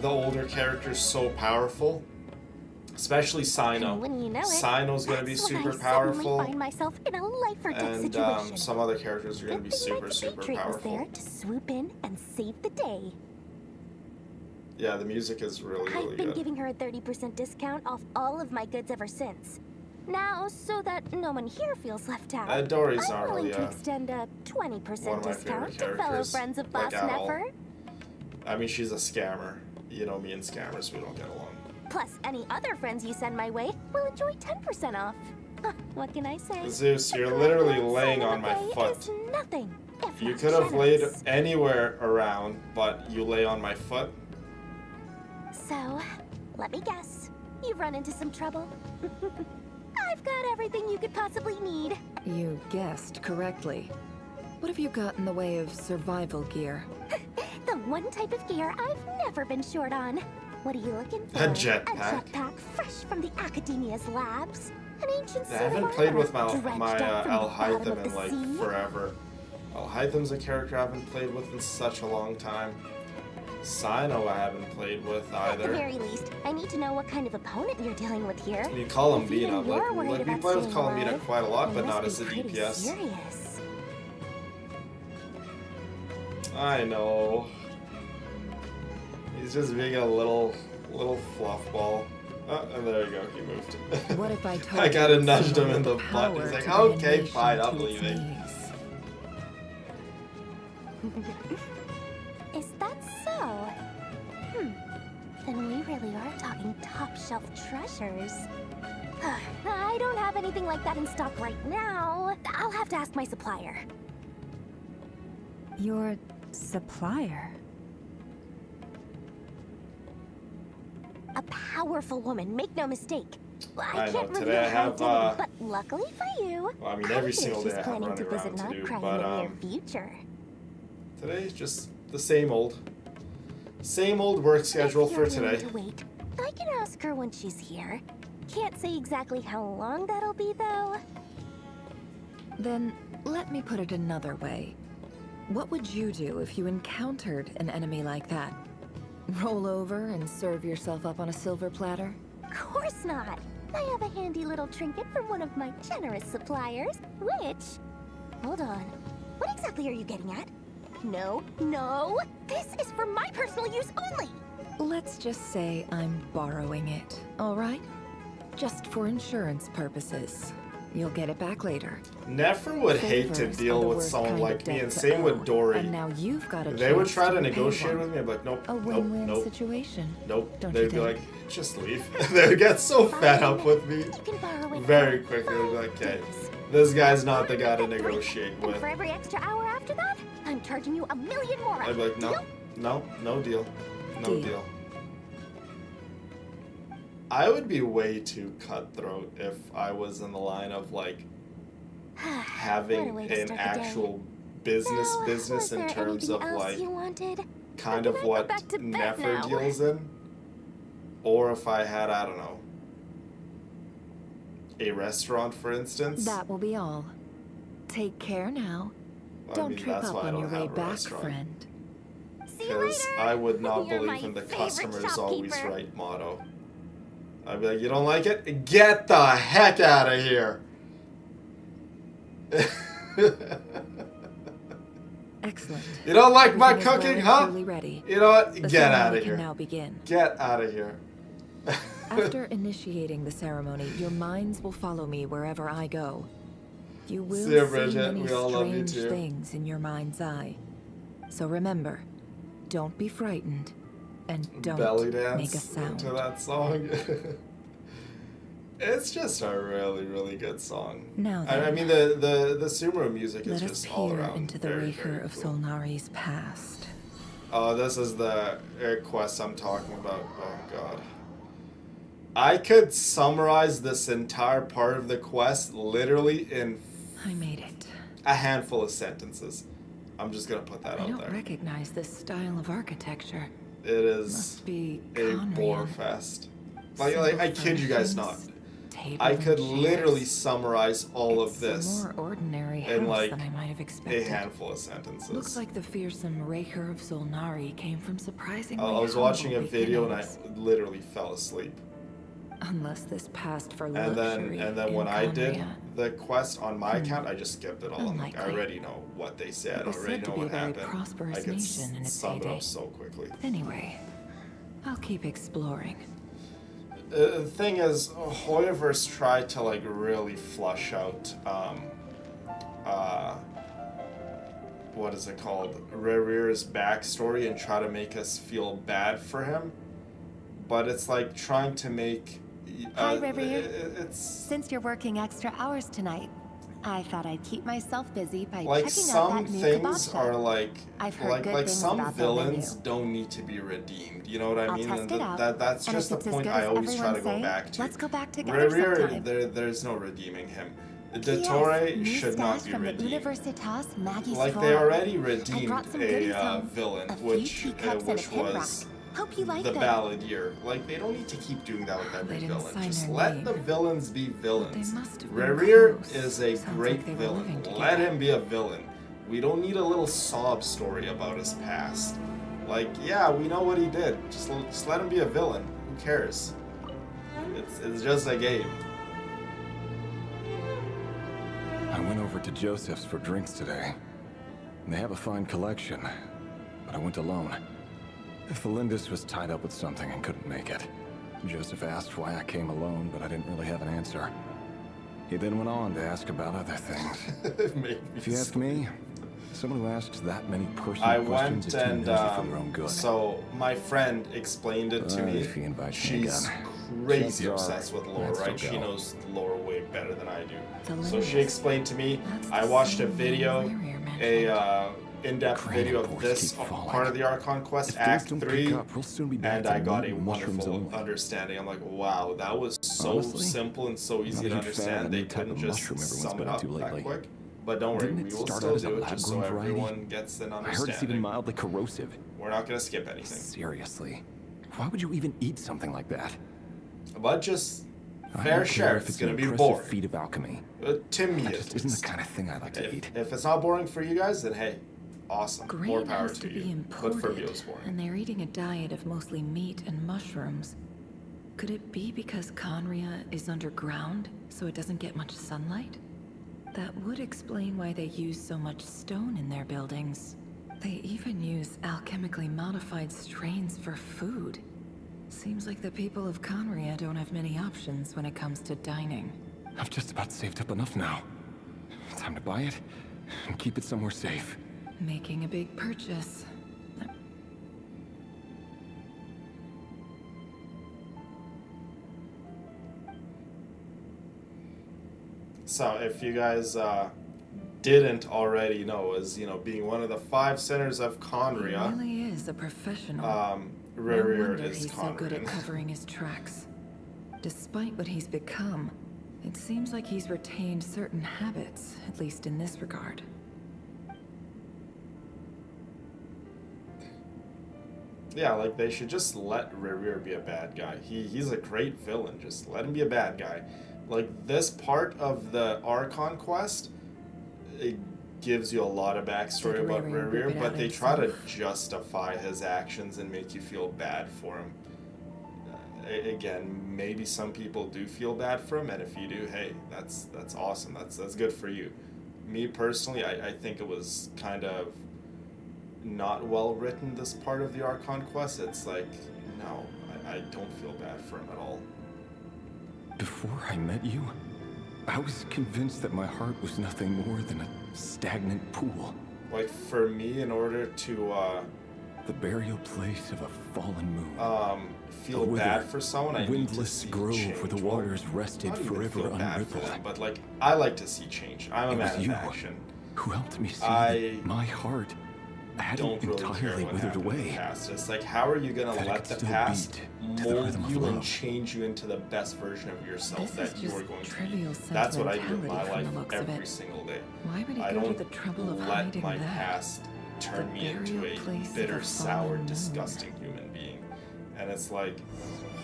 the older characters so powerful, especially Sino. And when you know it, Sino's gonna be that's when super I powerful, suddenly find myself in a life or death and situation. some other characters are gonna be Good thing super my compatriot was powerful. there to swoop in and save the day. Yeah, the music is really, really I've been good. giving her a 30% discount off all of my goods ever since. Now, so that no one here feels left out, Dory's I'm not willing really to extend a 20% one of my favorite discount to fellow characters, friends of like, Boss at all. Neffer. I mean, she's a scammer. You know, me and scammers, we don't get along. Plus, any other friends you send my way will enjoy 10% off. What can I say? Zeus, A you're good literally word laying sign on of my the day foot. is nothing, if You not could have laid generous. anywhere around, but you lay on my foot. So, let me guess. You've run into some trouble? I've got everything you could possibly need. You guessed correctly. What have you got in the way of survival gear? The one type of gear I've never been short on. What are you looking for? A jetpack. A jetpack fresh from the Academia's labs. An ancient I suit haven't of played armor with my dredged up from the bottom Alhaitham of in the like sea. forever. Alhaitham's a character I haven't played with in such a long time. Sino I haven't played with At the either. very least, I need to know what kind of opponent you're dealing with here. I mean, Columbina, If even you're worried like we about play with staying Columbina alive, quite a lot, it but must not as be a pretty DPS. serious. I know. He's just being a little fluff ball. Oh, and there you go, he moved. What if I told I kinda you nudged him in the someone butt. with He's like, power to bring a okay, nation fine, I'm to its leaving. knees? Is that so? Then we really are talking top shelf treasures. I don't have anything like that in stock right now. I'll have to ask my supplier. Your supplier? A powerful woman, make no mistake. I know, can't today reveal I her have, identity, but luckily for you, well, I mean, every hear single day she's I have planning running to visit around to do, Notcry but, in the near future. Today's just the same old work schedule If for you're willing today. to wait, I can ask her when she's here. Can't say exactly how long that'll be, though. Then let me put it another way. What would you do if you encountered an enemy like that? Roll over and serve yourself up on a silver platter? Of course not. I have a handy little trinket from one of my generous suppliers, which... Hold on. What exactly are you getting at? No, no! This is for my personal use only! Let's just say I'm borrowing it, all right? Just for insurance purposes. You'll get it back later. Nefer would hate to Favors are deal the with worst someone kind of like me, debt and to same owe, with Dory. And now you've got a They would chance try to repay negotiate one. with me, I'd be like, nope, A nope, win-win nope, situation. nope. Don't They'd you be think? like, just leave. They'd get so fed up with me You can borrow it very for quickly. They'd be like, 5 okay, days. this guy's not the Borrow guy it to at 3, negotiate and with. for every extra hour after that, I'm charging you $1 million more. I'd be like, no, Deal? no deal. No Deal. deal. I would be way too cutthroat if I was in the line of like What a having way to an start the day. actual business Now, was in there terms of anything else like you wanted? kind Or of can I go what back to bed Nefer now? deals in. Or if I had, I don't know, a restaurant, for instance. That will be all. Take care now. I Don't mean, trip that's up why I on don't your way have a back, restaurant. friend. See you Because later. I would not You're believe my in the favorite customer's always shopkeeper. right motto. I'd be like, you don't like it? Get the heck out of here! Excellent. You don't like my Everything is well cooking, and huh? truly ready. You know what? The Get ceremony out of can here. now begin. Get out of here. After initiating the ceremony, your minds will follow me wherever I go. You will See ya, see Bridget. many We all love you strange too. things in your mind's eye. So remember, don't be frightened, and don't Belly make a dance sound. to that song. It's just a really, really good song. Now I then, mean, the Sumeru music is let us just all peer around into the very, Raker very of cool. Solnari's past. Oh, this is the quest I'm talking about. Oh, God. I could summarize this entire part of the quest literally in I made it. a handful of sentences. I'm just gonna put that I out don't there. recognize this style of architecture. It is Must be a bore Conrian. fest. Like, I kid you guys not. Tables I and could chairs. literally summarize all It's of this a more ordinary in house like than I might have a expected. handful of sentences. Looks like the fearsome Raker of Solnari came from surprisingly I was watching a humble video and I beginnings. literally fell asleep. Unless this passed for And luxury then in when I did Conria. the quest on my account, I just skipped it all. I'm like, I Unlikely. already know what they said. It I was already said to know be what a very happened. prosperous I could nation in its sum it heyday. up so quickly. Anyway, I'll keep exploring. The thing is, Hoyoverse tried to like really flush out, what is it called, Rerear's backstory and try to make us feel bad for him, but it's like trying to make. Hi, Rerear. It's Since you're working extra hours tonight, I thought I'd keep myself busy by like checking out some that new things kebab are shop. like I've heard like good like things some about their villains menu. don't need to be redeemed. You know what I I'll mean? test And it out, that's and just the if it's as point good I as always try to everyone's go saying, back to. let's go back together sometime. There's no redeeming him. P.S. Dottore New should not stash be from the redeemed. Universitas Magis Like they Forum. already I redeemed brought some goodies a home. villain, A few which teacups and a was pin Hope you like the them. Balladeer. Like they don't need to keep doing that with every They didn't villain. sign Just their let name. the villains be villains. They must have been Rerear close. is a Sounds great like they were villain. living together. Let him be a villain. We don't need a little sob story about his past. Like, yeah, we know what he did. Just let him be a villain. Who cares? It's just a game. I went over to Joseph's for drinks today. They have a fine collection, but I went alone. Felindus was tied up with something and couldn't make it. Joseph asked why I came alone, but I didn't really have an answer. He then went on to ask about other things. If you ask me, someone who asks that many personal I questions went is too and nosy for their own good. so my friend explained it to me. If he invites me She's again. crazy Chances are obsessed with lore, I'd still right? She go. knows lore way better than I do. The So she Lindis. explained to me. That's I the watched a same video, Rerear mentioned. a in-depth Crane video of reports this keep falling. part of the Archon Quest, If things Act don't 3, pick up, we'll soon be back and to I got meat a and mushrooms wonderful only. understanding. I'm like, wow, that was so Honestly, simple and so I'm easy not to a huge fan of understand. the They new type couldn't of just mushroom everyone's sum been it up into that lately. quick. But don't worry, Didn't we it will start still out as a do it just so lab-grown variety? everyone gets an I heard it's even understanding. mildly corrosive. We're not gonna skip anything. Seriously, why would you even eat something like that? But just I fair don't share, care if it's it's gonna an be impressive boring. feat of alchemy. To me, That it just isn't is. the kind of thing I like to eat. If it's not boring for you guys, then hey, awesome. More Grain power has to to be you. imported, But for me, it was boring. and they're eating a diet of mostly meat and mushrooms. Could it be because Conria is underground, so it doesn't get much sunlight? That would explain why they use so much stone in their buildings. They even use alchemically modified strains for food. Seems like the people of Conria don't have many options when it comes to dining. I've just about saved up enough now. Time to buy it and keep it somewhere safe. Making a big purchase. So if you guys didn't already know, as you know, being one of the 5 centers of He Conria, really is a professional. No Rerear wonder is he's so good at Conrian. covering his tracks. Despite what he's become, it seems like he's retained certain habits, at least in this regard. Yeah, like they should just let Rerear be a bad guy. He's a great villain. Just let him be a bad guy. Like this part of the Archon quest, it gives you a lot of backstory Did about Rerear Rerear, whip it but out they try to himself? justify his actions and make you feel bad for him. Again, maybe some people do feel bad for him, and if you do, hey, that's awesome. That's good for you. Me personally, I think it was kind of not well written, this part of the Archon quest. It's like, no, I don't feel bad for him at all. Before I met you, I was convinced that my heart was nothing more than a stagnant pool. Like for me, in order to The burial place of a fallen moon. feel A bad withered, for someone, I need to windless see grove change. where the Well, waters rested not even forever feel bad for unrippled. them, but like I like to see change. I'm a It was man of you action. who helped me see I that my heart hadn't Don't really care entirely what withered happened in the away. past. It's like, how are you gonna That it let could the still past beat to the mold rhythm of you and love. change you into the best version of yourself This that is you just are going to trivial be? That's what I do in my sentimentality from life the looks of every it. single day. Why would he I go to don't the trouble of let hiding my that? past turn The me into burial a place of bitter, a sour, fallen moon. disgusting human being. And it's like,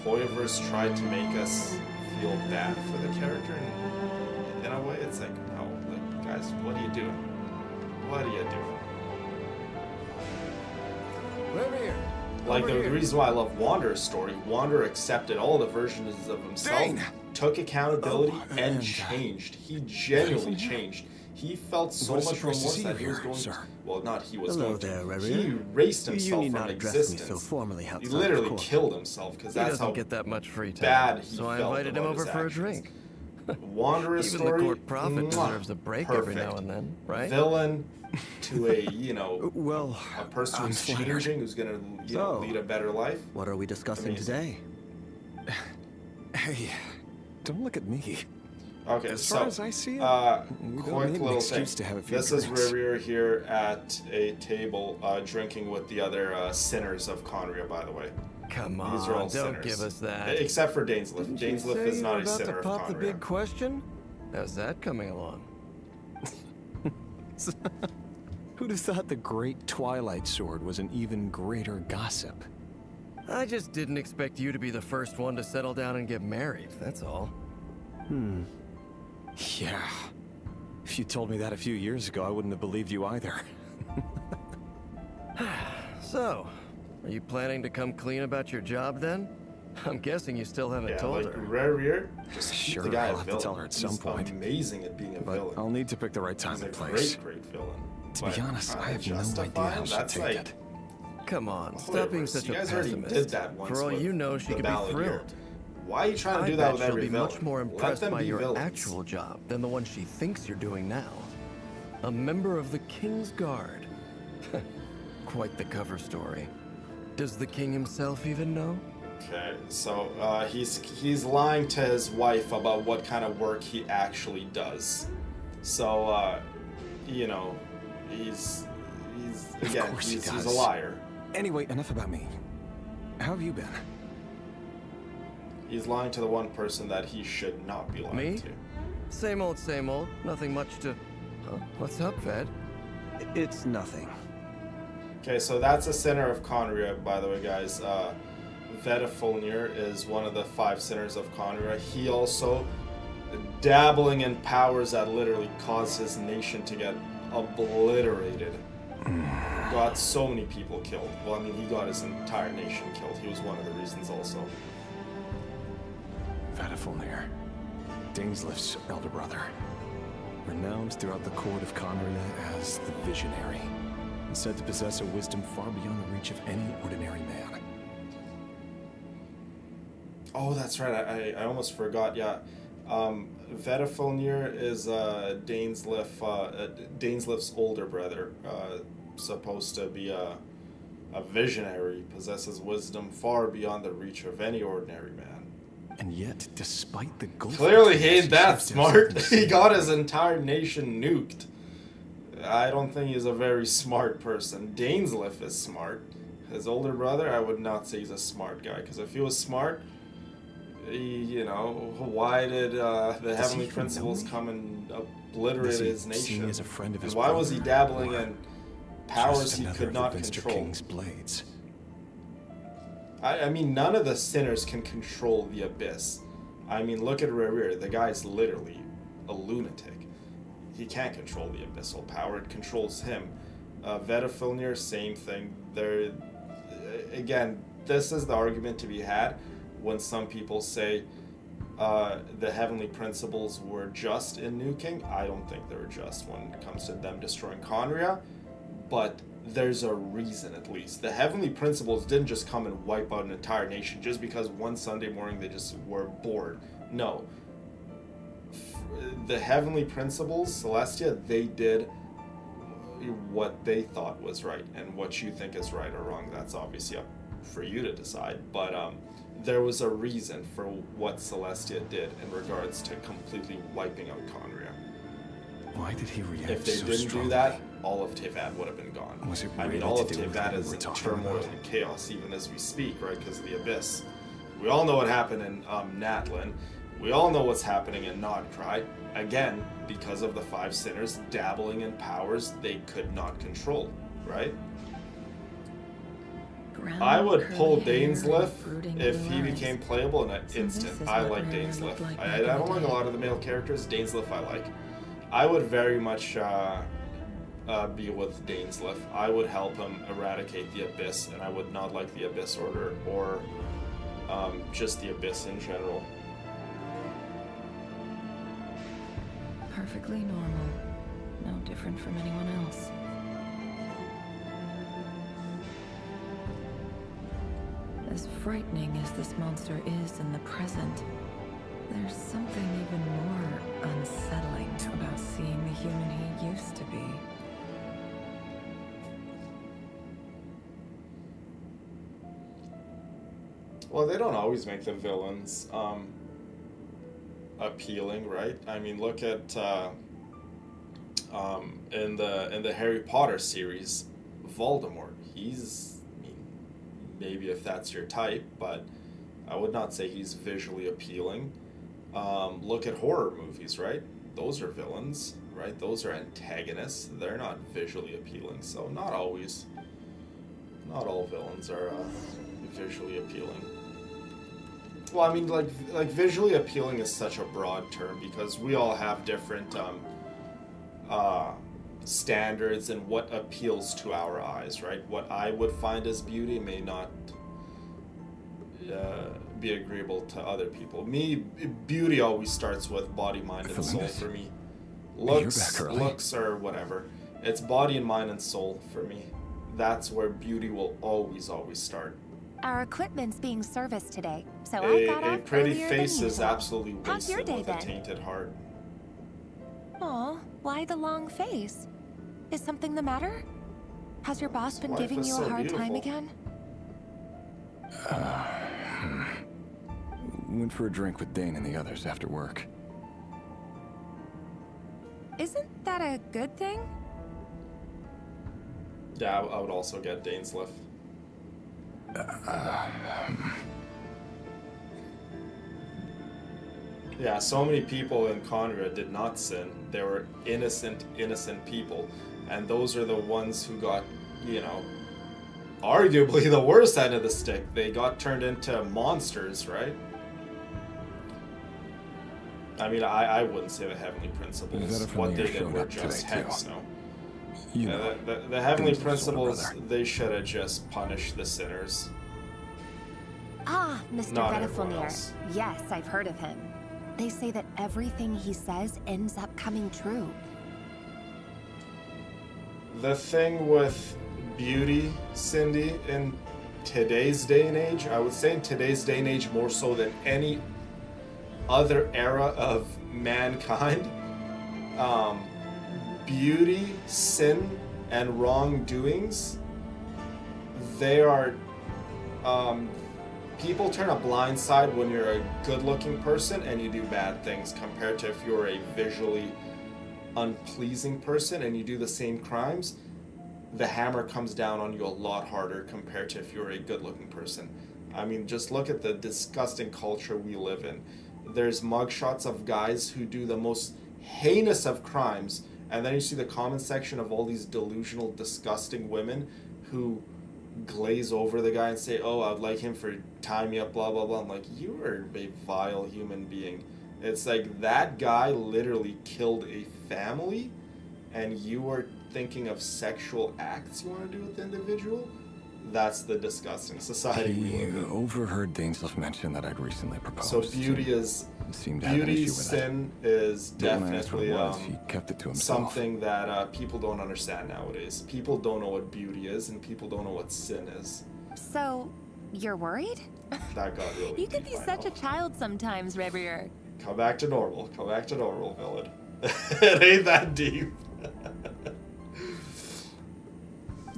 Hoyoverse tried to make us feel bad for the character, and in a way, it's like, no, like, guys, what are you doing? What are you doing? Like, the reason why I love Wander's story, Wander accepted all the versions of himself, Dane! took accountability, Oh, and and, changed. He genuinely changed. He felt so What a much surprise to remorse see that you he was here, going. sir. Well, not he was Hello going there, to. Revere. He erased You himself need from not address me existence. so formally He outside literally of court. killed himself because He that's doesn't how get that much free time, bad he so I felt invited him about over his for a actions. drink. Wanderer Even story. the court prophet deserves a break every Perfect. now and then, right? Villain to a well, a person I'm who's flattered. changing, who's gonna So, lead a better life. What are we discussing Amazing. today? Hey, don't look at me. Okay, as so far as I see it, we don't quick need an little excuse thing. to have a few This drinks. is Revere here at a table, drinking with the other sinners of Conria. By the way, Come these are all on, don't sinners. give us that. Except for Dainsliff. Didn't you Dainsliff say is you not were a about sinner to of pop the Conria. big question? How's that coming along? Who'd have thought the Great Twilight Sword was an even greater gossip? I just didn't expect you to be the first one to settle down and get married, that's all. Yeah. If you told me that a few years ago, I wouldn't have believed you either. So, are you planning to come clean about your job then? I'm guessing you still haven't Yeah, told like her. Revere, just keep Sure, the guy I'll a have to villain. tell her at some He's point. amazing at being a But villain. I'll need to pick the right time He's a and place. great villain. To be honest, I have no Justify idea how him? she'll That's take like, it. Come on, Wait, stop being Riz, such you a guys already pessimist. did that once For all with you know, she the could be Balladeer. thrilled. Why are you trying to I do that bet with she'll every be villain? much more Let impressed them by be your villains. actual job than the one she thinks you're doing now. A member of the King's Guard. Quite the cover story. Does the king himself even know? Okay, so he's lying to his wife about what kind of work he actually does. So he's again Of course he he's a does. liar. Anyway, enough about me. How have you been? He's lying to the one person that he should not be lying Me? to. Same old, nothing much to... Huh? What's up, Ved? It's nothing. Okay, so that's a sinner of Conria, by the way, guys. Vedafulnir is one of the 5 sinners of Conria. He also dabbling in powers that literally caused his nation to get obliterated. Got so many people killed. Well, I mean, he got his entire nation killed. He was one of the reasons also. Vadafulnir, Dainsliff's elder brother. Renowned throughout the court of Conria as the Visionary, and said to possess a wisdom far beyond the reach of any ordinary man. Oh, that's right. I almost forgot. Yeah, Vedafulnir is Dainsliff's older brother. Supposed to be a visionary, possesses wisdom far beyond the reach of any ordinary man. And yet, despite the gold... Clearly, he ain't that smart. He got his entire nation nuked. I don't think he's a very smart person. Dainsliff is smart. His older brother, I would not say he's a smart guy, because if he was smart, why did the Heavenly Principles come and obliterate his nation? As a friend of his and why was he brother, dabbling or in powers just he another could of not the Minster control? King's blades? I mean, none of the sinners can control the Abyss. I mean, look at Revere. The guy's literally a lunatic. He can't control the abyssal power. It controls him. Vedafulnir, same thing. Again, this is the argument to be had when some people say the Heavenly Principles were just in nuking. I don't think they were just when it comes to them destroying Conria, but there's a reason at least. The Heavenly Principles didn't just come and wipe out an entire nation just because one Sunday morning they just were bored. No. The Heavenly Principles, Celestia, they did what they thought was right, and what you think is right or wrong, that's obviously up for you to decide, but there was a reason for what Celestia did in regards to completely wiping out Conria. Why did he react If they so didn't strongly? do that, all of Tevad would have been gone. Was it I mean, really all to of do with Tevad what we is were in talking turmoil about? and chaos even as we speak, right? Because of the Abyss. We all know what happened in Natlin. We all know what's happening in Nodcry. Again, because of the 5 sinners dabbling in powers they could not control, right? I would pull Dainsliff if he became playable in an instant. I like Dainsliff. I don't like a lot of the male characters. Dainsliff I like. I would very much be with Dainsliff. I would help him eradicate the Abyss, and I would not like the Abyss Order or just the Abyss in general. Perfectly normal. no different from anyone else. As frightening as this monster is in the present, there's something even more unsettling about seeing the human he used to be. Well, they don't always make the villains appealing, right? I mean, look at in the Harry Potter series, Voldemort. He's, I mean, maybe if that's your type, but I would not say he's visually appealing. Look at horror movies, right? Those are villains, right? Those are antagonists. They're not visually appealing, so not always. Not all villains are visually appealing. Well, I mean, like visually appealing is such a broad term because we all have different standards and what appeals to our eyes, right? What I would find as beauty may not be agreeable to other people. Me, beauty always starts with body, mind, and soul for me. Looks or whatever. It's body and mind and soul for me. That's where beauty will always start. Our equipment's being serviced today, so I got off A pretty earlier face than is usual. absolutely How's your wasted day with a then? tainted heart. Aw, why the long face? Is something the matter? Has your boss been Wife giving is you so a hard time beautiful. again? Went for a drink with Dane and the others after work. Isn't that a good thing? Yeah, I would also get Dane's lift. Yeah, so many people in Conrad did not sin. They were innocent people. And those are the ones who got, you know, arguably the worst end of the stick. They got turned into monsters, right? I mean, I wouldn't say the Heavenly Principles. What they did were just hex, no. You know, the Heavenly Dane's older Principles, brother. they should have just punished the sinners. Ah, Mr. Not everyone Vedifalnir. else. Yes, I've heard of him. They say that everything he says ends up coming true. The thing with beauty, Cindy, in today's day and age, I would say in today's day and age more so than any other era of mankind, beauty, sin, and wrongdoings, they are, people turn a blind side when you're a good-looking person and you do bad things compared to if you're a visually unpleasing person and you do the same crimes. The hammer comes down on you a lot harder compared to if you're a good-looking person. I mean, just look at the disgusting culture we live in. There's mugshots of guys who do the most heinous of crimes, and then you see the comment section of all these delusional, disgusting women who glaze over the guy and say, oh, I'd like him for tying me up, blah, blah, blah. I'm like, you are a vile human being. It's like that guy literally killed a family, and you are thinking of sexual acts you want to do with the individual? That's the disgusting society we live in. Overheard Dainsleif mention that I'd recently proposed. So beauty is seemed to have an beauty, issue with sin is But when I asked what definitely it was, he kept it to himself. something that people don't understand nowadays. People don't know what beauty is, and people don't know what sin is. So, you're worried? That got really You could deep, be I such know. a child sometimes, Revier. Come back to normal. Come back to normal, villain. It ain't that deep.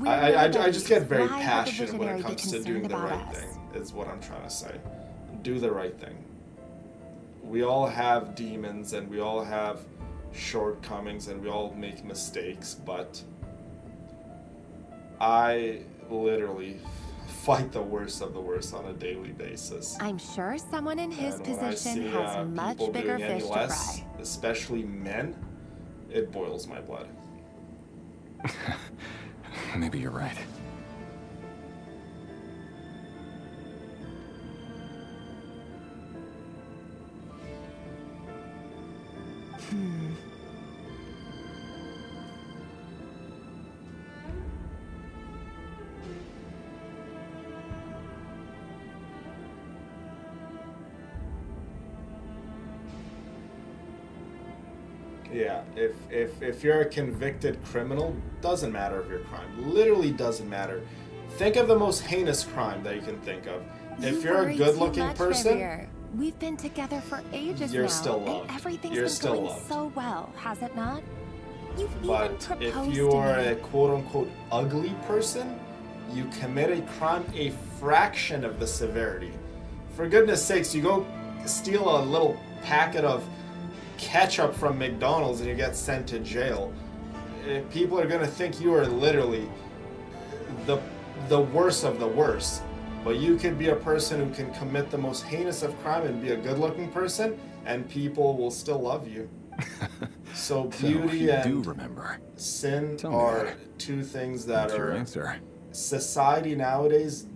I just get very Why would the passionate when visionary it be comes to doing concerned the about right us? thing, is what I'm trying to say. Do the right thing. We all have demons and we all have shortcomings and we all make mistakes, but I literally fight the worst of the worst on a daily basis. I'm sure someone in his And when I position see, has much people bigger doing any fish to less, fry. especially men, it boils my blood. Maybe you're right. Yeah, if you're a convicted criminal, doesn't matter if your crime. Literally doesn't matter. Think of the most heinous crime that you can think of. If you're a good-looking person, we've been together for ages you're now, still loved. and everything's You're been still going loved. so well, has it not? You've even But proposed if you to are me. a quote-unquote ugly person, you commit a crime a fraction of the severity. For goodness sakes, you go steal a little packet of ketchup from McDonald's and you get sent to jail. People are gonna think you are literally the worst of the worst. But you could be a person who can commit the most heinous of crime and be a good-looking person, and people will still love you. So beauty and sin are two things that What's your are... answer? Society nowadays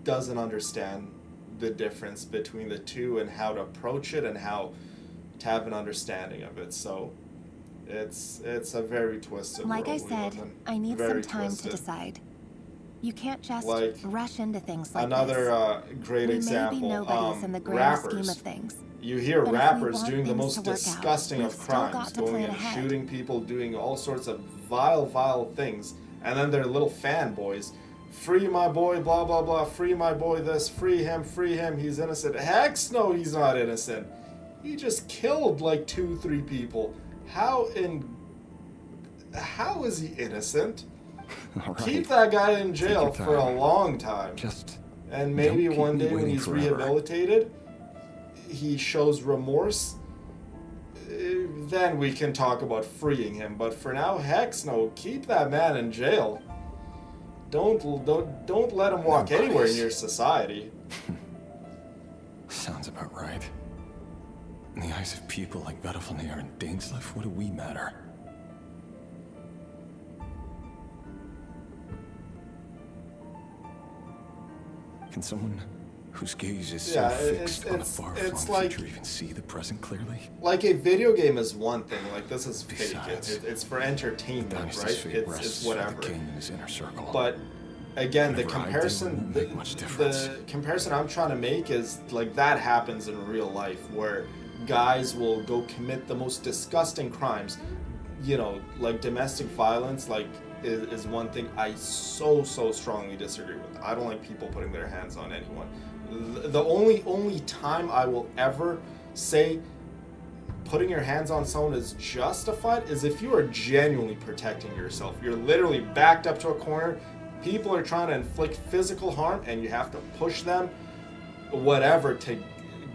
doesn't understand the difference between the two and how to approach it and how to have an understanding of it. So it's a very twisted Like I world we live said, in. I need Very some time twisted. to decide. You can't just Like, rush into things like Another this. great We example, may be nobodies in the grand rappers. scheme of things. You hear but if we rappers want doing the things most to work out, disgusting we've of still got crimes, to going plan and ahead. shooting people, doing all sorts of vile things, and then they're little fanboys. Free my boy, blah blah blah, free my boy this, free him, he's innocent. Heck no, he's not innocent. He just killed like 2-3 people. How is he innocent? All right. Keep that guy in jail your for a time. long time. And maybe don't keep one me day when waiting he's forever. rehabilitated, he shows remorse, then we can talk about freeing him. But for now, heck no, keep that man in jail. Don't let him walk anywhere in your society. Sounds about right. In the eyes of people like Vedalfnir and Dainsleif, what do we matter? Can someone whose gaze is so fixed on a far-flung like, future even see the present clearly? Like a video game is one thing. Like this is fake. Besides, It's for entertainment, Dynasty's right? fate rests It's with whatever. the king and his inner circle. But again, the Whatever I do comparison, won't make much difference. the comparison I'm trying to make is like that happens in real life, where guys will go commit the most disgusting crimes. You know, like domestic violence, like is one thing I so strongly disagree with. I don't like people putting their hands on anyone. The only time I will ever say putting your hands on someone is justified is if you are genuinely protecting yourself. You're literally backed up to a corner. People are trying to inflict physical harm and you have to push them, whatever, to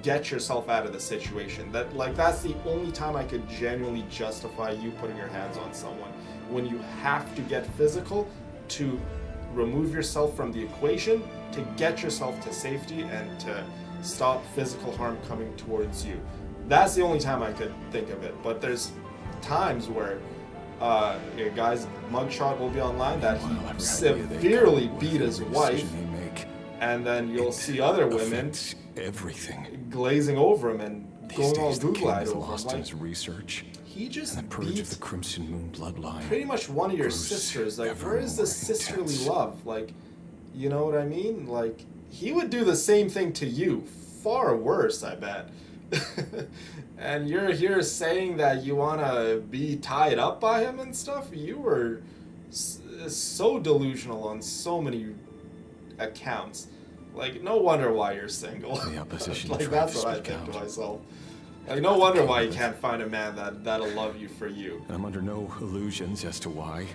get yourself out of the situation. That's the only time I could genuinely justify you putting your hands on someone. When you have to get physical to remove yourself from the equation, to get yourself to safety and to stop physical harm coming towards you. That's the only time I could think of it. But there's times where a guy's mugshot will be online that he severely beat his wife, and then you'll see other women glazing over him and going all Google-eyed over him. Like, research. He just And the purge beat of the Crimson Moon bloodline. pretty much one of your grows sisters. Like, ever where is the more sisterly intense. love? Like, you know what I mean? Like, he would do the same thing to you. Far worse, I bet. And you're here saying that you want to be tied up by him and stuff? You were so delusional on so many accounts. Like, no wonder why you're single. The opposition Like, tried that's to what I speak think out. to myself. Like, no wonder why you can't find a man that'll love you for you. And I'm under no illusions as to why.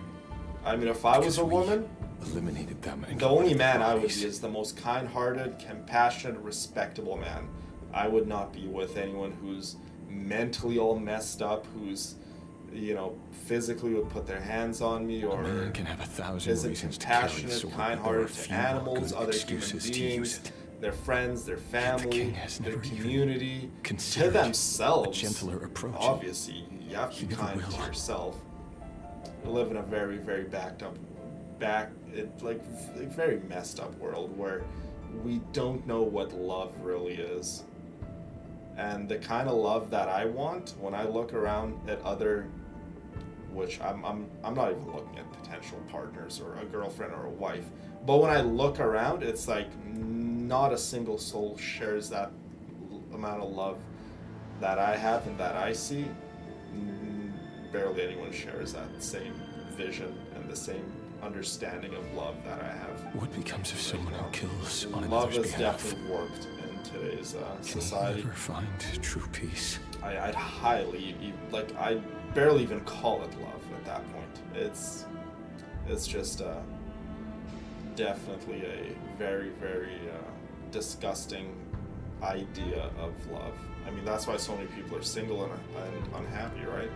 I mean, if I was a woman, Eliminated them. And the only rid of man their I would bodies. be is the most kind-hearted, compassionate, respectable man. I would not be with anyone who's mentally all messed up, who's, you know, physically would put their hands on me, or man can have 1,000 isn't reasons to carry a compassionate, sword, but there are kind-hearted to few animals, good other excuses human to use beings, it. their friends, their family, their community, to considered themselves. a gentler approach. Obviously, you have to You be never kind to will. yourself. We live in a very, very very messed up world where we don't know what love really is. And the kind of love that I want when I look around at other, which I'm not even looking at potential partners or a girlfriend or a wife, but when I look around, it's like not a single soul shares that amount of love that I have and that I see. barely anyone shares that same vision and the same understanding of love that I have. What becomes of someone who kills on Love another's is behalf? definitely warped in today's Can society. you ever find true peace? I'd highly, like, I barely even call it love at that point. It's just definitely a very, very disgusting idea of love. I mean, that's why so many people are single and unhappy, right?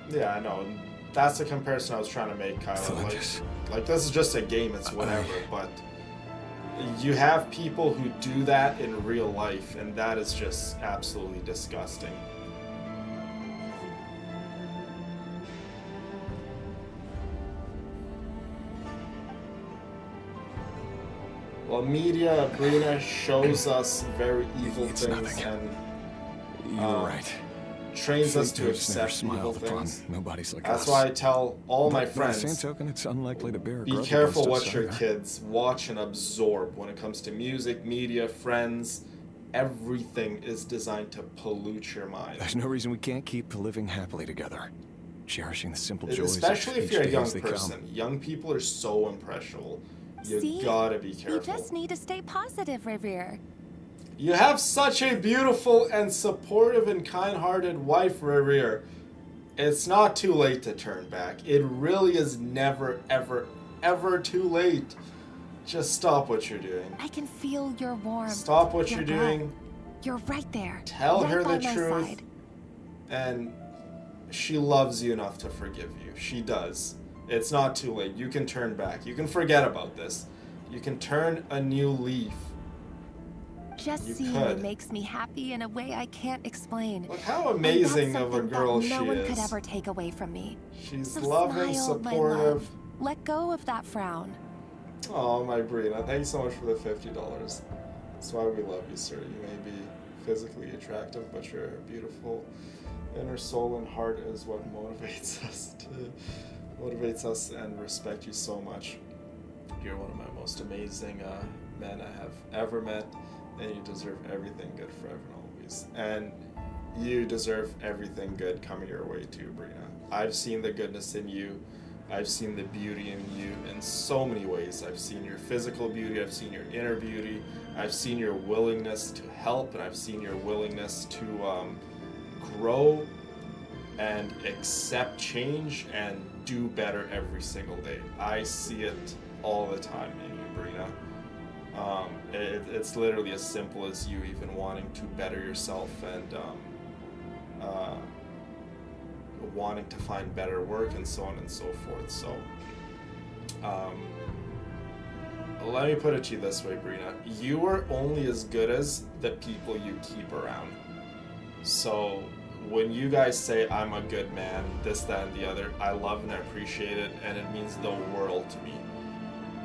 Yeah, I know. And that's the comparison I was trying to make, Kyla. Like this is just a game, it's whatever, but you have people who do that in real life, and that is just absolutely disgusting. Well, media, Brina, shows us very evil things nothing. and You're right. trains us to Fate accept never evil smiled upon things. nobodies like That's us. why I tell all my But by the friends, same token, it's unlikely to bear a be grudge careful against what us your either. kids watch and absorb when it comes to music, media, friends. Everything is designed to pollute your mind. There's no reason we can't keep living happily together, cherishing the simple joys Especially of if each you're a day young as they come. person. Young people are so impressionable. You See? gotta be careful. You just need to stay positive, Revere. You have such a beautiful and supportive and kind-hearted wife, Revere. It's not too late to turn back. It really is never, ever, ever too late. Just stop what you're doing. I can feel your warmth. Stop what your you're breath. doing. You're right there. Tell right her by the my truth. side. And she loves you enough to forgive you. She does. It's not too late. You can turn back. You can forget about this. You can turn a new leaf. Just You seeing could. you makes me happy in a way I can't explain. Look how amazing And that's of a something girl that she no one is. could ever take away from me. She's So loving, smile, my supportive. love. Let go of that frown. Oh, my Brina, thank you so much for the $50. That's why we love you, sir. You may be physically attractive, but your beautiful inner soul and heart is what motivates us and respect you so much. You're one of my most amazing men I have ever met, and you deserve everything good forever and always. And you deserve everything good coming your way too, Brina. I've seen the goodness in you. I've seen the beauty in you in so many ways. I've seen your physical beauty, I've seen your inner beauty, I've seen your willingness to help, and I've seen your willingness to grow and accept change and do better every single day. I see it all the time in you, Brina. It's literally as simple as you even wanting to better yourself and wanting to find better work and so on and so forth. So let me put it to you this way, Brina. You are only as good as the people you keep around. So when you guys say I'm a good man, this, that, and the other, I love and I appreciate it, and it means the world to me.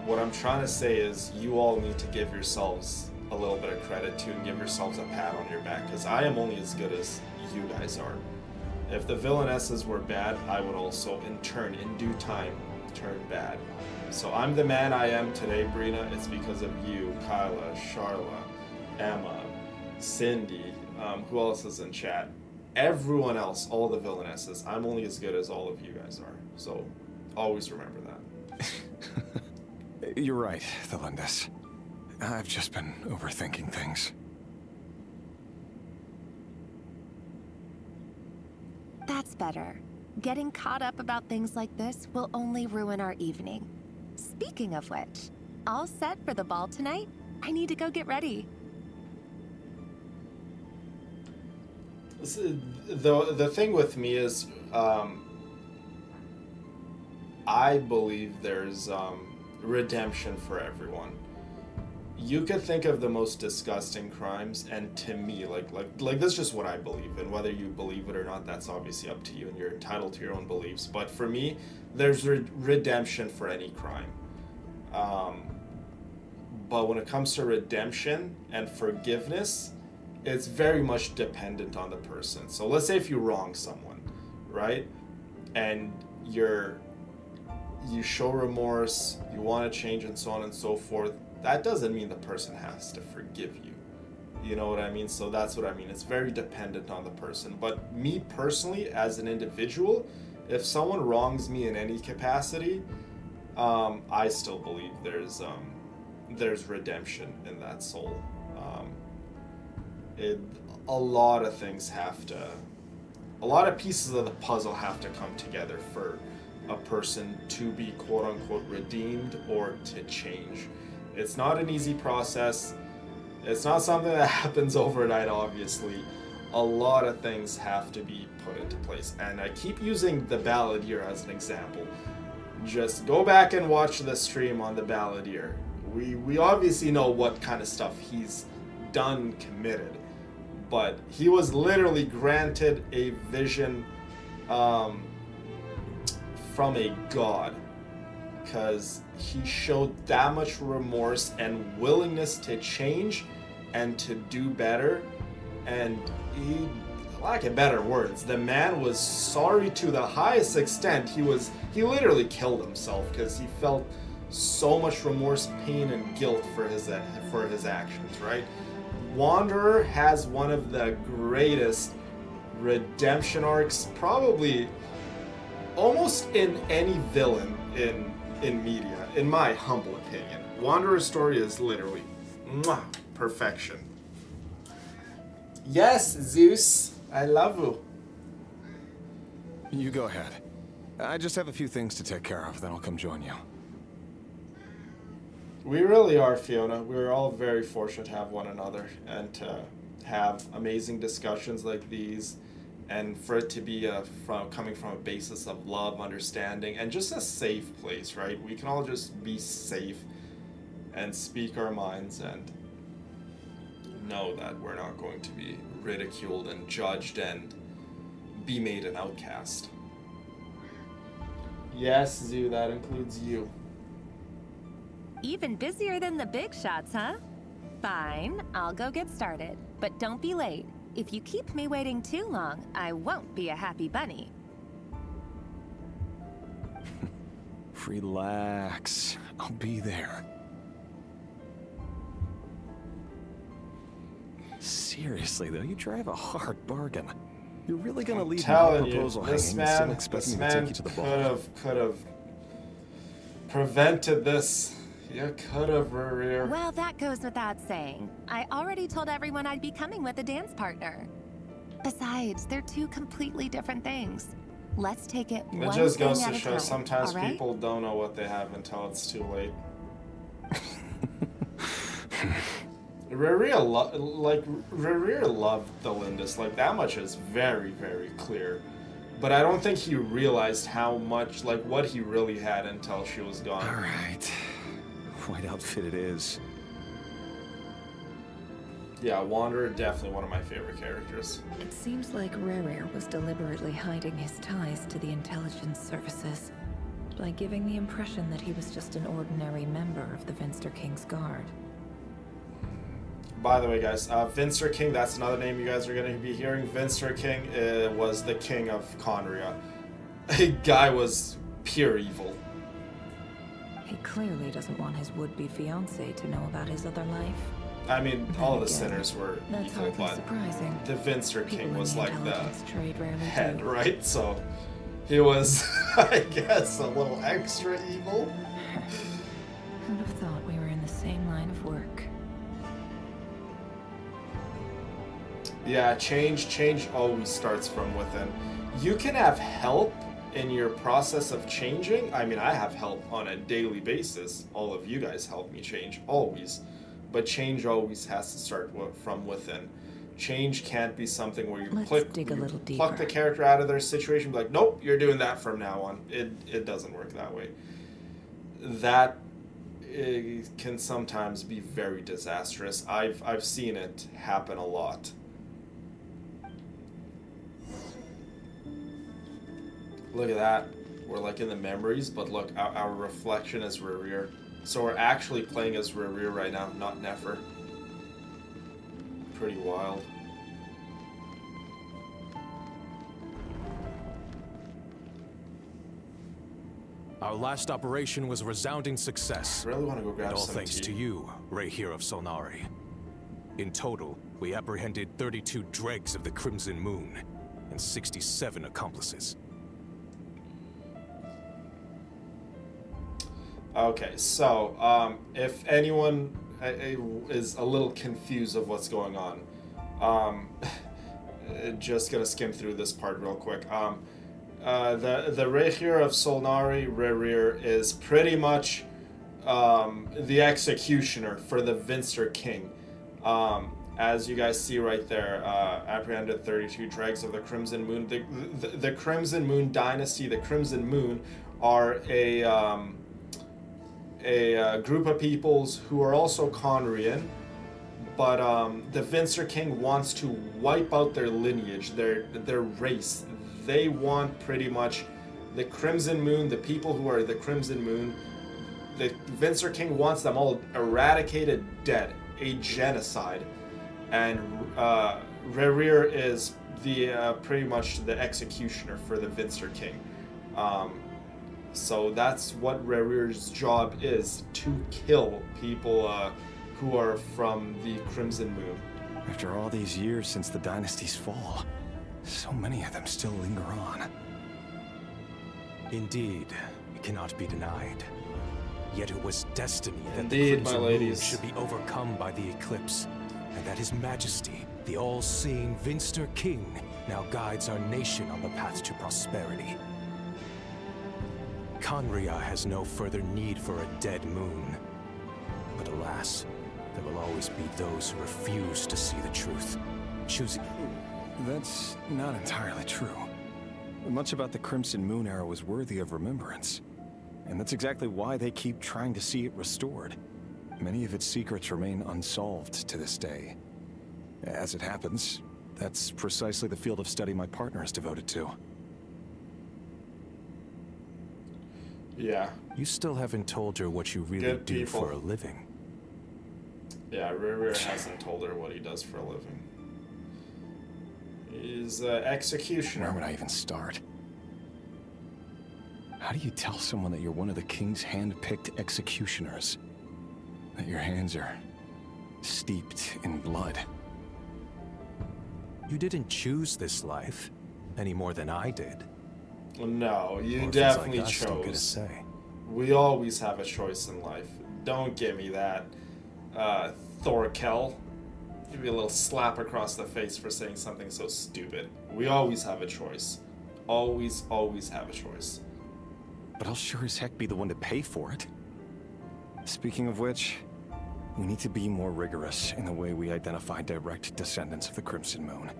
What I'm trying to say is you all need to give yourselves a little bit of credit too and give yourselves a pat on your back, because I am only as good as you guys are. If the villainesses were bad, I would also, in turn, in due time, turn bad. So I'm the man I am today, Brina. It's because of you, Kyla, Charla, Emma, Cindy, who else is in chat? Everyone else, all the villainesses. I'm only as good as all of you guys are. So always remember that. You're right, Thelindis. I've just been overthinking things. That's better. Getting caught up about things like this will only ruin our evening. Speaking of which, all set for the ball tonight? I need to go get ready. The thing with me is, I believe there's redemption for everyone. You could think of the most disgusting crimes, and to me, like that's just what I believe. And whether you believe it or not, that's obviously up to you, and you're entitled to your own beliefs. But for me, there's redemption for any crime. But when it comes to redemption and forgiveness, it's very much dependent on the person. So let's say if you wrong someone, right? And you show remorse, you want to change and so on and so forth, that doesn't mean the person has to forgive you. You know what I mean? So that's what I mean. It's very dependent on the person. But me personally, as an individual, if someone wrongs me in any capacity, I still believe there's redemption in that soul. A lot of things have to, a lot of pieces of the puzzle have to come together for a person to be quote unquote redeemed or to change. It's not an easy process. It's not something that happens overnight, obviously. A lot of things have to be put into place. And I keep using the Balladeer as an example. Just go back and watch the stream on the Balladeer. We obviously know what kind of stuff he's done, committed. But he was literally granted a vision from a god. Because he showed that much remorse and willingness to change and to do better. And he, lack of better words, the man was sorry to the highest extent. He literally killed himself because he felt so much remorse, pain, and guilt for his actions, right? Wanderer has one of the greatest redemption arcs, probably almost in any villain in media, in my humble opinion. Wanderer's story is literally perfection. Yes, Zeus, I love you. You go ahead. I just have a few things to take care of, then I'll come join you. We really are, Fiona. We're all very fortunate to have one another and to have amazing discussions like these, and for it to be coming from a basis of love, understanding, and just a safe place, right? We can all just be safe and speak our minds and know that we're not going to be ridiculed and judged and be made an outcast. Yes, Zoo, that includes you. Even busier than the big shots, huh? Fine, I'll go get started. But don't be late. If you keep me waiting too long, I won't be a happy bunny. Relax. I'll be there. Seriously, though, you drive a hard bargain. You're really gonna leave my proposal hanging and still expect me to take you to the ball? Could have prevented this. You could have, Rerir. Well, that goes without saying. I already told everyone I'd be coming with a dance partner. Besides, they're two completely different things. Let's take it one thing at a time. It just goes to show sometimes people don't know what they have until it's too late. Rerir loved the Lindis. Like, that much is very, very clear. But I don't think he realized how much, like, what he really had until she was gone. All right. White outfit it is. Yeah, Wanderer, definitely one of my favorite characters. It seems like Rerir was deliberately hiding his ties to the intelligence services by giving the impression that he was just an ordinary member of the Vinster King's Guard. By the way, guys, Vinster King, that's another name you guys are going to be hearing. Vinster King was the king of Conria. A guy was pure evil. He clearly doesn't want his would-be fiancée to know about his other life. I mean, all the sinners were that's evil, but surprising. The Vinster King was like the head, do. right? So he was, I guess, a little extra evil. Who'd have thought we were in the same line of work? Yeah, change always starts from within. You can have help in your process of changing. I mean, I have help on a daily basis. All of you guys help me change, always. But change always has to start from within. Change can't be something where you pluck the character out of their situation and be like, nope, you're doing that from now on. It doesn't work that way. That can sometimes be very disastrous. I've seen it happen a lot. Look at that. We're like in the memories, but look, our reflection is Rerir. So we're actually playing as Rerir right now, not Nefer. Pretty wild. Our last operation was a resounding success. I really want to go grab and all some thanks tea. to you, Rahir of Solnari. In total, we apprehended 32 dregs of the Crimson Moon and 67 accomplices. Okay, so if anyone is a little confused of what's going on, just gonna skim through this part real quick. The Regier of Solnari Rerir is pretty much the executioner for the Vinster King. As you guys see right there, apprehended 32 dregs of the Crimson Moon. The Crimson Moon dynasty, the Crimson Moon, are a group of peoples who are also Conrian, but the Vincer King wants to wipe out their lineage, their race. They want pretty much the Crimson Moon, the people who are the Crimson Moon. The Vincer King wants them all eradicated, dead, a genocide, and Rerir is the pretty much the executioner for the Vincer King. So that's what Rerir's job is, to kill people who are from the Crimson Moon. After all these years since the dynasty's fall, so many of them still linger on. Indeed, it cannot be denied. Yet it was destiny that the Crimson Moon should be overcome by the eclipse, and that His Majesty, the all-seeing Vinster King, now guides our nation on the path to prosperity. Conria has no further need for a dead moon. But alas, there will always be those who refuse to see the truth, choosing... That's not entirely true. Much about the Crimson Moon era was worthy of remembrance. And that's exactly why they keep trying to see it restored. Many of its secrets remain unsolved to this day. As it happens, that's precisely the field of study my partner is devoted to. Yeah. You still haven't told her what you really do for a living. Yeah, Rerir hasn't told her what he does for a living. He's an executioner. Where would I even start? How do you tell someone that you're one of the king's hand-picked executioners? That your hands are steeped in blood? You didn't choose this life, any more than I did. No, you definitely chose. We always have a choice in life. Don't give me that, Thorkel. Give me a little slap across the face for saying something so stupid. We always have a choice. Always, always have a choice. But I'll sure as heck be the one to pay for it. Speaking of which, we need to be more rigorous in the way we identify direct descendants of the Crimson Moon.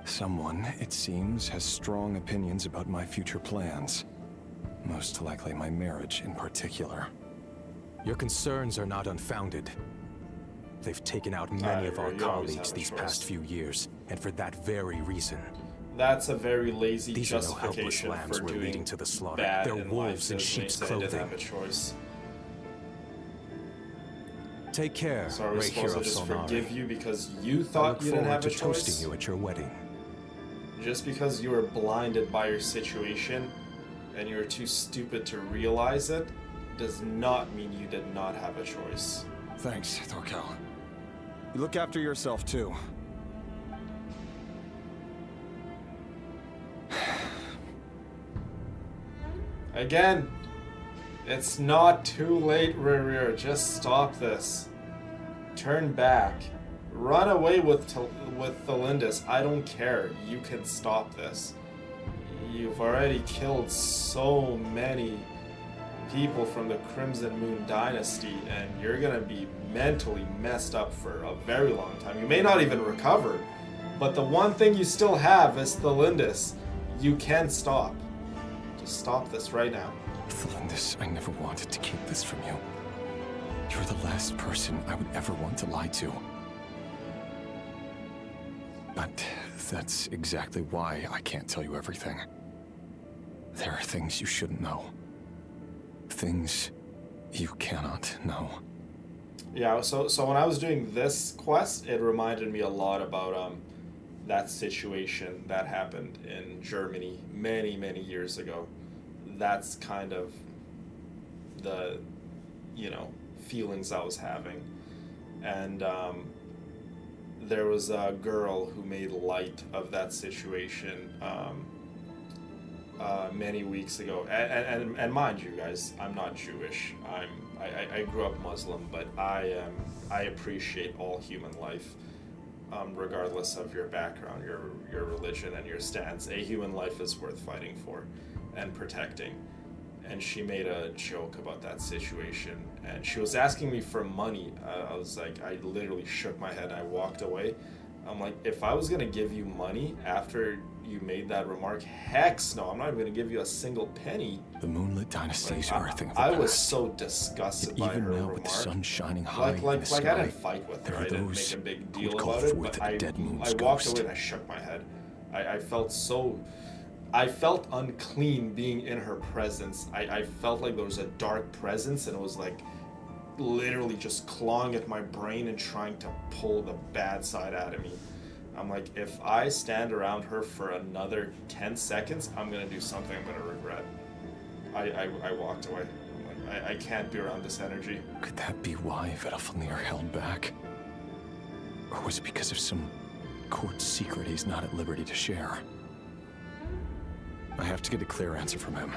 Someone, it seems, has strong opinions about my future plans. Most likely my marriage in particular. Your concerns are not unfounded. They've taken out many of our colleagues these past few years, and for that very reason. That's a very lazy These justification are no helpless lambs for we're doing leading to the slaughter. bad They're in wolves in life, sheep's they didn't clothing. have a choice. Take care, So are we Ray supposed Hero to just Solnari. forgive you because you thought you didn't have a I look forward to choice? toasting you at your wedding. Just because you were blinded by your situation and you were too stupid to realize it does not mean you did not have a choice. Thanks, Thorkel. You look after yourself too. Again, it's not too late, Rerir. Just stop this. Turn back. Run away with Thelindis. I don't care. You can stop this. You've already killed so many people from the Crimson Moon Dynasty, and you're gonna be mentally messed up for a very long time. You may not even recover, but the one thing you still have is Thelindis. You can stop. Just stop this right now. Thelindis, I never wanted to keep this from you. You're the last person I would ever want to lie to. But that's exactly why I can't tell you everything. There are things you shouldn't know. Things you cannot know. Yeah, so when I was doing this quest, it reminded me a lot about that situation that happened in Germany many, many years ago. That's kind of the, feelings I was having. And there was a girl who made light of that situation many weeks ago. And mind you, guys, I'm not Jewish. I grew up Muslim, but I appreciate all human life, regardless of your background, your religion, and your stance. A human life is worth fighting for and protecting. And she made a joke about that situation, and she was asking me for money. I was like, I literally shook my head and I walked away. I'm like, if I was gonna give you money after you made that remark, heck no, I'm not even gonna give you a single penny. The Moonlit Dynasties are a thing of the I past. was so disgusted by her Even now, remark. with the sun shining high in the like sky, I didn't fight with her. there I are didn't those make a big who deal would call about it. forth But a dead moon's I walked ghost. away and I shook my head. I felt so. I felt unclean being in her presence. I felt like there was a dark presence, and it was like literally just clawing at my brain and trying to pull the bad side out of me. I'm like, if I stand around her for another 10 seconds, I'm gonna do something I'm gonna regret. I walked away. I'm like, I can't be around this energy. Could that be why Vedalfnir held back? Or was it because of some court secret he's not at liberty to share? I have to get a clear answer from him.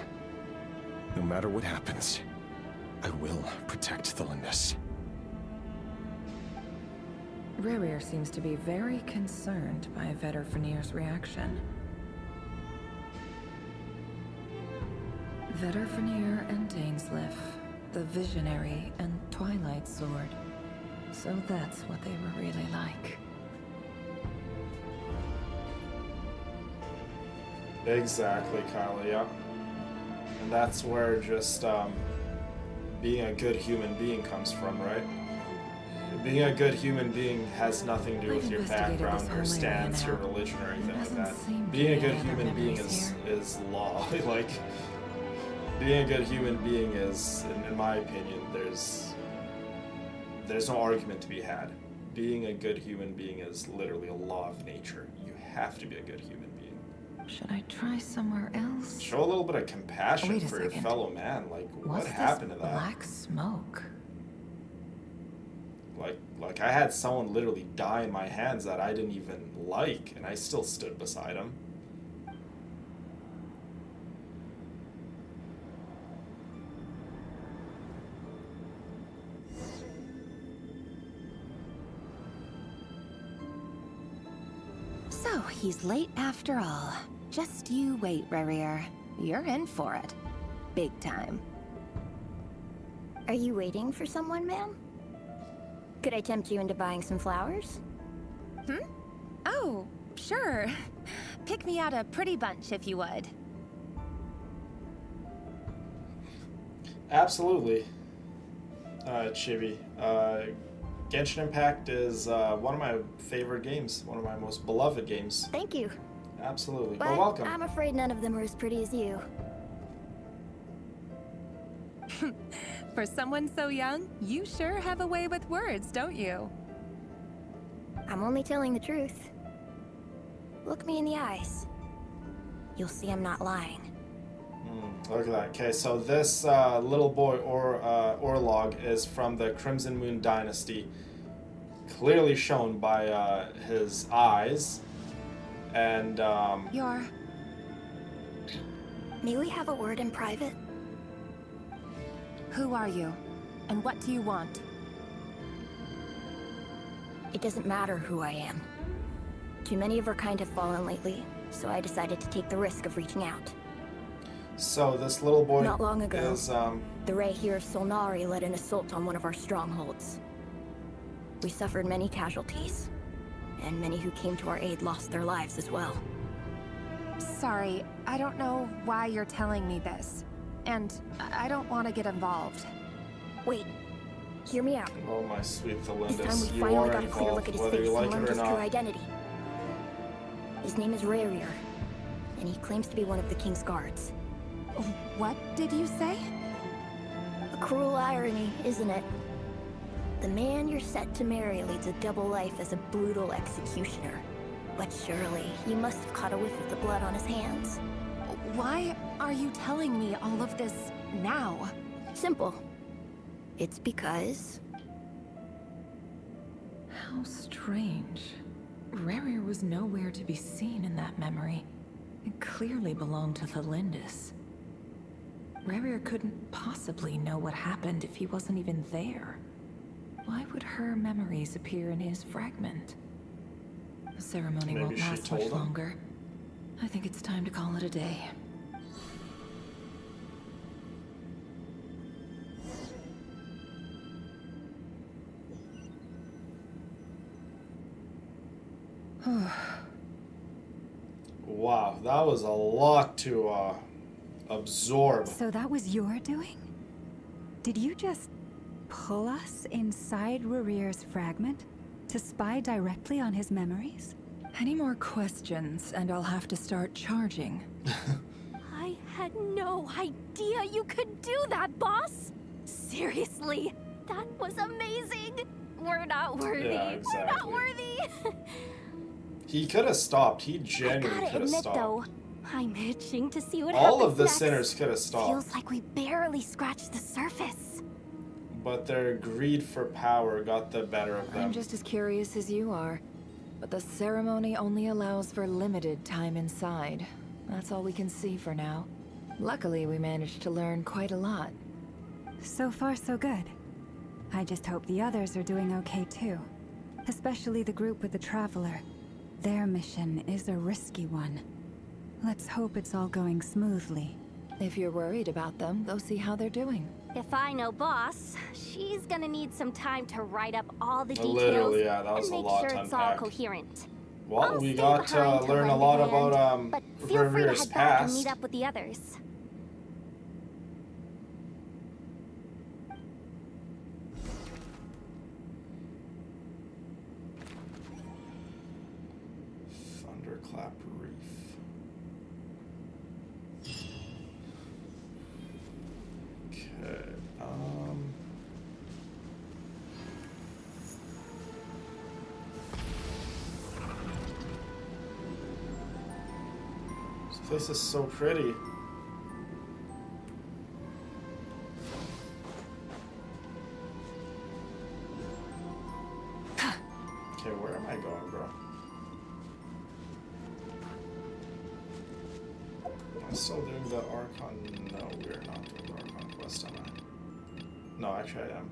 No matter what happens, I will protect the Lindis. Rerir seems to be very concerned by Vedalfnir's reaction. Vedalfnir and Dainsleif, the Visionary and Twilight Sword. So that's what they were really like. Exactly, Kylie, yeah. And that's where just being a good human being comes from, right? Being a good human being has nothing to do with your background, your stance, your religion, or anything like that. Being a good human being is law. Like, being a good human being is, in my opinion, there's no argument to be had. Being a good human being is literally a law of nature. You have to be a good human being. Should I try somewhere else? Show a little bit of compassion Wait a for your second. fellow man. Like, what What's happened this to that? black smoke? Like I had someone literally die in my hands that I didn't even like, and I still stood beside him. So, he's late after all. Just you wait, Rerir. You're in for it. Big time. Are you waiting for someone, ma'am? Could I tempt you into buying some flowers? Oh, sure. Pick me out a pretty bunch if you would. Absolutely, Chibi. Genshin Impact is one of my favorite games, one of my most beloved games. Thank you. Absolutely. But Well, welcome. I'm afraid none of them are as pretty as you. For someone so young, you sure have a way with words, don't you? I'm only telling the truth. Look me in the eyes. You'll see I'm not lying. Look at that. Okay, so this little boy, Orlog, is from the Crimson Moon Dynasty. Clearly shown by his eyes. And, You're... May we have a word in private? Who are you? And what do you want? It doesn't matter who I am. Too many of our kind have fallen lately, so I decided to take the risk of reaching out. so this little boy Not long ago, is, the Rehir of Solnari led an assault on one of our strongholds. We suffered many casualties, and many who came to our aid lost their lives as well. Sorry, I don't know why you're telling me this. And I don't want to get involved. Wait, hear me out. oh my sweet This time Thalindis, we you finally are got a clear look involved, at his whether face you like and it learned or his true not. identity. His name is Rerir, and he claims to be one of the King's guards. What did you say? A cruel irony, isn't it? The man you're set to marry leads a double life as a brutal executioner. But surely, you must have caught a whiff of the blood on his hands. Why are you telling me all of this now? Simple. It's because... How strange. Rarier was nowhere to be seen in that memory. It clearly belonged to the Lindis. Rarier couldn't possibly know what happened if he wasn't even there. Why would her memories appear in his fragment? The ceremony won't last much longer. I think it's time to call it a day. Wow, that was a lot to absorb. So that was your doing? Did you just pull us inside Rarier's fragment to spy directly on his memories? Any more questions, and I'll have to start charging. I had no idea you could do that, boss! Seriously, that was amazing! We're not worthy. Yeah, exactly. We're not worthy! He could have stopped. He genuinely could have stopped. Though, I'm itching to see what all of the next. sinners could have stopped. Feels like we barely scratched the surface. But their greed for power got the better of them. I'm just as curious as you are. But the ceremony only allows for limited time inside. That's all we can see for now. Luckily, we managed to learn quite a lot. So far, so good. I just hope the others are doing okay too. Especially the group with the Traveler. Their mission is a risky one. Let's hope it's all going smoothly. If you're worried about them, go see how they're doing. If I know boss, she's gonna need some time to write up all the details Literally, yeah, that was and a make lot sure to it's all unpack. coherent. Well, we got to learn a lot about but feel free to Rarier's head back and meet past. up with the others. Thunderclap Reef. Okay. This place is so pretty. Okay, where am I going, bro? I'm still doing the Archon. No, we're not doing the Archon quest, am I? No, actually I am.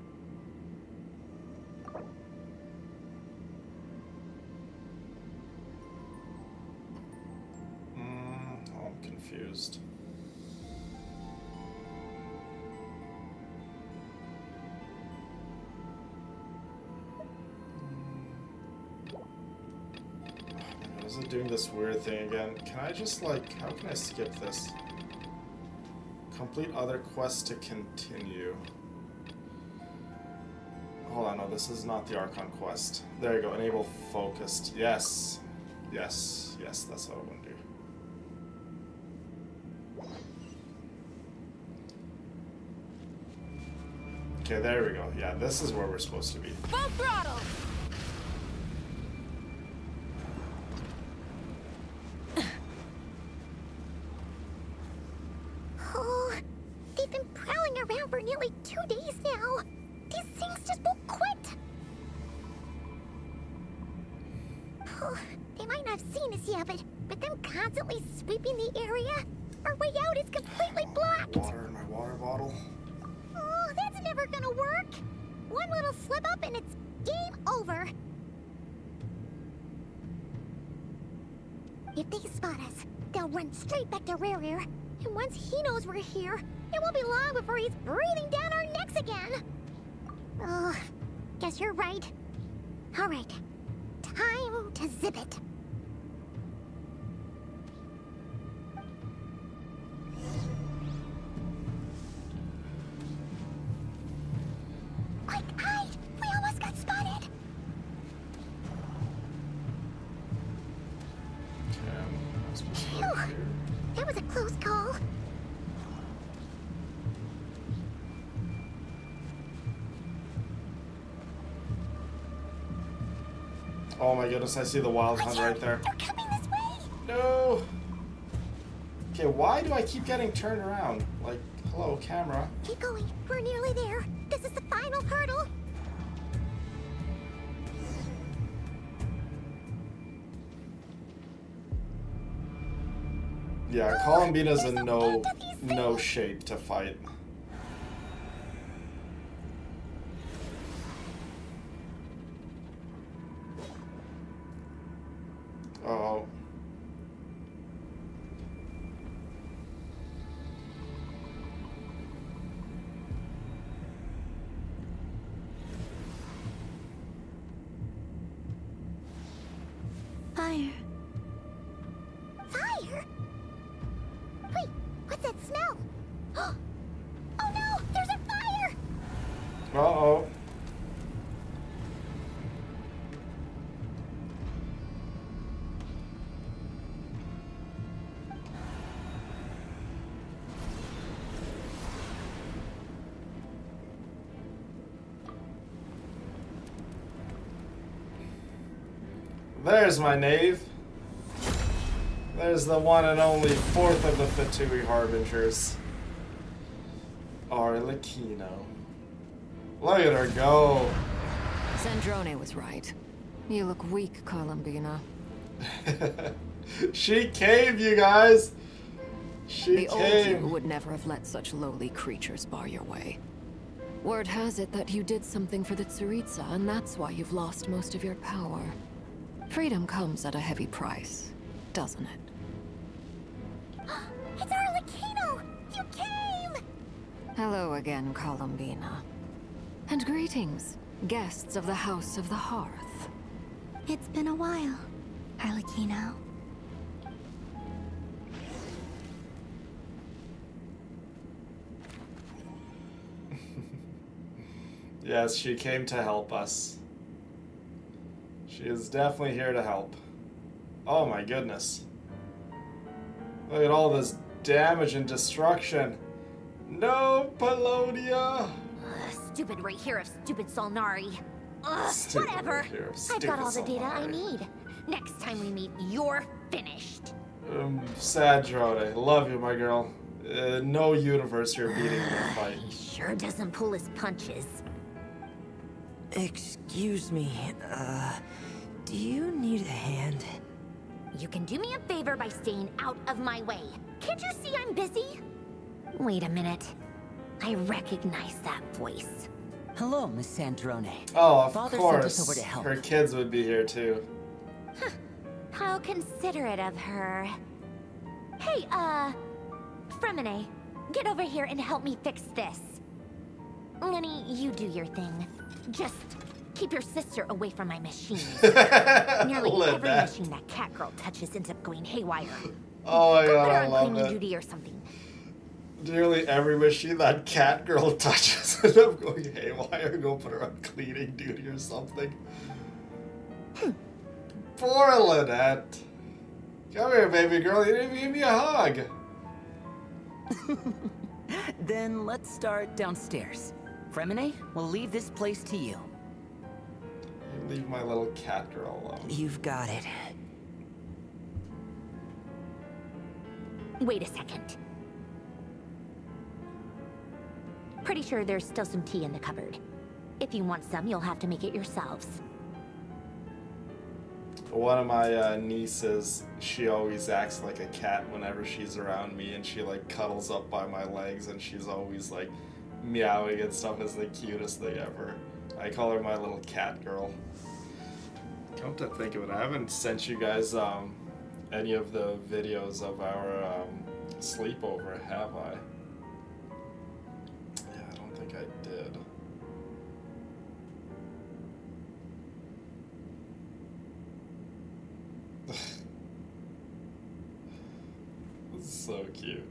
Oh, I'm confused. Is it doing this weird thing again? Can I just, like, how can I skip this? Complete other quests to continue. Hold on, no, this is not the Archon quest. There you go, enable focused. Yes. Yes, yes, that's what I want to do. Okay, there we go. Yeah, this is where we're supposed to be. Full throttle! Oh, they've been prowling around for nearly 2 days now. These things just won't quit. Oh, they might not have seen us yet, but them constantly sweeping the area, our way out is completely blocked. Water in my water bottle. Oh, that's never gonna work. One little slip up and it's game over. If they spot us, they'll run straight back to Rarier. And once he knows we're here, it won't be long before he's breathing down our necks again. Oh, guess you're right. All right, time to zip it. Quick, hide! We almost got spotted. Okay, I'm supposed to go Phew, here. that was a close call. Oh my goodness, I see the wild hunt right there. They're coming this way. No! Okay, why do I keep getting turned around? Like, hello, camera. Keep going. We're nearly there. This is the final hurdle. Yeah, Columbina's in no shape to fight. Oh. Fire. Fire? Wait, what's that smell? Oh no, there's a fire! Uh-oh. There's my knave. There's the one and only fourth of the Fatui Harbingers. Arlecchino. Look at her go. Sandrone was right. You look weak, Columbina. She came, you guys. She the came. old you would never have let such lowly creatures bar your way. Word has it that you did something for the Tsaritsa, and that's why you've lost most of your power. Freedom comes at a heavy price, doesn't it? It's Arlecchino! You came! Hello again, Columbina. And greetings, guests of the House of the Hearth. It's been a while, Arlecchino. Yes, she came to help us. She is definitely here to help. Oh my goodness. Look at all this damage and destruction. No, Paulownia! Stupid right here of stupid Solnari. Stupid Whatever. I've got all the data I need. Next time we meet, you're finished. Sad Drode. Love you, my girl. No universe you're beating in a fight. He sure doesn't pull his punches. Excuse me, do you need a hand? You can do me a favor by staying out of my way. Can't you see I'm busy? Wait a minute. I recognize that voice. Hello, Miss Sandrone. Oh, of Father course. sent us over to help. Her kids would be here too. How considerate of her. Hey, Fremine, get over here and help me fix this. Lenny, you do your thing. Just keep your sister away from my machines. Nearly every machine that cat girl touches ends up going haywire. Oh my Go god, put her I on love cleaning it. duty or something. Nearly every machine that cat girl touches ends up going haywire. Go put her on cleaning duty or something. Poor Lynette. Come here, baby girl. You didn't even give me a hug. Then let's start downstairs. Fremine, we'll leave this place to you. You leave my little cat girl alone. You've got it. Wait a second. Pretty sure there's still some tea in the cupboard. If you want some, you'll have to make it yourselves. One of my nieces, she always acts like a cat whenever she's around me, and she like cuddles up by my legs, and she's always like meowing and stuff. Is the cutest thing ever. I call her my little cat girl. Come to think of it, I haven't sent you guys any of the videos of our sleepover, have I? Yeah, I don't think I did. This is so cute.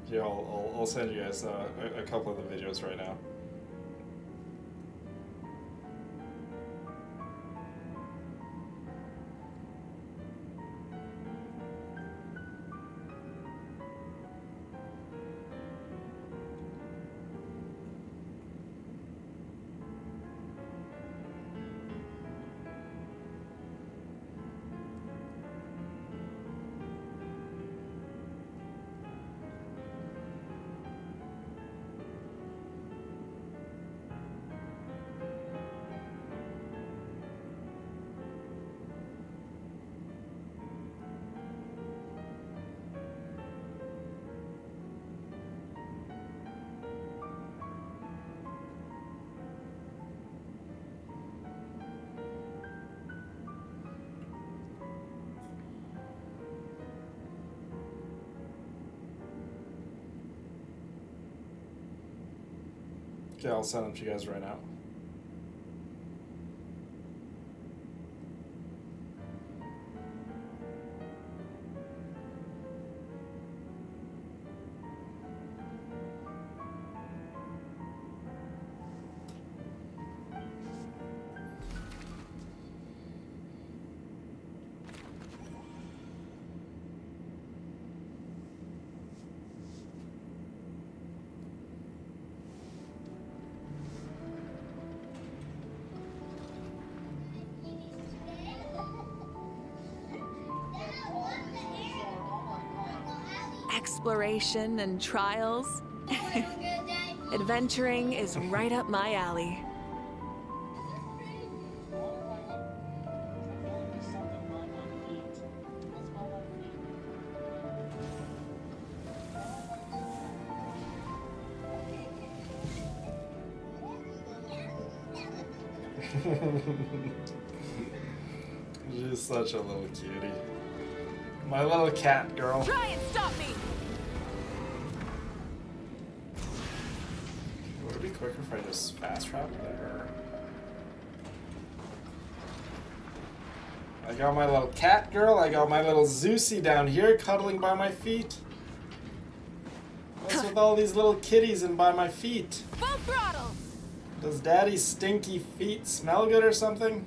Yeah, I'll send you guys a couple of the videos right now. Okay, I'll send them to you guys right now. Exploration and trials. Adventuring is right up my alley. She's such a little cutie. My little cat girl. Try and stop me! Would it be quicker if I just fast travel there? I got my little cat girl, I got my little Zeusy down here cuddling by my feet. What's with all these little kitties and by my feet? Full throttle! Does daddy's stinky feet smell good or something?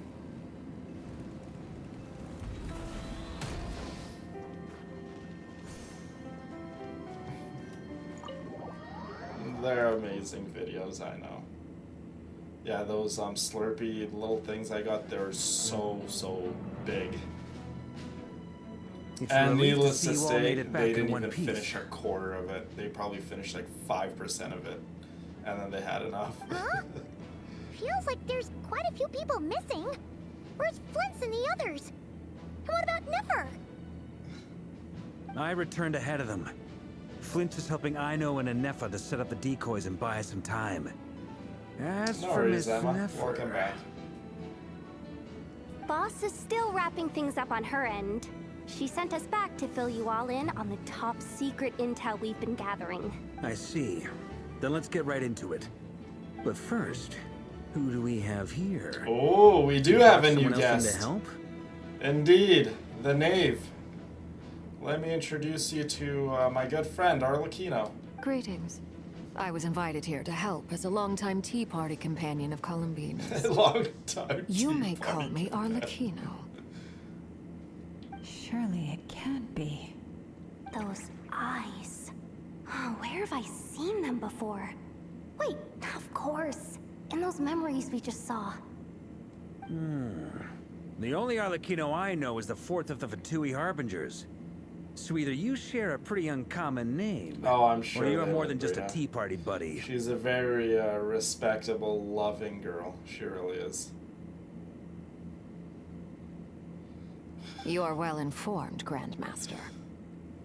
They're amazing videos, I know. Yeah, those Slurpee little things I got, they're so big. And needless to say, they didn't even finish a quarter of it. They probably finished like 5% of it. And then they had enough. Huh? Feels like there's quite a few people missing. Where's Flint's and the others? And what about Nefer? I returned ahead of them. Flint is helping Ino and Anefa to set up the decoys and buy us some time. As for Miss Nefer... Welcome back. Boss is still wrapping things up on her end. She sent us back to fill you all in on the top secret intel we've been gathering. I see. Then let's get right into it. But first, who do we have here? Oh, we do have a new guest. To help? Indeed, the Knave. Let me introduce you to my good friend, Arlecchino. Greetings. I was invited here to help as a longtime Tea Party companion of Columbina's. Long-time You may call me Arlecchino. Surely it can't be. Those eyes. Oh, where have I seen them before? Wait, of course. In those memories we just saw. The only Arlecchino I know is the fourth of the Fatui Harbingers. So either you share a pretty uncommon name, oh, I'm sure, or you are more than just a Tea Party buddy. She's a very respectable, loving girl. She really is. You are well informed, Grandmaster.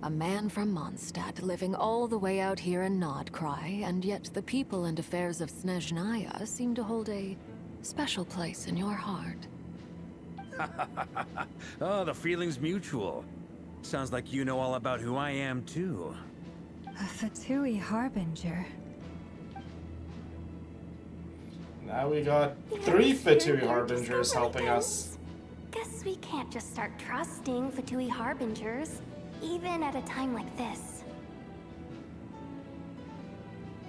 A man from Mondstadt living all the way out here in Nodcry, and yet the people and affairs of Snezhnaya seem to hold a special place in your heart. Oh, the feeling's mutual. Sounds like you know all about who I am, too. A Fatui Harbinger. Now we got 3 Fatui Harbingers helping us. Guess we can't just start trusting Fatui Harbingers, even at a time like this.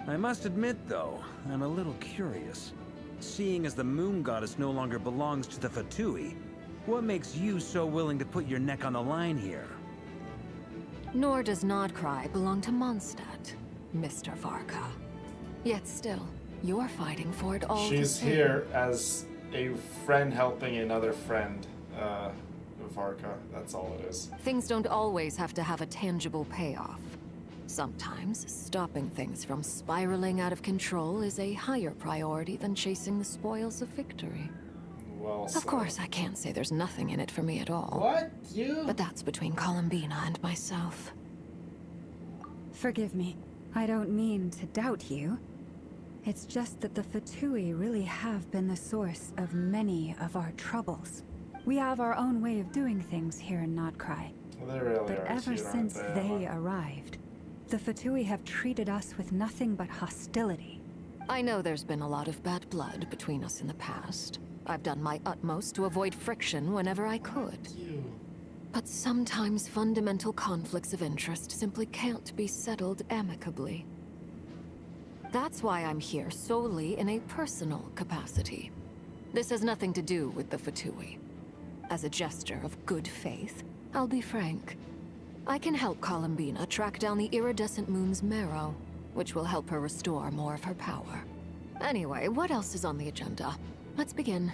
I must admit, though, I'm a little curious. Seeing as the Moon Goddess no longer belongs to the Fatui, what makes you so willing to put your neck on the line here? Nor does Nodcry belong to Mondstadt, Mr. Varka. Yet still, you're fighting for it all. She's here as a friend helping another friend, Varka. That's all it is. Things don't always have to have a tangible payoff. Sometimes, stopping things from spiraling out of control is a higher priority than chasing the spoils of victory. Well said. Of course, I can't say there's nothing in it for me at all. What? You? But that's between Columbina and myself. Forgive me. I don't mean to doubt you. It's just that the Fatui really have been the source of many of our troubles. We have our own way of doing things here in Nodcry. They really but are ever cute, since aren't they arrived, the Fatui have treated us with nothing but hostility. I know there's been a lot of bad blood between us in the past. I've done my utmost to avoid friction whenever I could. But sometimes fundamental conflicts of interest simply can't be settled amicably. That's why I'm here solely in a personal capacity. This has nothing to do with the Fatui. As a gesture of good faith, I'll be frank. I can help Columbina track down the iridescent moon's marrow, which will help her restore more of her power. Anyway, what else is on the agenda? Let's begin.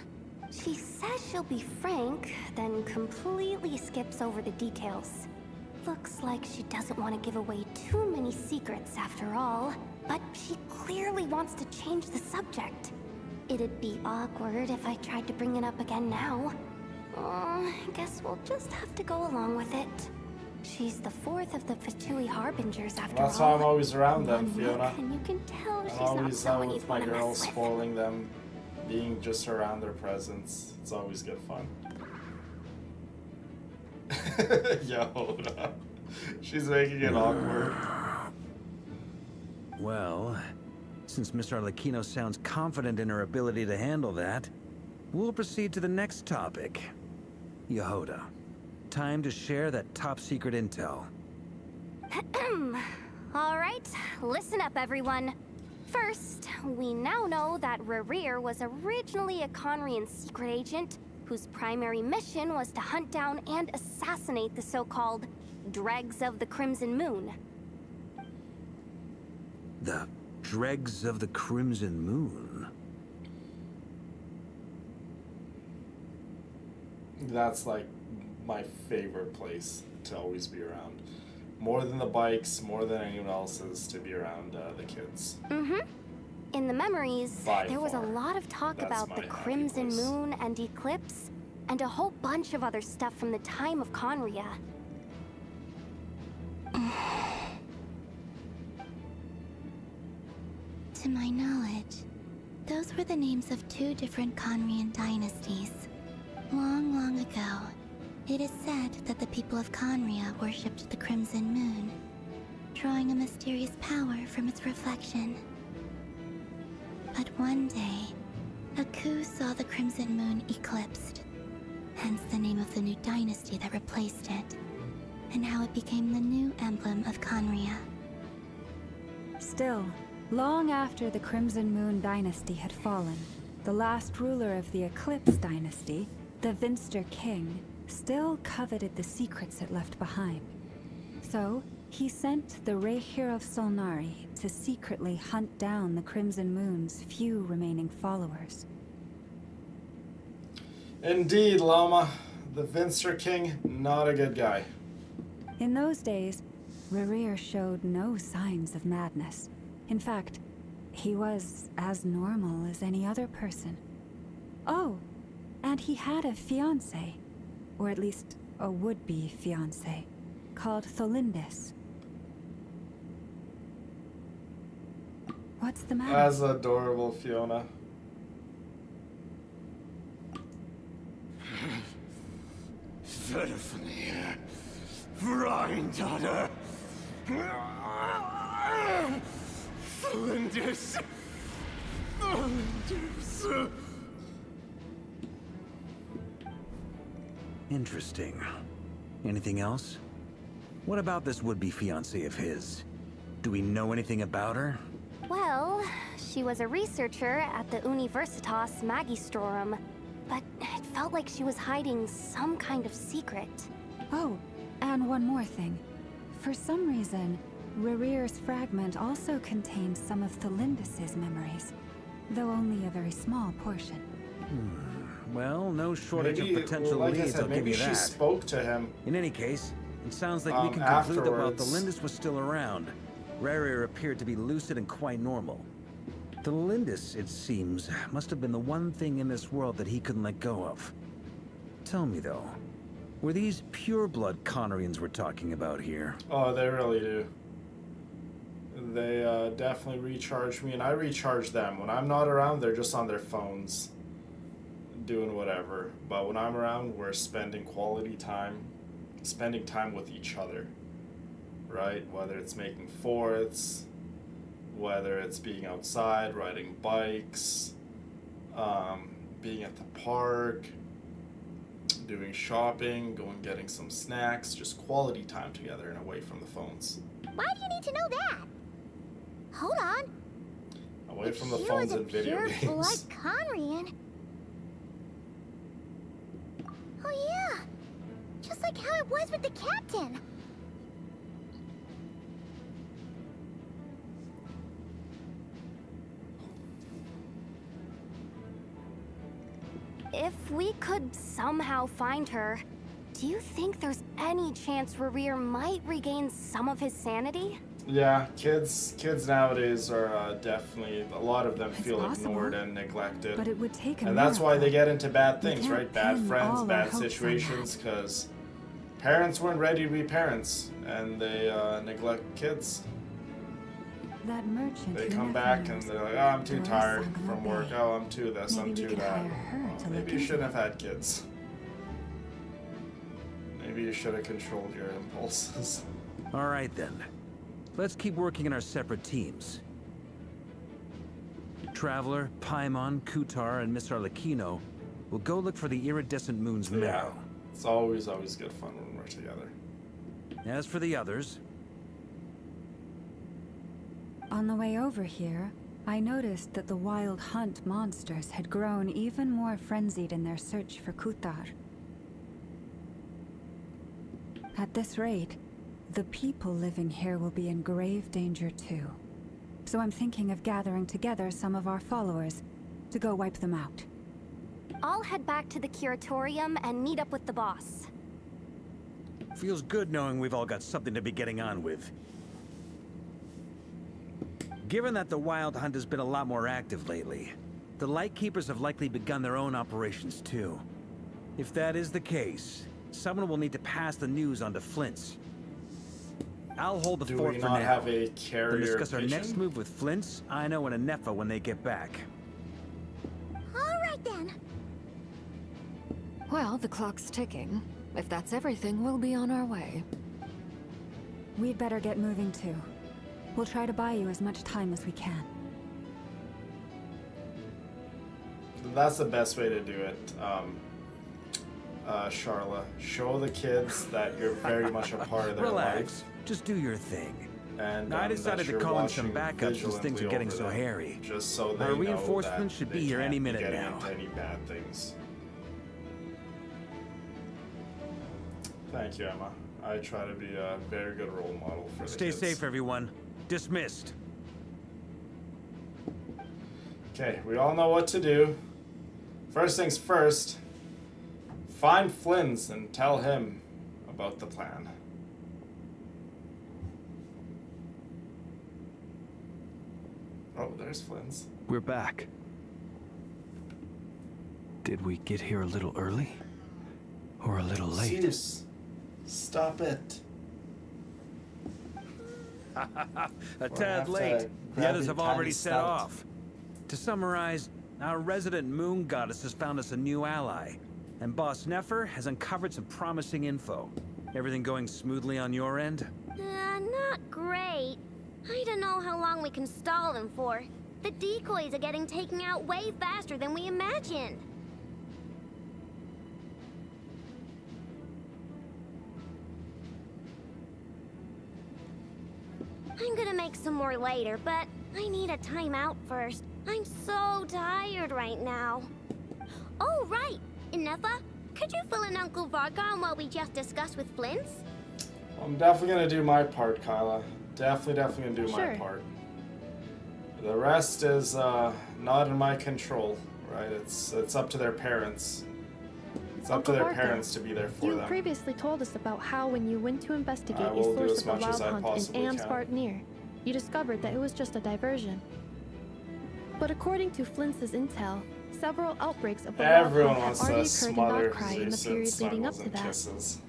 She says she'll be frank, then completely skips over the details. Looks like she doesn't want to give away too many secrets after all, but she clearly wants to change the subject. It'd be awkward if I tried to bring it up again now. I guess we'll just have to go along with it. She's the fourth of the Fatui Harbingers after all. That's why I'm always around them, One Fiona. look and you can tell she's I'm not always someone with you'd my want to girls, mess with. spoiling them, being just around their presence. It's always good fun. Yo, she's making it awkward. Well, since Miss Arlecchino sounds confident in her ability to handle that, we'll proceed to the next topic. Yehoda, time to share that top-secret intel. All right, listen up, everyone. First, we now know that Rerir was originally a Conrian secret agent whose primary mission was to hunt down and assassinate the so-called Dregs of the Crimson Moon. The Dregs of the Crimson Moon? That's like my favorite place to always be around. More than the bikes, more than anyone else's, to be around the kids. In the memories, By there was a far. lot of talk That's about my the happy Crimson place. Moon and Eclipse, and a whole bunch of other stuff from the time of Conria. To my knowledge, those were the names of two different Conrian dynasties. Long, long ago, it is said that the people of Conria worshipped the Crimson Moon, drawing a mysterious power from its reflection. But one day, a coup saw the Crimson Moon eclipsed, hence the name of the new dynasty that replaced it, and how it became the new emblem of Conria. Still, long after the Crimson Moon dynasty had fallen, the last ruler of the Eclipse dynasty, the Vinster King, still coveted the secrets it left behind. So, he sent the Rehir of Solnari to secretly hunt down the Crimson Moon's few remaining followers. Indeed, Llama. The Vinster King, not a good guy. In those days, Rerir showed no signs of madness. In fact, he was as normal as any other person. Oh, and he had a fiancé, or at least a would-be fiancé, called Tholindis. What's the matter? That's adorable, Fiona. Verfnir, Freindaughter, Flinders, Flinders. Interesting. Anything else? What about this would-be fiancé of his? Do we know anything about her? Well, she was a researcher at the Universitas Magistrorum, but it felt like she was hiding some kind of secret. Oh, and one more thing. For some reason, Rerir's fragment also contains some of Tholindis' memories, though only a very small portion. Well, no shortage Maybe, of potential like I leads, said, I'll give maybe you she that. spoke to him. In any case, it sounds like we can conclude that while afterwards. Tholindis was still around, Rerir appeared to be lucid and quite normal. Tholindis, it seems, must have been the one thing in this world that he couldn't let go of. Tell me, though, were these pure-blood Conrians we're talking about here? Oh, they really do. They definitely recharge me, and I recharge them. When I'm not around, they're just on their phones, doing whatever. But when I'm around, we're spending quality time, spending time with each other, right? Whether it's making forts, whether it's being outside, riding bikes, being at the park, doing shopping, going getting some snacks, just quality time together and away from the phones. Why do you need to know that? Hold on. Away from the phones and video games. Blood Conrian. Oh yeah, just like how it was with the captain. If we could somehow find her, do you think there's any chance Rerir might regain some of his sanity? Yeah, kids nowadays are definitely, a lot of them feel possible, ignored and neglected. But it would take a And that's why they get into bad We things, can't right? Bad pin friends, all our bad hopes on situations, because parents weren't ready to be parents, and they neglect kids. That merchant They who come never back knows and they're like, oh, I'm too Doris tired Sangamo from work. Bay. Oh, I'm too this, Maybe I'm we too could that. hire her Well, to maybe look you into shouldn't have had kids. Maybe you should have controlled your impulses. All right then. Let's keep working in our separate teams. Traveler, Paimon, Kutar, and Miss Arlecchino will go look for the iridescent moon's marrow. It's always good fun when we're together. As for the others... On the way over here, I noticed that the Wild Hunt monsters had grown even more frenzied in their search for Kutar. At this rate, the people living here will be in grave danger too. So I'm thinking of gathering together some of our followers to go wipe them out. I'll head back to the Curatorium and meet up with the boss. Feels good knowing we've all got something to be getting on with. Given that the Wild Hunt has been a lot more active lately, the Lightkeepers have likely begun their own operations too. If that is the case, someone will need to pass the news on to Flint's. I'll hold the fort for now. Have a carrier to discuss our pigeon? next move with Flint's, Ino, and Anefa when they get back. All right then. Well, the clock's ticking. If that's everything, we'll be on our way. We'd better get moving too. We'll try to buy you as much time as we can. That's the best way to do it, Charla. Show the kids that you're very much a part of their Relax. life. Just do your thing. And I decided that to you're call in some watching backups since things are vigilantly getting over so them, hairy. Just so they Our know reinforcements that should be they here can't any minute getting now. into any bad things. Thank you, Emma. I try to be a very good role model for the Stay kids. safe, everyone. Dismissed. Okay, we all know what to do. First things first, find Flynn's and tell him about the plan. Oh, there's Flynn's. We're back. Did we get here a little early? Or a little late? Zeus, stop it. A tad late. The others have already set off. To summarize, our resident moon goddess has found us a new ally, and Boss Nefer has uncovered some promising info. Everything going smoothly on your end? Not great. I don't know how long we can stall them for. The decoys are getting taken out way faster than we imagined. I'm gonna make some more later, but I need a timeout first. I'm so tired right now. Oh, right! Inefa, could you fill in Uncle Varga on what we just discussed with Flint's? I'm definitely gonna do my part, Kyla. Definitely gonna do my part. The rest is not in my control, right? It's up to their parents. It's up to their parents to be there for You them. previously told us about how when you went to investigate I a will do source as of the much as wild I hunt in possibly can. Amspartnir, you discovered that it was just a diversion. But according to Flint's intel, several outbreaks of the wild Everyone hunt wants have to already occurred in smother Notcry in the Zeus period and leading up snuggles to and that. kisses.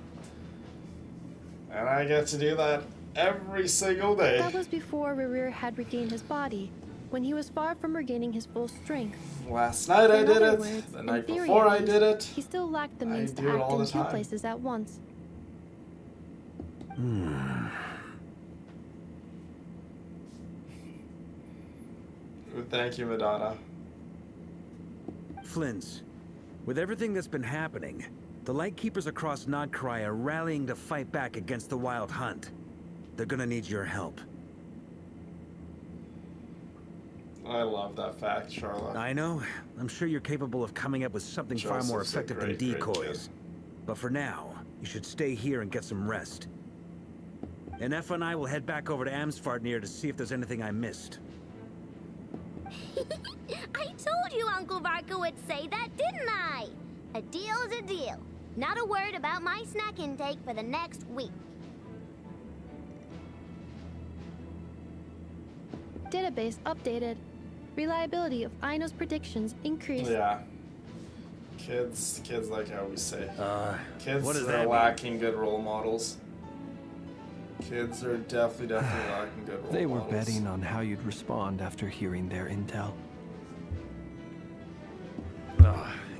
And I get to do that every single day. That was before Rerir had regained his body, when he was far from regaining his full strength. Last night I In did other it. words, The in night theory before at I least, did it. He still lacked the means to do it act all in the two time. places at once. Thank you, Madonna. Flins, with everything that's been happening, the Lightkeepers across Nodcry are rallying to fight back against the Wild Hunt. They're gonna need your help. I love that fact, Charlotte. I know. I'm sure you're capable of coming up with something far more effective than decoys. But for now, you should stay here and get some rest. And Effa and I will head back over to Amsfartnir to see if there's anything I missed. I told you Uncle Varka would say that, didn't I? A deal's a deal. Not a word about my snack intake for the next week. Database updated. Reliability of Aino's predictions increased. Yeah. Kids like I always say. Kids what does are that mean? lacking good role models. Kids are definitely lacking good role models. They were betting on how you'd respond after hearing their intel.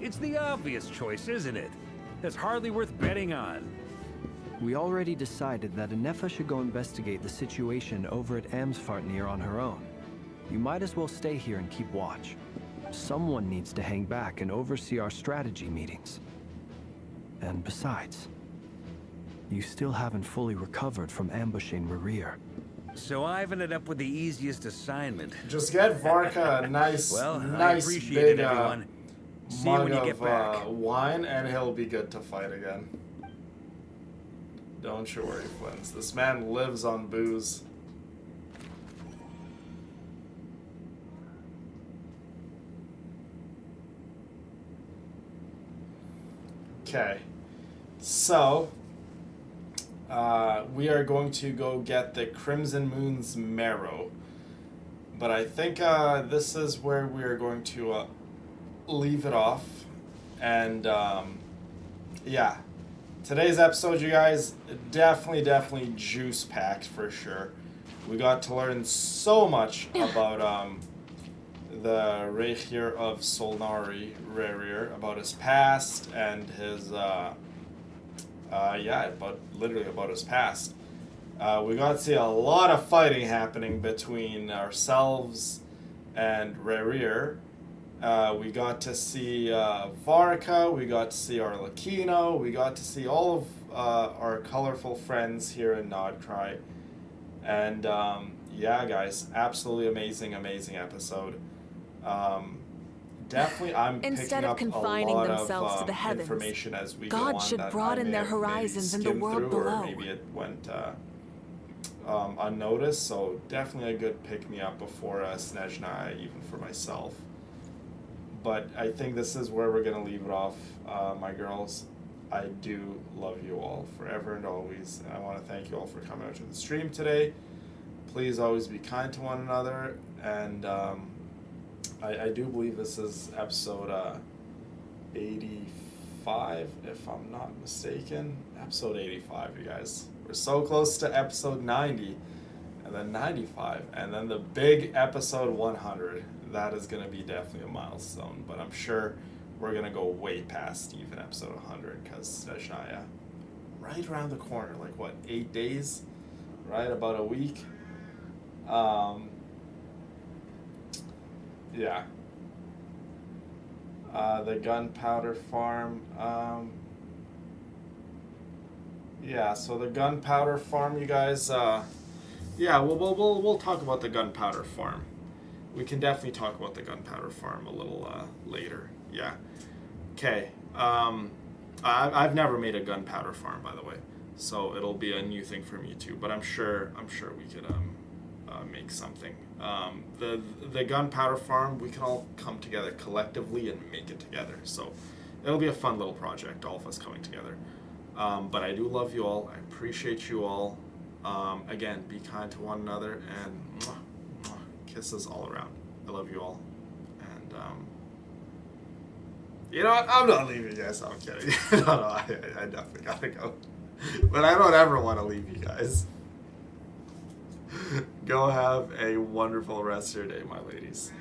It's the obvious choice, isn't it? That's hardly worth betting on. We already decided that Anefa should go investigate the situation over at Amsfartnir on her own. You might as well stay here and keep watch. Someone needs to hang back and oversee our strategy meetings. And besides, you still haven't fully recovered from ambushing Rerir. So I've ended up with the easiest assignment. Just get Varka a nice, well, nice I appreciate big it, everyone. See you mug when you of get back. wine, and he'll be good to fight again. Don't you worry, Flins. This man lives on booze. Okay, so we are going to go get the Crimson Moon's marrow, but I think this is where we are going to leave it off. And yeah, today's episode, you guys, definitely juice packed for sure. We got to learn so much about the Reihir of Solnari, Rerir, about his past and his literally about his past. We got to see a lot of fighting happening between ourselves and Rerir. We got to see Varka, we got to see Arlecchino, we got to see all of our colorful friends here in Nodcry. And yeah, guys, absolutely amazing episode. Definitely, I'm Instead picking of up confining a lot themselves of to the heavens, information as we God go on should that broaden I may their have horizons maybe in the world skimmed through, below. Or maybe it went unnoticed, so definitely a good pick-me-up before Snezhnaya, even for myself. But I think this is where we're going to leave it off, my girls. I do love you all forever and always, and I want to thank you all for coming out to the stream today. Please always be kind to one another, and I do believe this is episode 85, if I'm not mistaken. Episode 85, you guys. We're so close to episode 90, and then 95, and then the big episode 100. That is going to be definitely a milestone, but I'm sure we're going to go way past even episode 100, because Snezhnaya, right around the corner, like what, 8 days? Right, about a week? Yeah. The gunpowder farm. Yeah, so the gunpowder farm, you guys. Yeah, we'll talk about the gunpowder farm. We can definitely talk about the gunpowder farm a little later. Yeah. Okay. I've never made a gunpowder farm, by the way, so it'll be a new thing for me too. But I'm sure we could make something. The gunpowder farm, we can all come together collectively and make it together. So it'll be a fun little project, all of us coming together. But I do love you all. I appreciate you all. Again, be kind to one another, and kisses all around. I love you all. And you know what? I'm not leaving you guys. I'm kidding. No, I definitely gotta go. But I don't ever want to leave you guys. Go have a wonderful rest of your day, my ladies.